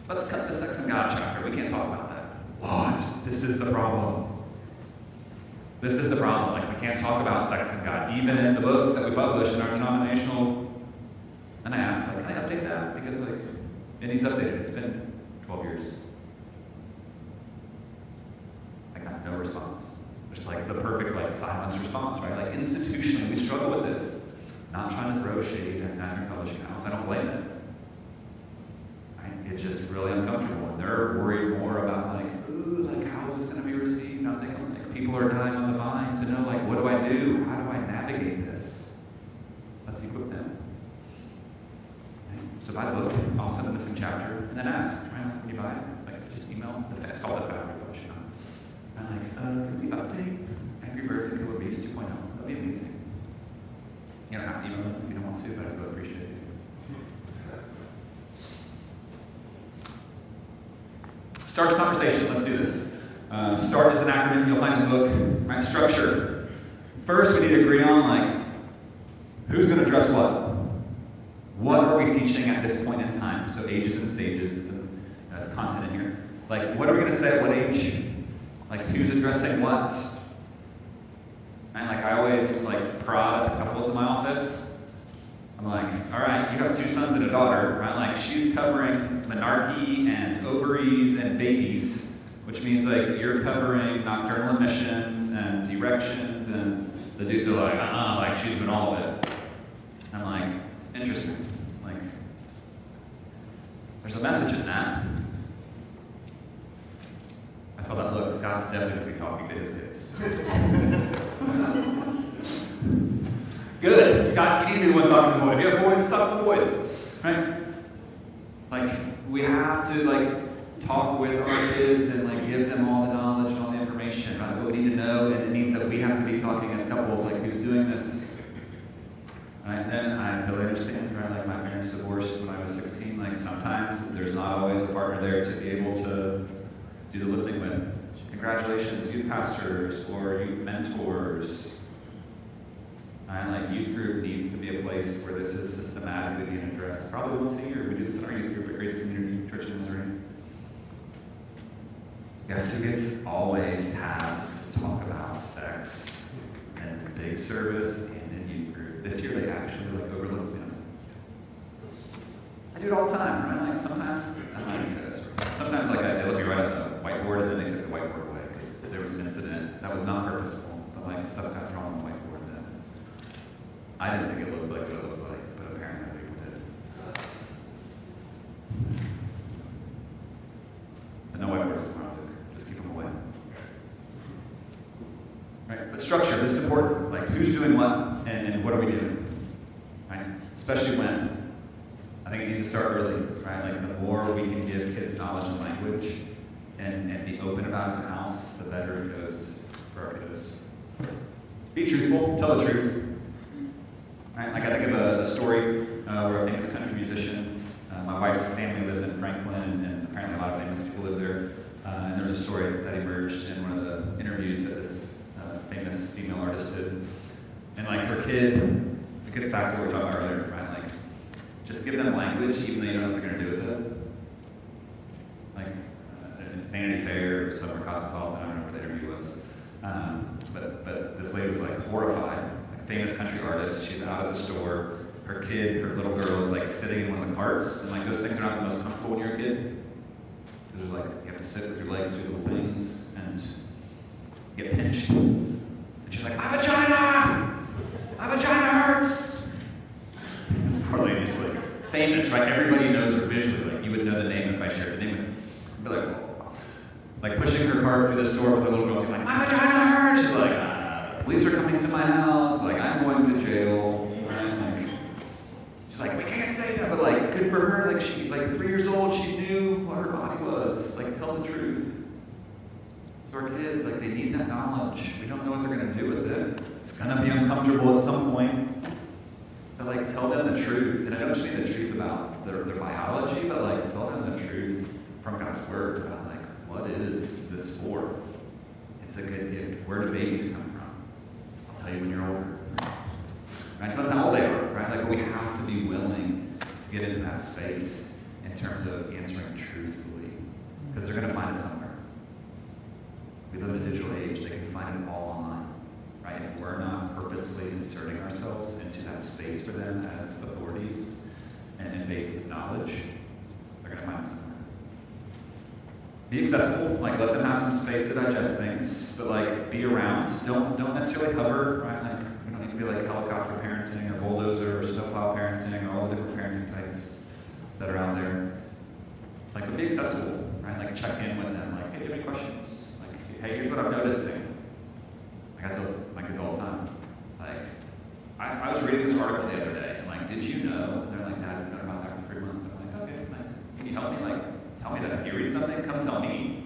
let's cut the sex and God chapter. We can't talk about that. What? This is the problem. This is the problem. Like, we can't talk about sex and God, even in the books that we publish in our denominational. And I asked, like, can I update that? Because, like, it needs updated. It's been 12 years. I got no response. Which is like the perfect like silence response, right? Like institutionally, we struggle with this. Not trying to throw shade at Nazarene Publishing House. I don't blame it. Right? It's just really uncomfortable. And they're worried more about like, ooh, like how is this going to be received? Not thinking like people are dying on the vine to know like, what do I do? How do I navigate this? Let's equip them. Right? So buy the book. I'll send the missing chapter, and then ask, right? Can you buy it? Like just email. It's called the Foundry Publishing. I'm like, can we update Angry Birds and Killer Bees 2.0? That'd be amazing. You don't have to email them if you don't want to, but I would appreciate it. Start a conversation. Let's do this. START is an acronym you'll find in the book. Right? Structure. First, we need to agree on, like, who's going to address what? What are we teaching at this point in time? So ages and stages, and that's content in here. Like, what are we going to say at what age? Like, who's addressing what? And like, I always like prod a couple couples in my office. I'm like, all right, you have 2 sons and a daughter, right? Like, she's covering menarche and ovaries and babies, which means like you're covering nocturnal emissions and erections, and the dudes are like, like she's doing all of it. I'm like, interesting. Like, there's a message in that. I saw that look. Scott's definitely talking to his kids. Good. Scott, you need to be the one talking to the boys. If you have boys, talk to the boys. Right? Like, we have to, like, talk with our kids and, like, give them all the knowledge and all the information about what we need to know, and it means that we have to be talking as couples, like, who's doing this. Right? And I totally understand, right? Like, my parents divorced when I was 16. Like, sometimes there's not always a partner there to be able to do the lifting with. Congratulations, youth pastors or youth mentors. And like youth group needs to be a place where this is systematically being addressed. Probably once a year. We do this in our youth group at Grace Community Church in Nazarene. Guess who gets always tabbed to talk about sex in the big service and in youth group? This year they actually like overlooked me. I do it all the time, right? Like sometimes like they let me write on the whiteboard and then they took the whiteboard away because there was an incident that was not purposeful, but like stuff got drawn on the whiteboard. I didn't think it looked like what it looked like, but apparently people did. And no whiteboards tomorrow, Luke. Just keep them away. Right? But structure, this is important. Like, who's doing what, and what are we doing? Right? Especially when, I think it needs to start early, right? Like, the more we can give kids knowledge and language and be open about it in the house, the better it goes for our kiddos. Be truthful, tell the truth. Right? Like, I think of a story where a famous country musician, my wife's family lives in Franklin, and apparently a lot of famous people live there. And there's a story that emerged in one of the interviews that this famous female artist did. And like her kid, it gets back to what we were talking about earlier, right? Like, just give them language, even though you don't know what they're going to do with it. Like, Vanity Fair, or Summer Cosmopolitan, I don't know what the interview was. But this lady was like horrified. Famous country artist, she's out of the store, her kid, her little girl is like sitting in one of the carts, and like those things are not the most comfortable when you're a kid. There's like, you have to sit with your legs through the wings and get pinched. And she's like, my vagina hurts! This poor lady's like famous, right? Everybody knows her visually, like you would know the name if I shared the name. But like pushing her cart through the store with the little girl, she's like, my vagina hurts! She's like, police are coming to my house, like, I'm going to jail, right? Like, she's like, we can't say that, but like, good for her, like, she, like, 3 years old, she knew what her body was, like, tell the truth. So our kids, like, they need that knowledge. We don't know what they're gonna do with it. It's gonna be uncomfortable at some point. But like, tell them the truth, and I don't just mean the truth about their biology, but like, tell them the truth from God's word about like, what is this for? It's a good gift. Where do babies come from? Tell you when you're older. Right? Depends how old they are, right? Like, we have to be willing to get into that space in terms of answering truthfully. Because they're going to find it somewhere. We live in a digital age, they can find it all online. Right? If we're not purposely inserting ourselves into that space for them as authorities and basic knowledge, they're going to find it somewhere. Be accessible, like let them have some space to digest things, but like be around. Don't necessarily hover, right? Like we don't need to be like helicopter parenting or bulldozer or snowplow parenting or all the different parenting types that are out there. Like, but be accessible, right? Like check in with them, like, hey, do you have any questions? Like, hey, here's what I'm noticing. Like I tell my kids all the time. Like, I was reading this article the other day, and like, did you know? And they're like, Dad, I've known about that for 3 months. I'm like, okay, like, can you help me? Like, tell me that if you read something, come tell me,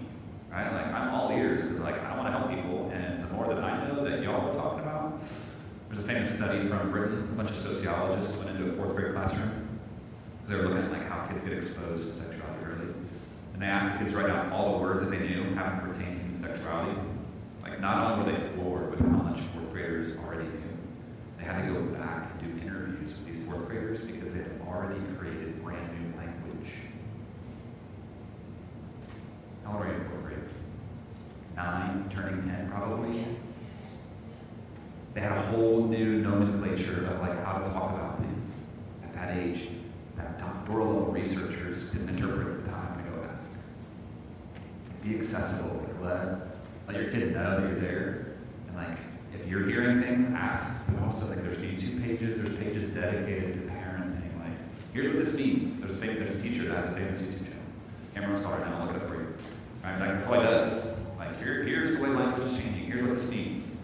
right? Like, I'm all ears, because like, I want to help people, and the more that I know that y'all are talking about, there's a famous study from Britain, a bunch of sociologists went into a 4th grade classroom, they were looking at like how kids get exposed to sexuality early, and they asked the kids to write down all the words that they knew having pertaining to human sexuality. Like, not only were they floored with how much 4th graders already knew, they had to go back and do interviews with these 4th graders because they had already created brand new language. How old are you in 4th grade? 9, turning 10 probably. They had a whole new nomenclature of like how to talk about things at that age that doctoral level researchers couldn't interpret the time to go ask. Be accessible. Let your kid know that you're there. And like, if you're hearing things, ask. But also, like, there's YouTube pages. There's pages dedicated to parenting. Like, here's what this means. There's a teacher that has a famous YouTube channel. Cameron's sorry, now I'll look it up for you. Right? Like, that's all he does. Like, here's the way language is changing. Here's what this means.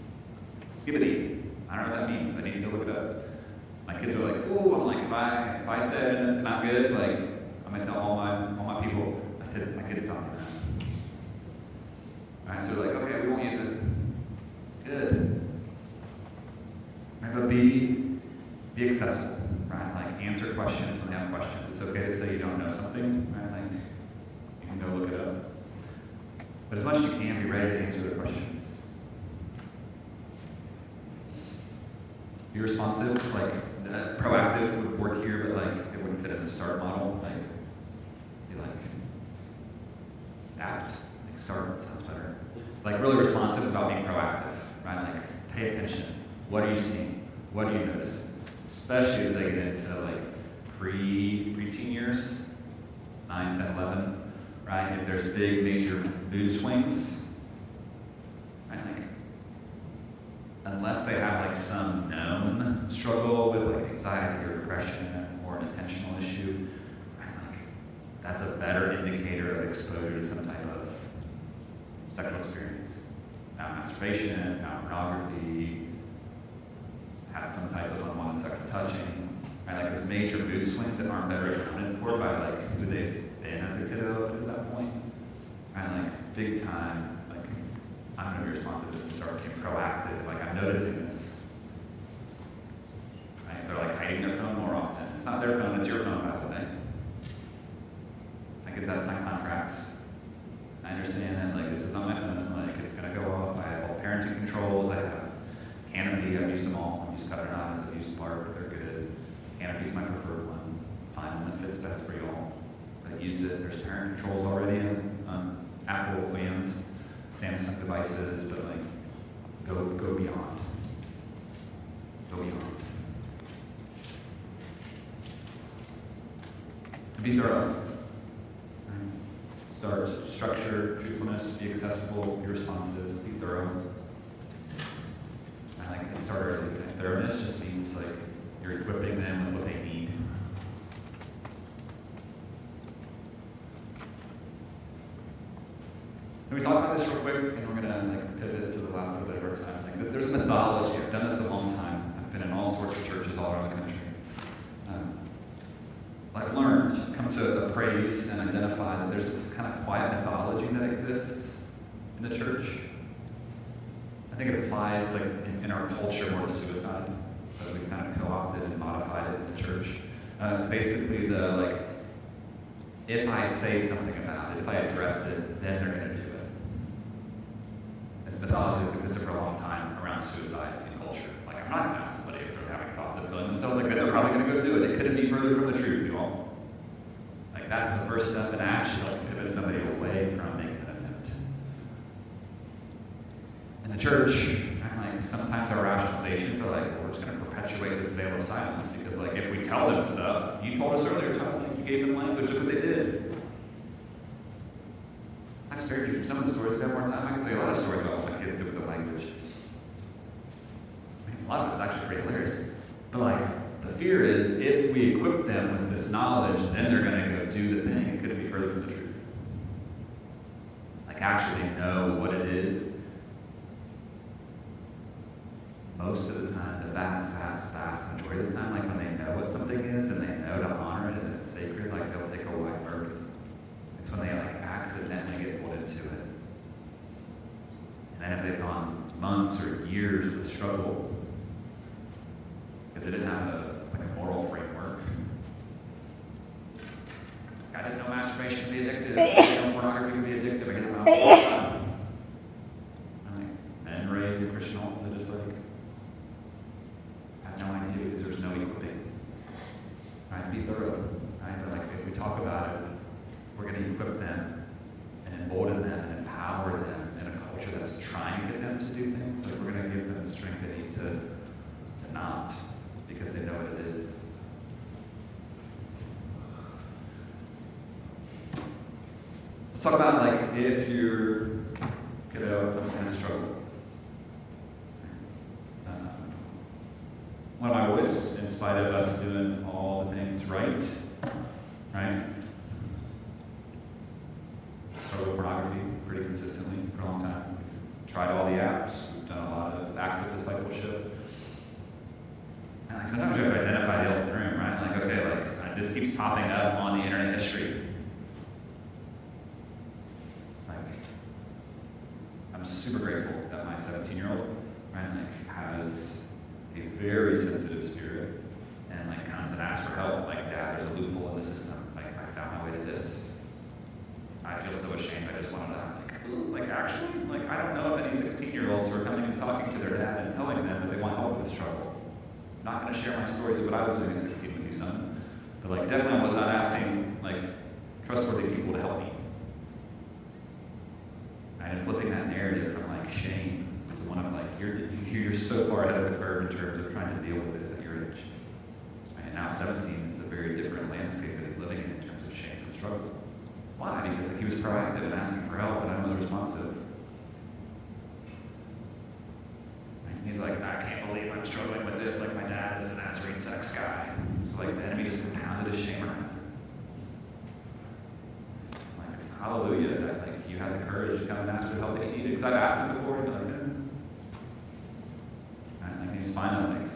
Skibbity. I don't know what that means. I need to look it up. My kids are like, ooh, I'm like, if I said it's not good, like, I'm gonna tell all my people. My kids tell me that. Alright, so like, okay, we won't use it. Good. Right, but be accessible, right? Like, answer questions when you have questions. It's okay to say you don't know something, right? Like, you can go look it up. But as much as you can, be ready to answer the questions. Be responsive, like, proactive would work here, but like, it wouldn't fit in the START model. Like, be like, SAPT. Start sounds better. Like, really responsive is about being proactive, right? Like, pay attention. What are you seeing? What are you noticing? Especially as they get into like preteen years, 9, 10, 11, right? If there's big major mood swings, right? Like, unless they have like some known struggle with like anxiety or depression or an intentional issue, right? Like, that's a better indicator of exposure to some type of sexual experience. Now, masturbation, now pornography, have some type of unwanted sexual touching, right? Like, those major mood swings that aren't better accounted for by like who they've been as a kiddo to that point, right? Like, big time, like, I'm going to be responsive to this and start being proactive. Like, I'm noticing this. Right? They're like hiding their phone more often. It's not their phone, it's your phone, by the way. I get that sign contracts. I understand that, like, this is not my phone, like, it's gonna go off. I have all parenting controls, I have Canopy, I've used them all. I've used Cutter-Knives, I've used Spark, they're good. Canopy's my preferred one. Find one that fits best for y'all. But use it. There's parent controls already on Apple and Samsung devices, but like, go beyond. Go beyond. And be thorough. Start structure, truthfulness, be accessible, be responsive, be thorough. And like, I start early. Thoroughness just means like you're equipping them with what they need. Can we talk about this real quick? And we're gonna like pivot to the last little bit of our time. Like, there's a methodology. I've done this a long time. I've been in all sorts of churches all around the country. I've learned, come to appraise and identify that there's this kind of quiet methodology that exists in the church. I think it applies like in our culture more to suicide, but we've kind of co-opted and modified it in the church. It's basically the like, if I say something about it, if I address it, then they're going to do it. It's methodology that's existed for a long time around suicide in culture. Like, I'm not going to ask somebody if they're having thoughts of killing themselves, like, they're probably going to go do it. It couldn't be further from the truth, you all. Like, that's the first step in action, like, pivot somebody away from making an attempt. In the church, like, sometimes our rationalization for like, we're just going to perpetuate this veil of silence because, like, if we tell them stuff, you told us earlier, Todd, like, you gave them language, look what they did. I've shared you some of the stories we have more time. I can tell you a lot of stories about what my kids do with the language. I mean, a lot of it's actually pretty hilarious. But like, the fear is if we equip them with this knowledge, then they're going to go do the thing. It couldn't be further from the truth. Like, actually know what it is. Most of the time, the vast majority of the time, like when they know what something is and they know to honor it and it's sacred, like they'll take a wide berth. It's when they like accidentally get pulled into it. And then if they've gone months or years with struggle, because they didn't have a moral framework. I didn't know masturbation could be addictive. I didn't know pornography could be addictive. I get them out all the time. Men raised in Christian home, they're just like, I have no idea because there's no equipping. Right? Be thorough. Right? But like, if we talk about it, we're going to equip them and embolden them and empower them in a culture that's trying to get them to do things. Like, we're going to give them the strength they need to not, because they know what it is. Let's talk about, like, if your kiddo has some kind of struggle. One of my boys, in spite of us doing all the things right? Struggle with pornography pretty consistently for a long time. We've tried all the apps. We've done a lot of active discipleship. And like sometimes we have to identify the elephant in the room, right? Like, okay, like this keeps popping up on the internet history. Like, I'm super grateful that my 17-year-old, right, like has a very sensitive spirit and like comes and asks for help. Like, Dad, there's a loophole in the system. Like, I found my way to this. I feel so ashamed. I just wanted to, like actually, like, I don't know if any 16-year-olds who are coming and talking to their dad and telling them that they want help with the struggle. I'm not going to share my stories of what I was doing at 16 with you, son. But like, definitely was not asking, like, trustworthy people to help me. And flipping that narrative from like shame to one of like, you're so far ahead of the curve in terms of trying to deal with this at your age. And now 17 is a very different landscape that he's living in terms of shame and struggle. Why? Because like, he was proactive and asking for help, and I was responsive. And he's like, I can't believe I'm struggling with this. Like, my dad is a Nazarene sex guy. It's like the enemy just compounded his shame around. Like, hallelujah, that like you had the courage to come and ask for help that you needed. Because I've asked him before, and like, and like, he was finally like,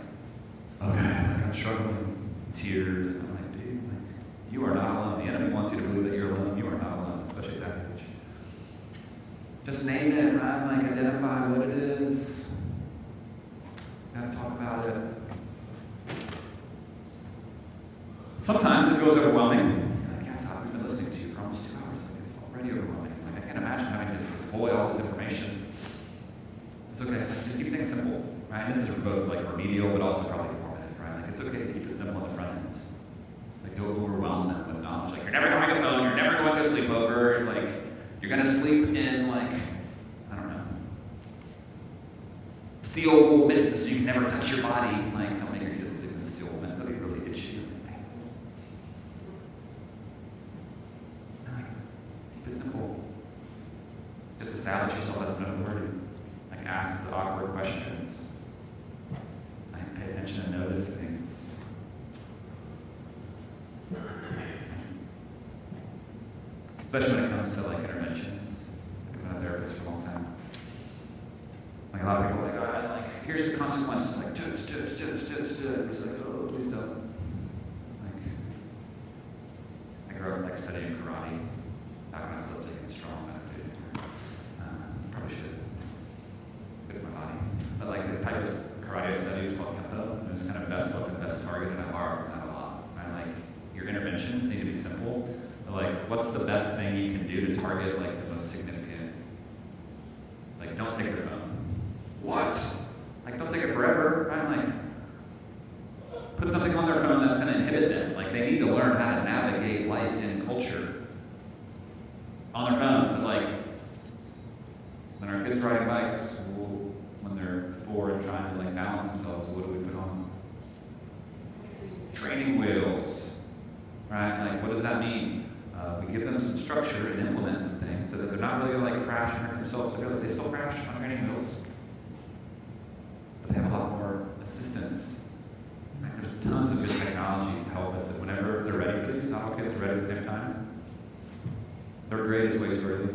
okay, like, I'm struggling, tears. And I'm like, dude, like, you are not alone. The enemy wants you to believe that you're alone. You are not alone, especially at that age. Just name it, right? Like, identify what it is. Gotta talk about it. Sometimes it goes overwhelming. Like, yeah, Todd, we've been listening to you for almost 2 hours. Like, it's already overwhelming. Like, I can't imagine having to deploy all this information. It's okay. Like, just keep things simple, right? And this is for both like remedial, but also probably informative, right? Like, it's okay to keep it simple on the front end. Like, don't overwhelm them with knowledge. Like, you're never going to get a phone. You're never going to a sleepover. Like, you're going to sleep in like, I don't know, steel wool mittens so you can never touch your body. Like, don't make your kids sleep in steel wool mittens. That'd be really itchy. Keep it simple. Just establish yourself as an authority. Like, ask the awkward questions. Like, pay attention and notice things. Especially when it comes to like interventions. I've been a therapist for a long time. Like, a lot of people are like, oh, like, here's the consequences. Like, just. I'm just like, oh, please don't. Like, I grew up like studying karate. Back when I was still taking strong, I did. Probably should. Good at my body. But like, the type of karate I studied was called Kempo. It was kind of best weapon, best target, and I borrowed from that a lot. Right? Like, your interventions need to be simple. But like, what's the best thing you can do to target like the most significant? Like, don't take their phone. What? Like, don't take it forever. Right? Like, put something on their phone that's going to inhibit them. Like, they need to learn how to navigate life and culture on their phone. But like, when our kids riding bikes, when they're 4 and trying to like balance themselves, what do we put on? Training wheels. Right? Like, what does that mean? We give them some structure and implement some things so that they're not really going to like crash and hurt themselves. So they still crash on training wheels, but they have a lot more assistance. Right? There's tons of good technology to help us whenever they're ready for these. Not all kids are ready at the same time. 3rd grade is way too early.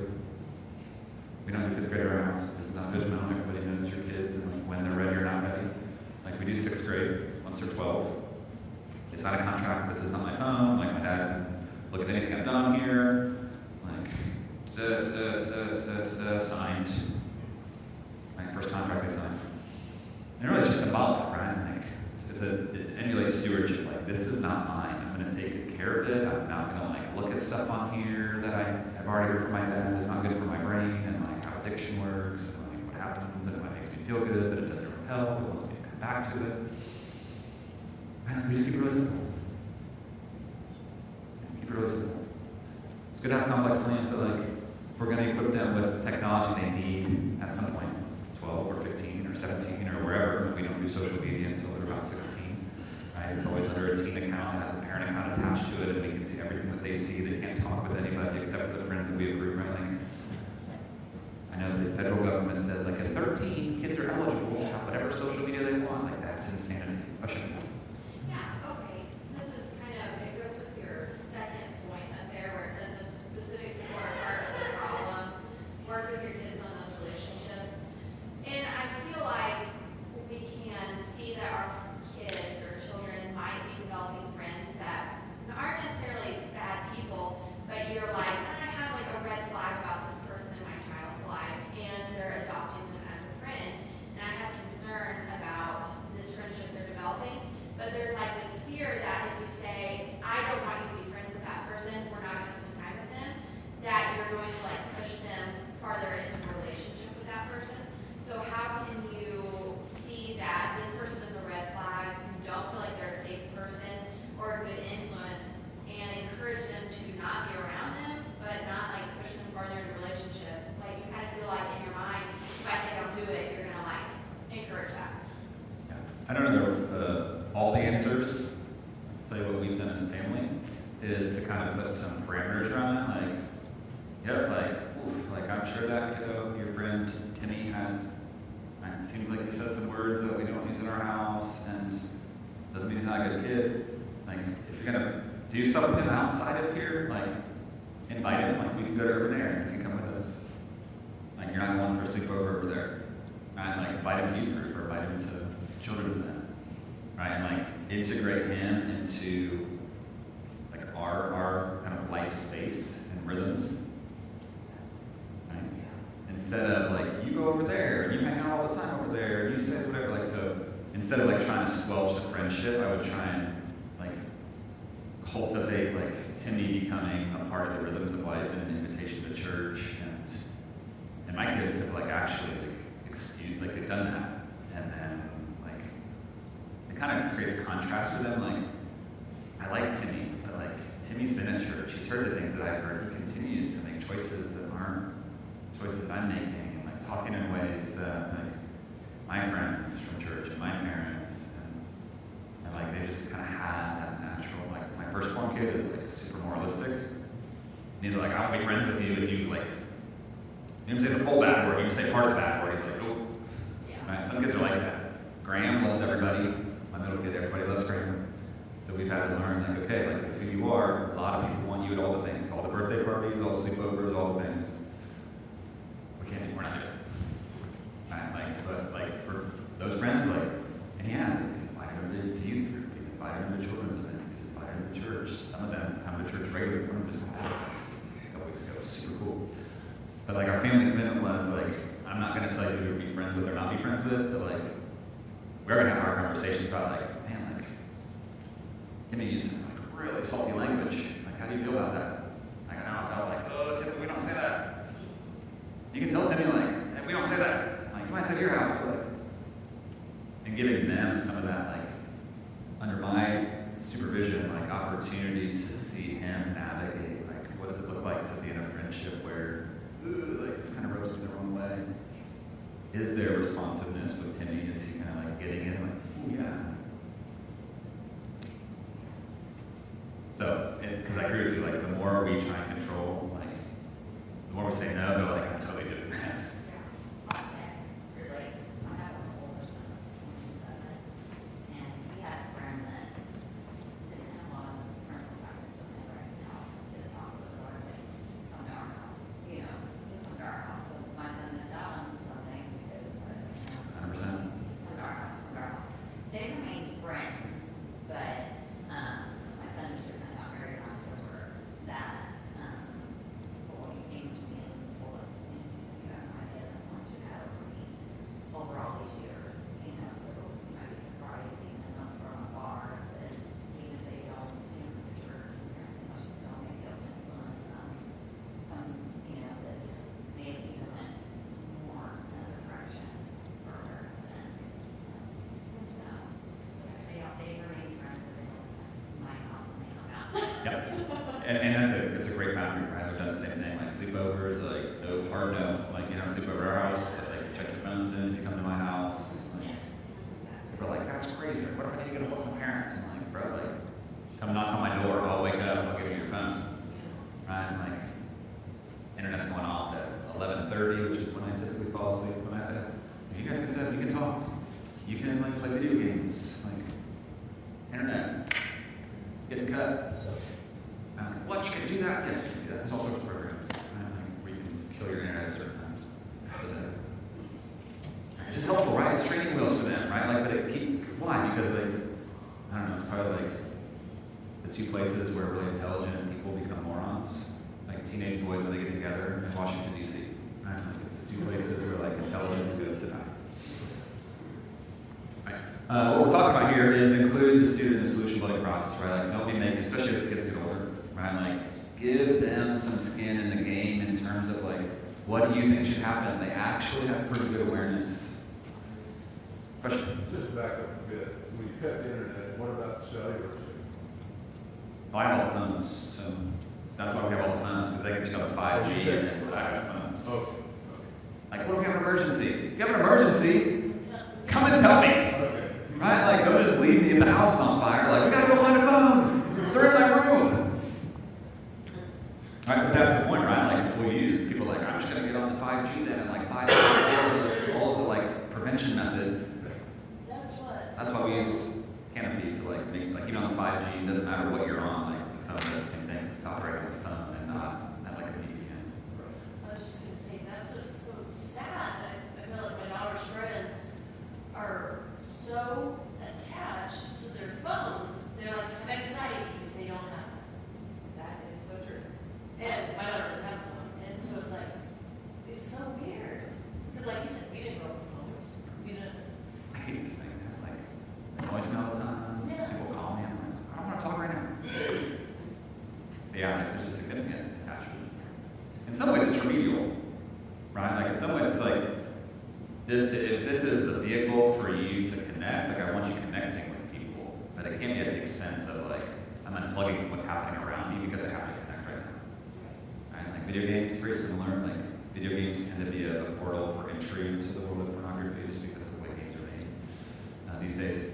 We don't do 5th grade at our house. It's not judgmental. Everybody knows your kids and like when they're ready or not ready. Like, we do 6th grade once they're 12. It's not a contract. This isn't my phone. Like, my dad. Look at anything I've done here, like, signed. My first contract I signed. And really, it's just symbolic, right? Like, it emulates stewardship. Like, this is not mine. I'm going to take care of it. I'm not going to, like, look at stuff on here that I've already heard from my dad. It's not good for my brain and, like, how addiction works and, like, what happens and it makes me feel good, but it doesn't repel. It wants me to come back to it. And we just keep it really simple. Really simple. It's good to have complex plans, but like, we're going to equip them with technology they need at some point, 12 or 15 or 17 or wherever. We don't do social media until they're they're about 16. Right? It's always under a teen account, it has a parent account attached to it, and we can see everything that they see. They can't talk with anybody except for the friends that we approve, right? Like, I know the federal government says like at 13, kids are eligible to have whatever social media they want. Like that's insanity. Question. Yeah, okay. This is kind of, it goes with your second point up there where it says a specific people are part of the problem. Work with your kids on those relationships. And I feel like we can see that our kids or children might be developing friends that aren't necessarily bad people, but you're like, I have like a red flag about this person in my child's life, and they're adopting them as a friend. And I have concern about this friendship they're developing, but there's like this fear that if you say, I don't want you to be friends with that person, we're not going to spend time with them, that you're going to like push them farther into a relationship with that person. So how can you see that this person is a red flag, you don't feel like they're a safe person or a good influence, and encourage them to not be around them, but not like push them farther into a relationship? Like you kind of feel like in your mind, if I say don't do it, you're going to like encourage that. I don't know all the answers. I'll tell you what we've done as a family is to kind of put some parameters around it. Like, yep, like I'm sure that your friend Timmy has. It seems like he says some words that we don't use in our house, and doesn't mean he's not a good kid. Like, if you're gonna do something outside of here, like invite him. Like, we can go over there, and he can come with us. Like, you're not going for a sleepover over there. Right? Like, invite him to youth group or invite him to children's event. Right? And like integrate him into like our kind of life space and rhythms. Right? Instead of like you go over there and you hang out all the time over there and you say whatever, like, so instead of like trying to squelch the friendship, I would try and like cultivate like Timmy becoming a part of the rhythms of life and an invitation to church, and my kids have like actually like they've done that, and then like it kind of creates contrast to them. Like, I like Timmy, but like Timmy's been at church, he's heard the things that I've heard, he continues to make choices that aren't choices I'm making, and like talking in ways that like my friends from church and my parents and like they just kind of had that natural, like my firstborn kid is like super moralistic, and he's like, I'll be friends with you if you like, you don't say the full bad word, you say part of the bad word. He's like, oh. Right? Some kids are like that. Graham loves everybody. My middle kid, everybody loves Graham. So we've had to learn, like, okay, like who you are. A lot of people want you at all the things, all the birthday parties, all the sleepovers, all the things. We're not doing it. Right? Like, but like for those friends, like, and he has, he's invited them to youth group, he's invited them to children's events, he's invited them to church. Some of them come to church regularly. One of them just a couple weeks ago. It was super cool. But like our family commitment was like, I'm not going to tell you who to be friends with or not be friends with, but like, we're going to have our conversations about like, man, like, Timmy used some like really salty language. Like, how do you feel about that? Like, I don't know, I felt like, oh, Timmy, we don't say that. You can tell Timmy like, hey, we don't say that. Like, you might say to your house, but like, and giving them some of that, like, under my supervision, like, opportunity to see him navigate, like, what does it look like to be in a friendship where, like, it's kind of rubs me the wrong way. Is there responsiveness with Timmy? Is he kind of like getting in, like, oh, yeah. So, because I agree with you, like, the more we try and control, like, the more we say no, they're like, I'm totally doing that. And that's a great boundary, right? We've done the same thing, like sleepovers, like no hard no, like, you know, sleep over our house, like check your phones in, you come to my house. Like, people are like, that's great. crazy. Like, what if I need to get a hold of my parents? I'm like, bro, like, come knock on my door. I'll wake up. I'll give you your phone. Right? And like, internet's going off at 11:30, which is when I typically fall asleep when I have to. If you guys can sit, you can talk. You can like play video games. Like, internet. Getting cut. What, you can do that? Yes, you can do that. There's all sorts of programs. Right? Where you can kill your internet at certain times. It's just helpful, right? It's training wheels for them, right? Like, but why? Because like, I don't know, it's probably like the two places where really intelligent people become morons. Like teenage boys when they get together in Washington, D.C. Right? Like it's two places where like intelligence goes to die. Right. What we're talking about here is include the student in the solution building process, right? Like don't be making, especially as kids get older, right? Like give them some skin in the game in terms of like, what do you think should happen? They actually have pretty good awareness. Question? Just back up a bit. We cut the internet. What about cellular? Oh, I have all the phones, so that's why we have all the phones, because they can just go to 5G and then I have phones. Oh, Like, what if we have an emergency? If you have an emergency, come and tell me. okay. Right? Like, don't just leave me in the house on fire. Like, we gotta go find a phone. They're in my room. Right? But that's the point, right? Like, before you, people are like, I'm just gonna get on the 5G then and like buy all of the like prevention methods. That's why we use Canopy to like make, like, you know, on the 5G, it doesn't matter what you're on, like, the phone does the same things. It's operating on the phone and not like a VPN. I was just gonna say, that's what's so sad. I feel like my daughter's friends are so attached to their phones. They're like, have anxiety if they don't have it. That is so true. And my daughter doesn't have a phone, and so it's like, it's so weird. Because like you said, we didn't go with phones. We didn't. I hate this thing. It's like, it annoys me all the time. Yeah. People call me, I'm like, I don't want to talk right now. Yeah, like, there's a significant attachment. In some ways, it's remedial, right? Like, in some ways, it's like, if this is a vehicle for you to connect, like, I want you connecting with people, but it can't be at the expense of, like, I'm unplugging what's happening around me because I have to connect right now. Right? Like, video games, very similar. Like, video games tend to be a portal for entry into the world of pornography just because of the way games are made these days.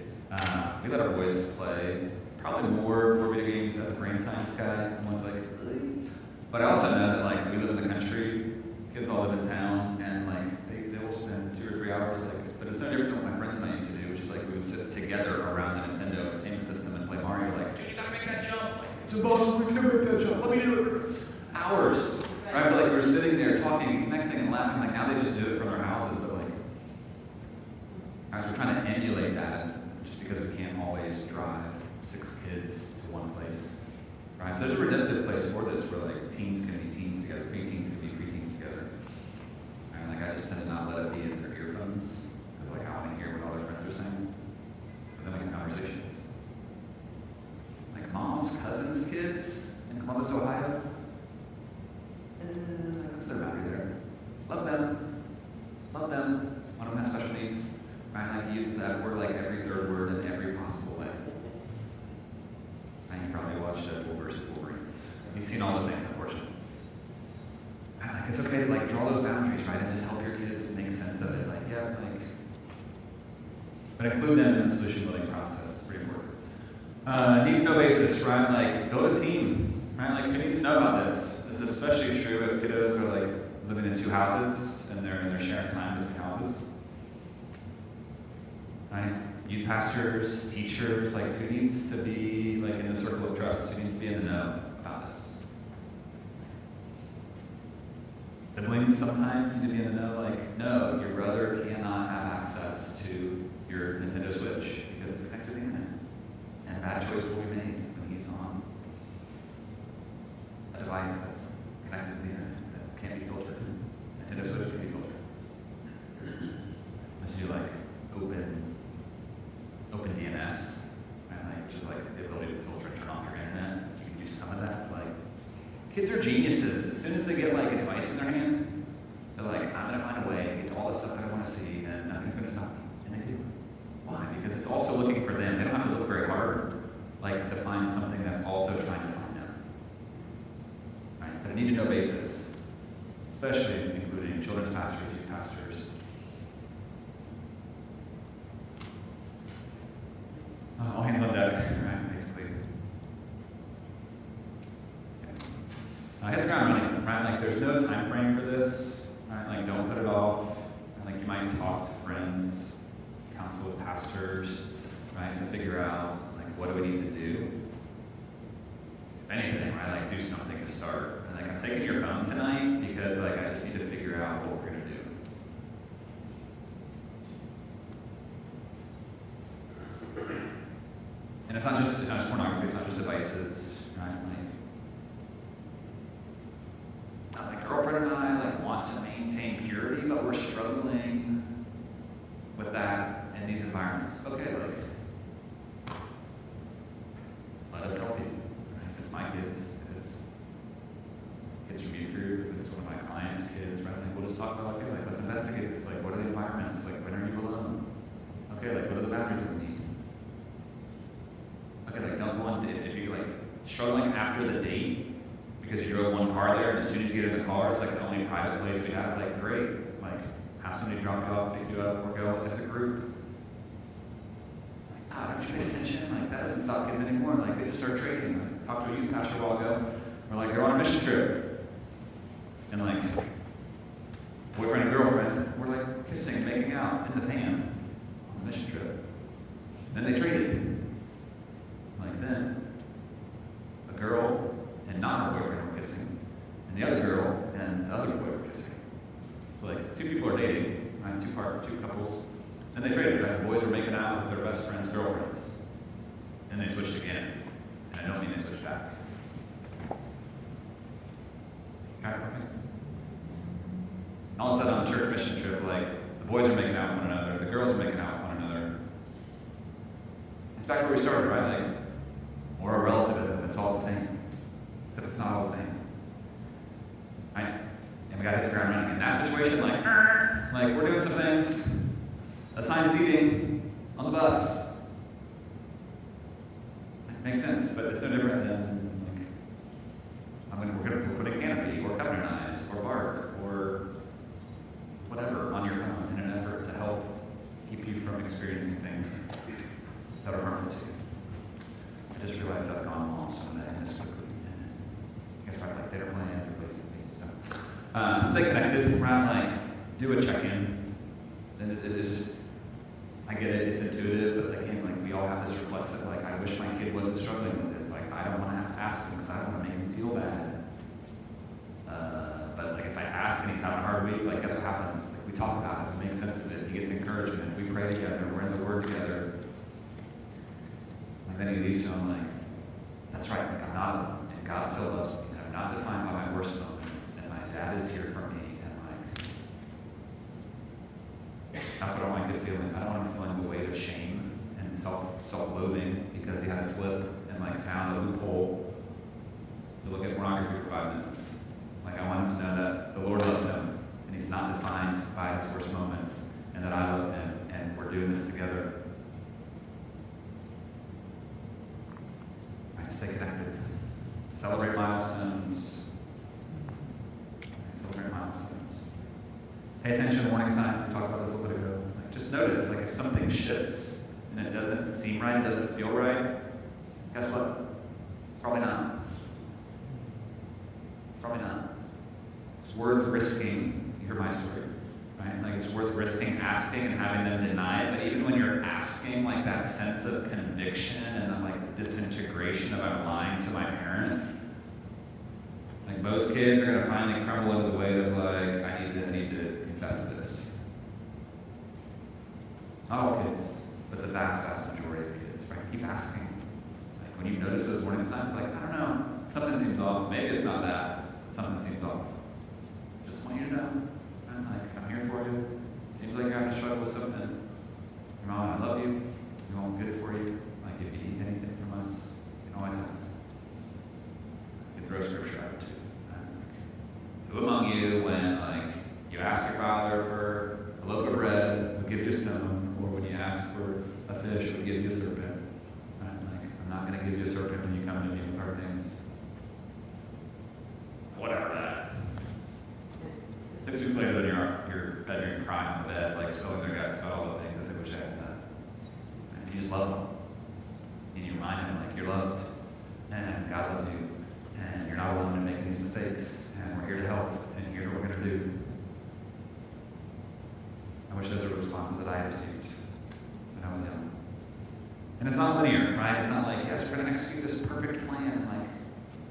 We let our boys play probably more video games as a brain science guy. And one's like, really? But I also know that like we live in the country, kids all live in town, and like they will spend 2 or 3 hours like. But it's no different than what my friends and I used to do, which is like we would sit together around the Nintendo Entertainment System and play Mario. Like, dude, you gotta make that jump. Like, it's impossible. We can never make that jump. Let me do it. Hours, right? But like we were sitting there talking, and connecting, and laughing. Like now they just do it from their houses, but like I was trying to emulate that as. Because we can't always drive 6 kids to one place, right? So there's a redemptive place for this, where like teens can be teens together, preteens can be preteens together. And like I just tend to not let it be in their earphones, because like I want to hear what all their friends are saying. But then we have conversations. Like mom's cousin's kids in Columbus, Ohio. What's their boundary there? Love them. Love them. One of them has special needs. Right, like use that word like every third word in every possible way. And you probably watched Bull vs. Wolverine. You've seen all the things, unfortunately. Right, like it's okay to like draw those boundaries, right, and just help your kids make sense of it. Like, yeah, like, but include them in the solution building process. It's pretty important. Need to know basis, right? Like, build a team, right? Like, who needs to know about this? This is especially true if kiddos are like living in 2 houses and they're sharing time between houses. Right? Youth pastors, teachers, like who needs to be like in the circle of trust? Who needs to be in the know about this? Siblings sometimes need to be in the know, like, no, your brother cannot have access to your Nintendo Switch because it's connected to the internet. And a bad choice will be made when he's on a device that's connected to the internet that can't be filtered. Nintendo Switch can be filtered. Let's do like open DNS, and like just like the ability to filter and turn off your internet. You can do some of that. Like kids are geniuses. As soon as they get like a device in their hand, they're like, I'm gonna find a way to get all the stuff I want to see, and nothing's gonna stop me. And they do. Why? Because it's also looking for them. They don't have to look very hard, like to find something that's also trying to find them. Right? But a need to know basis, especially including children's pastors, youth pastors. Hit the ground running, right? Like, there's no time frame for this, right? Like, don't put it off. Like, you might talk to friends, counsel with pastors, right, to figure out, like, what do we need to do? If anything, right, like, do something to start. And, like, I'm taking your phone tonight because, like, I just need to figure out what we're going to do. And it's not just pornography, it's not just devices, right? Like, my girlfriend and I, like, want to maintain purity, but we're struggling with that in these environments. Okay, like, let us help you. Right? If it's my kids, if it's kids from youth group, if it's one of my clients' kids, right? Like, we'll just talk about, okay, like, let's investigate this. Like, what are the environments? Like, when are you alone? Okay, like, what are the boundaries that we need? Okay, like, don't go on, if you're, like, struggling after the date, because you drove one car there, and as soon as you get in the car, it's like the only private place we have, like, great. Like, have somebody drop you off, pick you up, or go as a group. Like, God, don't you pay attention? Like, that doesn't stop kids anymore. Like, they just start trading. Like, talked to a youth pastor a while ago. We're like, you're on a mission trip. And, like, boyfriend and girlfriend, we're, like, kissing, making out in the van on the mission trip. Then they traded. Like, then, a girl and not her boyfriend were kissing, and the other girl and the other boy were kissing. So, like, two people are dating, right? Two couples, and they traded, right? The boys were making out with their best friends' girlfriends, and they switched again. And I don't mean they switched back. Kind of funny. All of a sudden, on a church mission trip, like, the boys are making out with one another, the girls are making out with one another. It's back where we started, right? Like, moral relativism, it's all the same. Except it's not all the same. Right? And we gotta hit the ground running. In that situation, like we're doing some things. Assigned seating on the bus. It makes sense, but it's no different than, like, we're gonna put a canopy or covenant eyes or bark or whatever on your phone in an effort to help keep you from experiencing things that are harmful to you. I just realized I've gone along so that this quickly. You guys like their plans or places to be. So, stay connected, right? Like, do a check-in. And it's just, I get it, it's intuitive, but again, like, we all have this reflexive, like, I wish my kid wasn't struggling with this. Like, I don't want to have to ask him because I don't want to make him feel bad. But, like, if I ask and he's having a hard week, like, guess what happens? Like, we talk about it, we make sense of it, he gets encouragement, we pray together, we're in the Word together. Like, then he leaves, so I'm like, that's right, like, I'm not, and God still loves me. I'm not defined by my worst moments, and my dad is here for me, and, like, that's what I want my kid feeling. I don't want him feeling the weight of shame and self-loathing because he had a slip and, like, found a loophole to look at pornography for 5 minutes. Like, I want him to know that the Lord loves him, and he's not defined by his worst moments, and that I love him, and we're doing this together. Stay connected. Celebrate milestones. Celebrate milestones. Pay attention to warning signs. We talked about this a little bit ago. Like, just notice, like, if something shifts and it doesn't seem right, doesn't feel right, guess what? It's probably not. It's probably not. It's worth risking. You hear my story, right? Like, it's worth risking asking and having them deny it. But even when you're asking, like, that sense of conviction and then, like, the disintegration of I'm lying to my parent, like, most kids are going to finally crumble under the weight of, like, I need to confess this. Not all kids, but the vast majority of kids, right? Keep asking. Like, when you notice those warning signs, like, I don't know, something seems off. Maybe it's not that. Something seems off. Just want you to know. And, like, I'm here for you. Seems like you're having a struggle with something. Your mom, I love you. We want good for you. Like, if you need anything from us, you can always ask. You can throw scripture out too. Who among you, when, like, you ask your father for a loaf of bread, will give you a stone, or when you ask for a fish, will give you a serpent? Right? Like, I'm not going to give you a serpent when you come to me with hard things. Whatever that. 6 weeks later, then you're bedroom crying on the bed, like, spilling their guts about all the things that they wish I had done. And you just love them. And you remind them, like, you're loved, and God loves you, and you're not alone in making these mistakes. it's not linear, right? It's not like, yes, we're going to execute this perfect plan. Like,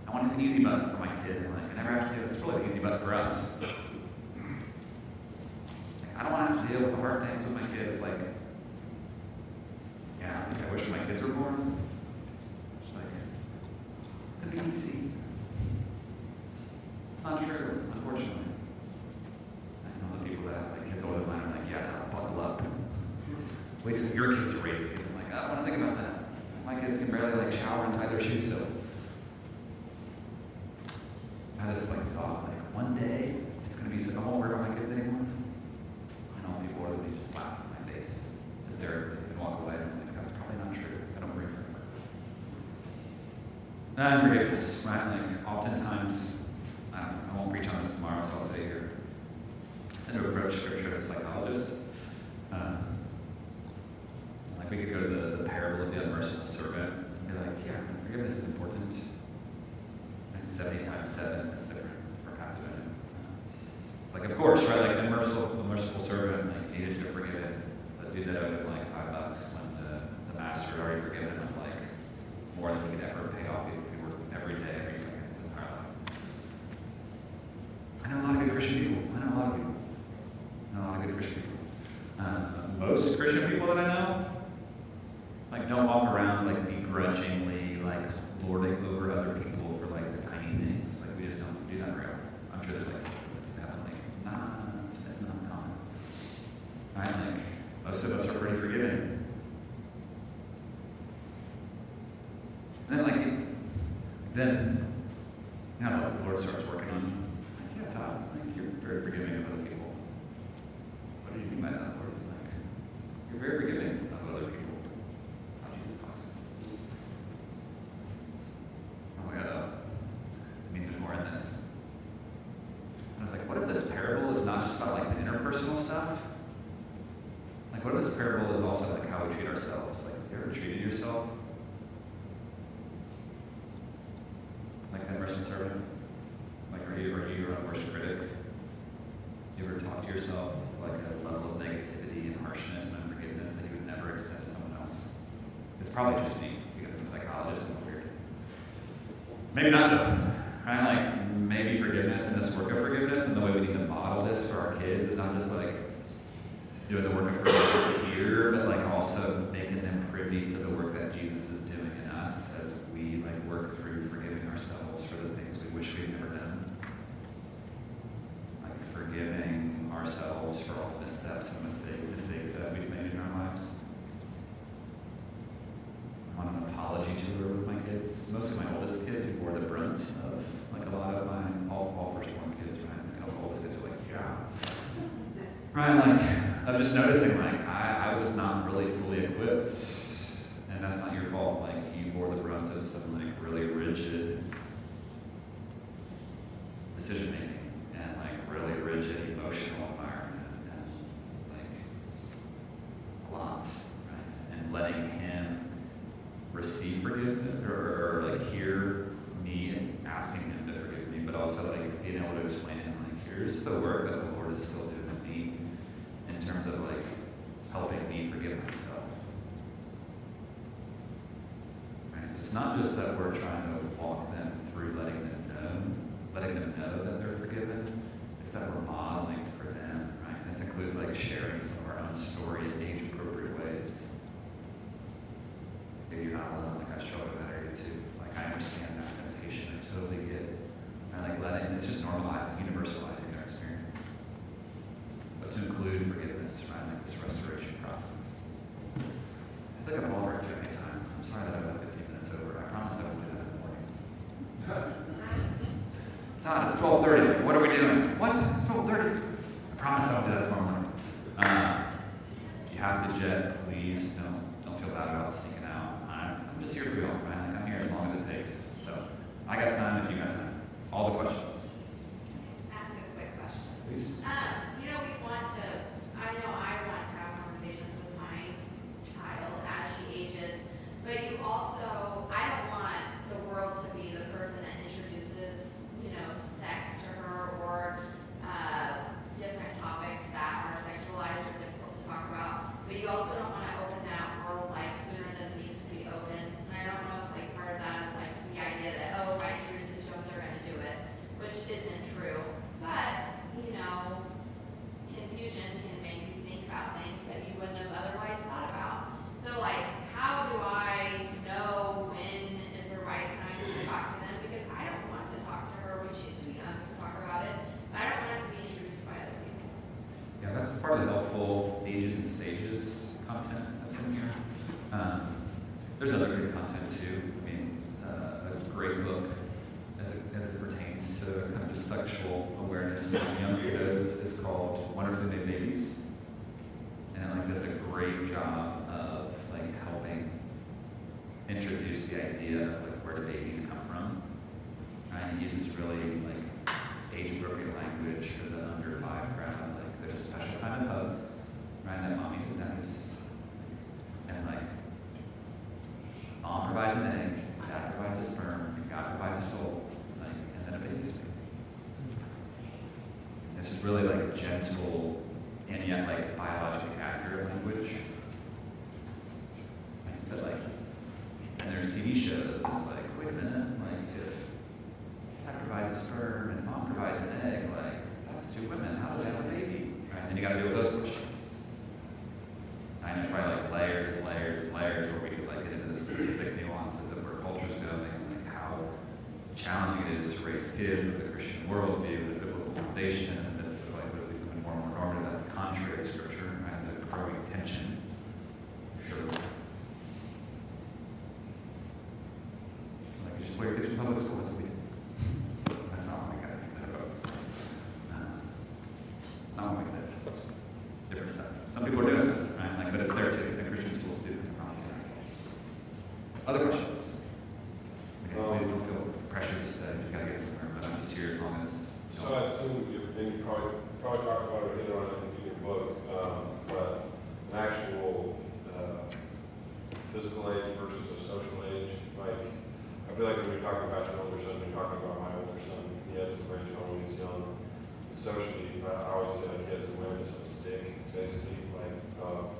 I want an easy button for my kid. Like, I never have to do it. It's really an easy button for us. Like, I don't want to have to deal with the hard things with my kids. Like, yeah, I think I wish my kids were born. Just like, it's going to be easy. It's not true, unfortunately. I know the people that have like kids older than mine are like, yeah, it's not buckle up. Wait till your kids are raising kids. I'm like, I don't want to think about that. My kids can barely like shower and tie their shoes still. I had this like thought, like one day it's gonna be so I won't worry about my kids anymore. I know people are gonna just laugh in my face hysterically and walk away. I'm like, that's probably not true. I don't worry for them. And forgiveness, right? Like oftentimes, I won't preach on this tomorrow, so I'll say here. I never approach scripture as a psychologist. Like we could go to the parable of the unmerciful servant and be like, yeah, forgiveness is important. And 70 times 7 is different for passive and like of course, right? Like the merciful servant like needed to forgive him, but dude that owed him like $5 when the master had already forgiven him like more than he could ever pay off if he worked every day, every second of his entire life. I know a lot of good Christian people. I know a lot of good Christian people. Most Christian people that I know, like, don't walk around like begrudgingly, like lording over other people for like the tiny things. Like we just don't do that real. I'm sure there's like some people that do that. Like, nah, it's not common. Right? Like most of us are pretty forgiving. And then you know, like the Lord starts working on you. Like, yeah, Todd, like you're very forgiving of other people. What do you mean by that, Lord? Like, you're very forgiving of other people. That's how Jesus talks. I was like, it means there's more in this. I was like, what if this parable is not just about like the interpersonal stuff? Like, what if this parable is also like how we treat ourselves? Like, have you ever treated yourself like that merciful servant? Like, are you your own worst critic? Do you ever talk to yourself like a level of negativity and harshness and unforgiveness that you would never extend to someone else? It's probably just me because I'm a psychologist and I'm weird. Maybe not though. Right? Like maybe forgiveness and this work of forgiveness and the way we need to model this for our kids is not just like doing the work of forgiveness here, but like also making them privy to the work that Jesus is doing in us as we like work through forgiving ourselves for the things we wish we'd never done. Like forgiving ourselves for all the missteps and mistakes that we've made in our lives. On an apology tour with my kids. Most of my oldest kids bore the brunt of like a lot of mine, all firstborn kids, right? A couple oldest kids are like, yeah. Right, like I'm just noticing like I was not really fully equipped, and that's not your fault. Like you bore the brunt of some like really rigid decision making and like really rigid emotional environment and like a lot, right? And letting him receive forgiveness or like hear me and asking him to forgive me, but also like being able to explain to him like here's the work that the Lord is still doing with me in terms of like helping me forgive myself. Right? So it's not just that we're trying to walk them through letting them know that they're forgiven. It's that we're modeling for them, right? This includes like sharing some of our own story in age-appropriate ways. You're not alone, like I struggle with that area too. Like I understand that temptation, I totally get it. And like letting, it's just normalizing, universalizing our experience. But to include forgiveness, right? Like this restoration process. It's like a ball break every time. I'm sorry that I'm about 15 minutes over. I promise I won't do that in the morning. Todd, it's 12:30. What are we doing? What? It's 12:30. I promise I won't do that tomorrow morning. If you have the jet, please don't feel bad about sneaking out. I'm just here for y'all, man. I'm here as long as it takes. So I got time if you got time. All the questions. Ask a quick question. Please. I know I want to have conversations with my child as she ages, but you also, I don't want the world to be the person that introduces, sex to her or different topics that are sexualized or difficult to talk about. But you also don't want to open that world like sooner than these part of the helpful ages and stages content that's in here. There's other great content too. I mean, a great book as it pertains to kind of just sexual awareness in young kiddos is called Wonderfully Made Babies. And it like does a great job of like helping introduce the idea of like where babies come from. And it uses really like age-appropriate language for the under 5 crowd. Like there's a special kind of hug, right? That mommies and daddies. And like mom provides an egg, dad provides a sperm, and God provides a soul, like, and then a baby's made. It's just really like a gentle and yet like biologically accurate language. But like, and there's TV shows that's like, wait a minute, like if dad provides a sperm and mom provides an egg, like that's 2 women, how do they have a baby? Right? And you gotta deal with those questions. I know probably like layers and layers and layers where we could like get into the specific nuances of where culture's going and like how challenging it is to raise kids with a Christian worldview, with a biblical foundation, and this is like what's becoming more and more normative that's contrary to scripture, right? The growing tension. Sure. Like you just wear kids in public school this week. That's not what I got to folks. Not what I got. Different stuff. Some people are doing it, right? Like, but it's there too. It's in Christian schools too. Other questions? Okay, please don't feel pressure to say you've got to get somewhere, but I'm just here as long as. So I assume you probably talked about it later on in your book, but an actual physical age versus a social age. Like, I feel like when you're talking about your older son, you're talking about my older son. He has a range when he was young. Socially, I always say like he has awareness of a stick, basically. Like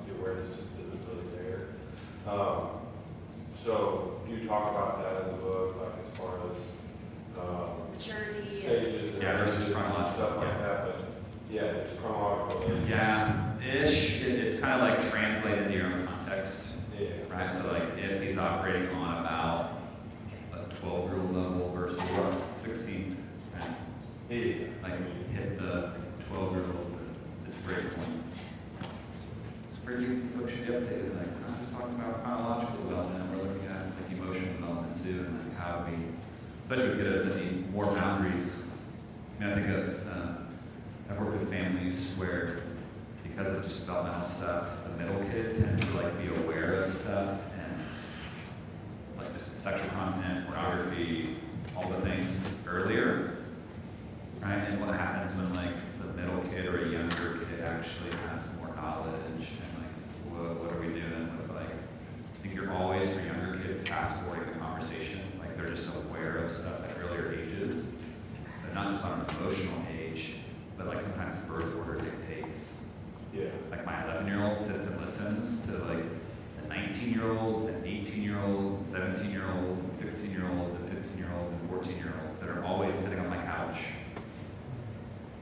the awareness just isn't really there. So do you talk about that in the book, like as far as Maturity. stages and Yeah, there's ages and chronological, stuff like yeah. that? But yeah, it's chronological. Age. Yeah, ish. It's kind of like translated to your own context, Yeah. right? So like if he's operating on about a 12-year-old level versus 16, right? Yeah. Like hit the 12-year-old at this great point. It's pretty easy to push the updated. Like we're not just talking about chronological development, we're looking at like emotional development too, and like how we, especially kids that need more boundaries. I mean, I think of I've worked with families where because of just developmental stuff, the middle kid tends to like be aware of stuff and like just sexual content, pornography, all the things earlier. Right, and what happens when like the middle kid or a younger kid actually has more knowledge and like what are we doing with like I think you're always for younger kids fast forwarding the conversation, like they're just aware of stuff at earlier ages. So not just on an emotional age, but like sometimes birth order dictates. Yeah. Like my 11-year-old sits and listens to like the 19-year-olds and 18-year-olds and 17-year-olds and 16-year-olds and 15-year-olds and 14-year-olds that are always sitting on my couch.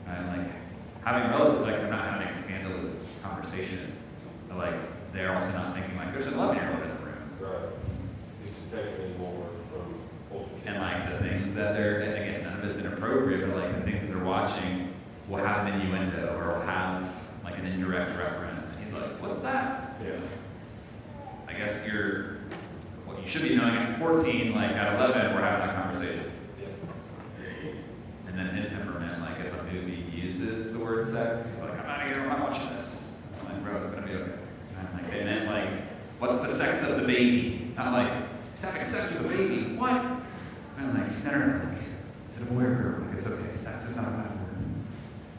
And like having relatives, like they're not having a scandalous conversation, but like they're also not thinking like there's an 11-year-old in the room. Right. He's just taking in more from old kids. And like the things that they're, and again, none of it's inappropriate, but like the things that they're watching will have an innuendo or will have like an indirect reference. And he's like, what's that? Yeah. I guess well, you should be knowing at 14, like at 11, we're having that conversation. Yeah. And then his temperament, like if a movie uses the word sex, he's like, I'm out of here, I'm not watching this. I'm like, bro, it's gonna be okay. And I'm like, they meant like, what's the sex of the baby? Not like, he's having sex with the baby, what? And I'm like, no, like, it's an aware girl, like, it's okay, sex is not a bad word.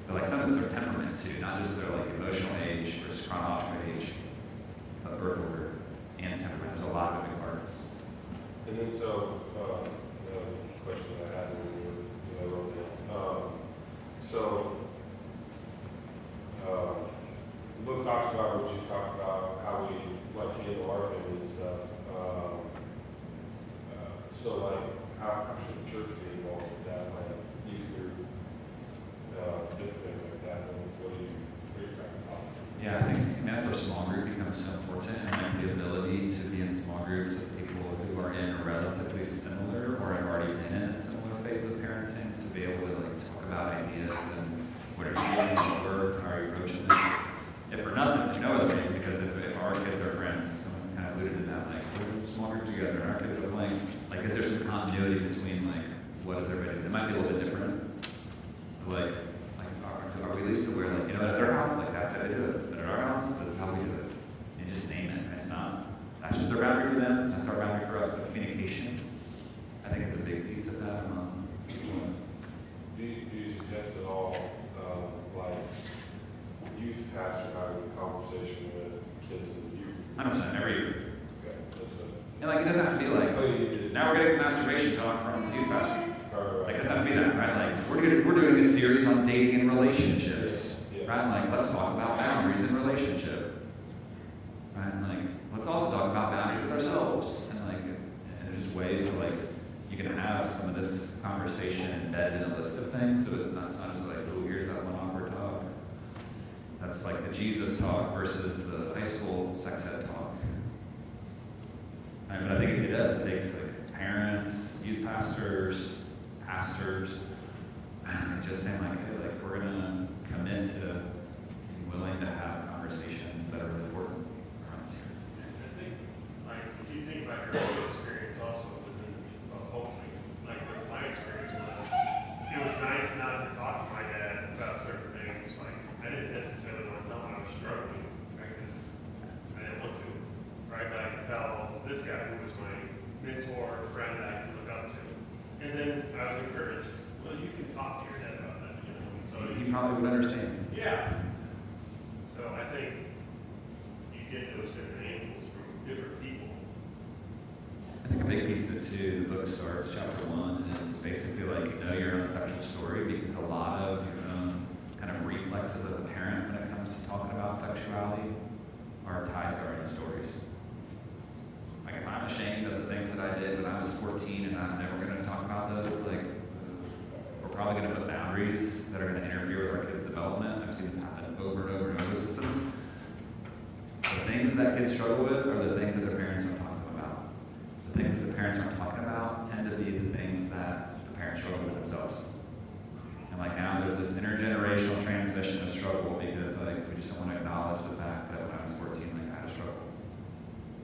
But like some of it's their temperament too, not just their like emotional age versus chronological age, but birth order and temperament. There's a lot of moving parts. And then so, another question I had when I wrote it. The book talks about what you talked about, how we like handle our family and stuff. So like, how should the church be involved with that? Like, youth group, different things like that. What do you kind of thoughts? Yeah, I think that's where small group becomes so important, and like the ability to be in small groups with people who are in a relatively similar or have already been in a similar phase of parenting to be able to like talk about ideas and what are you doing at work, how are you approaching this. if for nothing, for no other reason, because if our kids are friends, someone kind of alluded to that, like, we're small group together, and our kids are playing, like, is there some continuity between, like, what is everybody, it might be a little bit different. Like, are we at least aware, like, you know, at their house, like, that's how they do it. But at our house, that's how we do it. And just name it. It's not, that's just our boundary for them, that's our boundary for us. But communication, I think, is a big piece of that. Do you suggest at all, like, youth pastor having a conversation with kids in the youth? 100% every year. Okay, that's it. And, like, it doesn't have to be like, now we're getting masturbation talk from youth pastor. Like, it doesn't have to be that, right? Like, we're doing a series on dating and relationships, right? Like, let's talk about boundaries in relationship, right? And, like, let's also talk about boundaries with ourselves, and, like, and there's just ways to, like, you can have some of this conversation embedded in a list of things, so it's not just like, oh, here's that one awkward talk. That's like the Jesus talk versus the high school sex ed talk. Right, but I think it does. It takes, like, parents, youth pastors, and just saying, like, hey, like, we're gonna commit to being willing to have conversations that are really important around here. I think, like, if you think about your own experience also within, hopefully, like, with my experience was, it was nice not to talk to my dad about certain things. Like, I didn't necessarily want to tell him I was struggling, right, because I didn't want to, right? But I could tell this guy who was my mentor, friend that I could look up to. And then I was encouraged, well, you can talk to your dad about that, you know. So He probably would understand. yeah. So I think you get those different angles from different people. I think a big piece of it too, the book starts, chapter 1, is basically like, know your own sexual story, because a lot of your own kind of reflexes as a parent when it comes to talking about sexuality are tied to our own stories. Like, if I'm ashamed of the things that I did when I was 14 and I'm never going to talk about those, like, we're probably going to put boundaries that are going to interfere with our kids' development. I've seen this happen over and over in other systems. The things that kids struggle with are the things that their parents aren't talking about. The things that the parents aren't talking about tend to be the things that the parents struggle with themselves. And, like, now there's this intergenerational transmission of struggle because, like, we just don't want to acknowledge the fact that when I was 14, like, I had a struggle.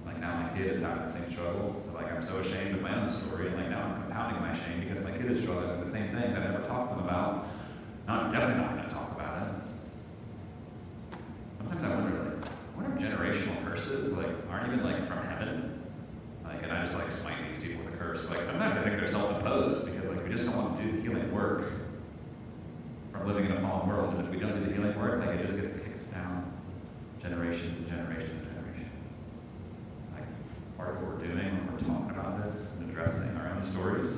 Like, now my kid is having the same struggle. Like, I'm so ashamed of my own story, and, like, now I'm compounding my shame because my kid is struggling with the same thing that I never talked to them about. Now I'm definitely not going to talk about it. Sometimes I wonder, like, what if generational curses, like, aren't even, like, from heaven? Like, and I just, like, smite these people with a curse. Like, sometimes I think they're self-imposed because, like, we just don't want to do the healing work from living in a fallen world. And if we don't do the healing work, like, it just gets kicked down generation to generation to generation. Like, part of what we're doing when we're talking about this and addressing our own stories,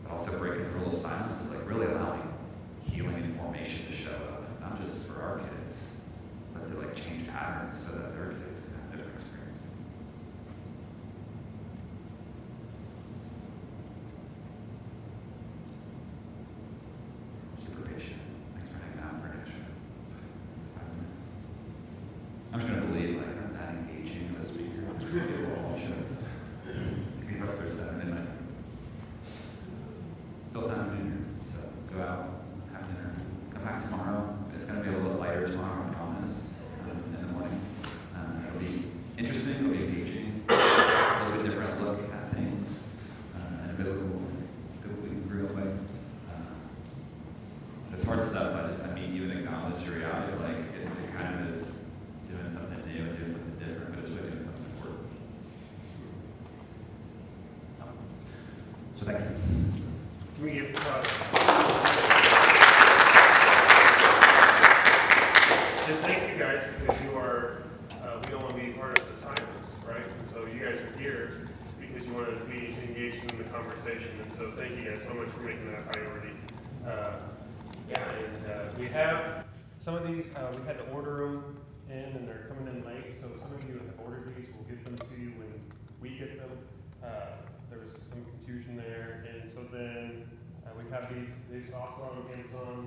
but also breaking the rule of silence, is, like, really allowing healing and formation to show up, not just for our kids, but to, like, change patterns so that their kids can have different experiences. Super patient. Thanks for hanging out for an extra 5 minutes. I'm just going to believe, like, I'm that engaging of a speaker. I'm just going to do all shows. It's going to be up for 7 midnight. Still time to do dinner, so go out, have dinner, come back tomorrow. It's going to be a little bit lighter tomorrow, I promise, in the morning. It'll be interesting, it'll be engaging, a little bit different look at things, in a biblical, real way. It's hard stuff, I just meet you and acknowledge your reality. Like, it kind of is doing something new and doing something different, but it's really doing something important. So thank you. Can we give and thank you guys, because you are, we don't want to be part of the silence, right? And so you guys are here because you wanted to be engaged in the conversation. And so thank you guys so much for making that a priority. And we have some of these, we had to order them in, and they're coming in late. So some of you have ordered these, we'll get them to you when we get them. There was some confusion there. And so then we have these also on Amazon.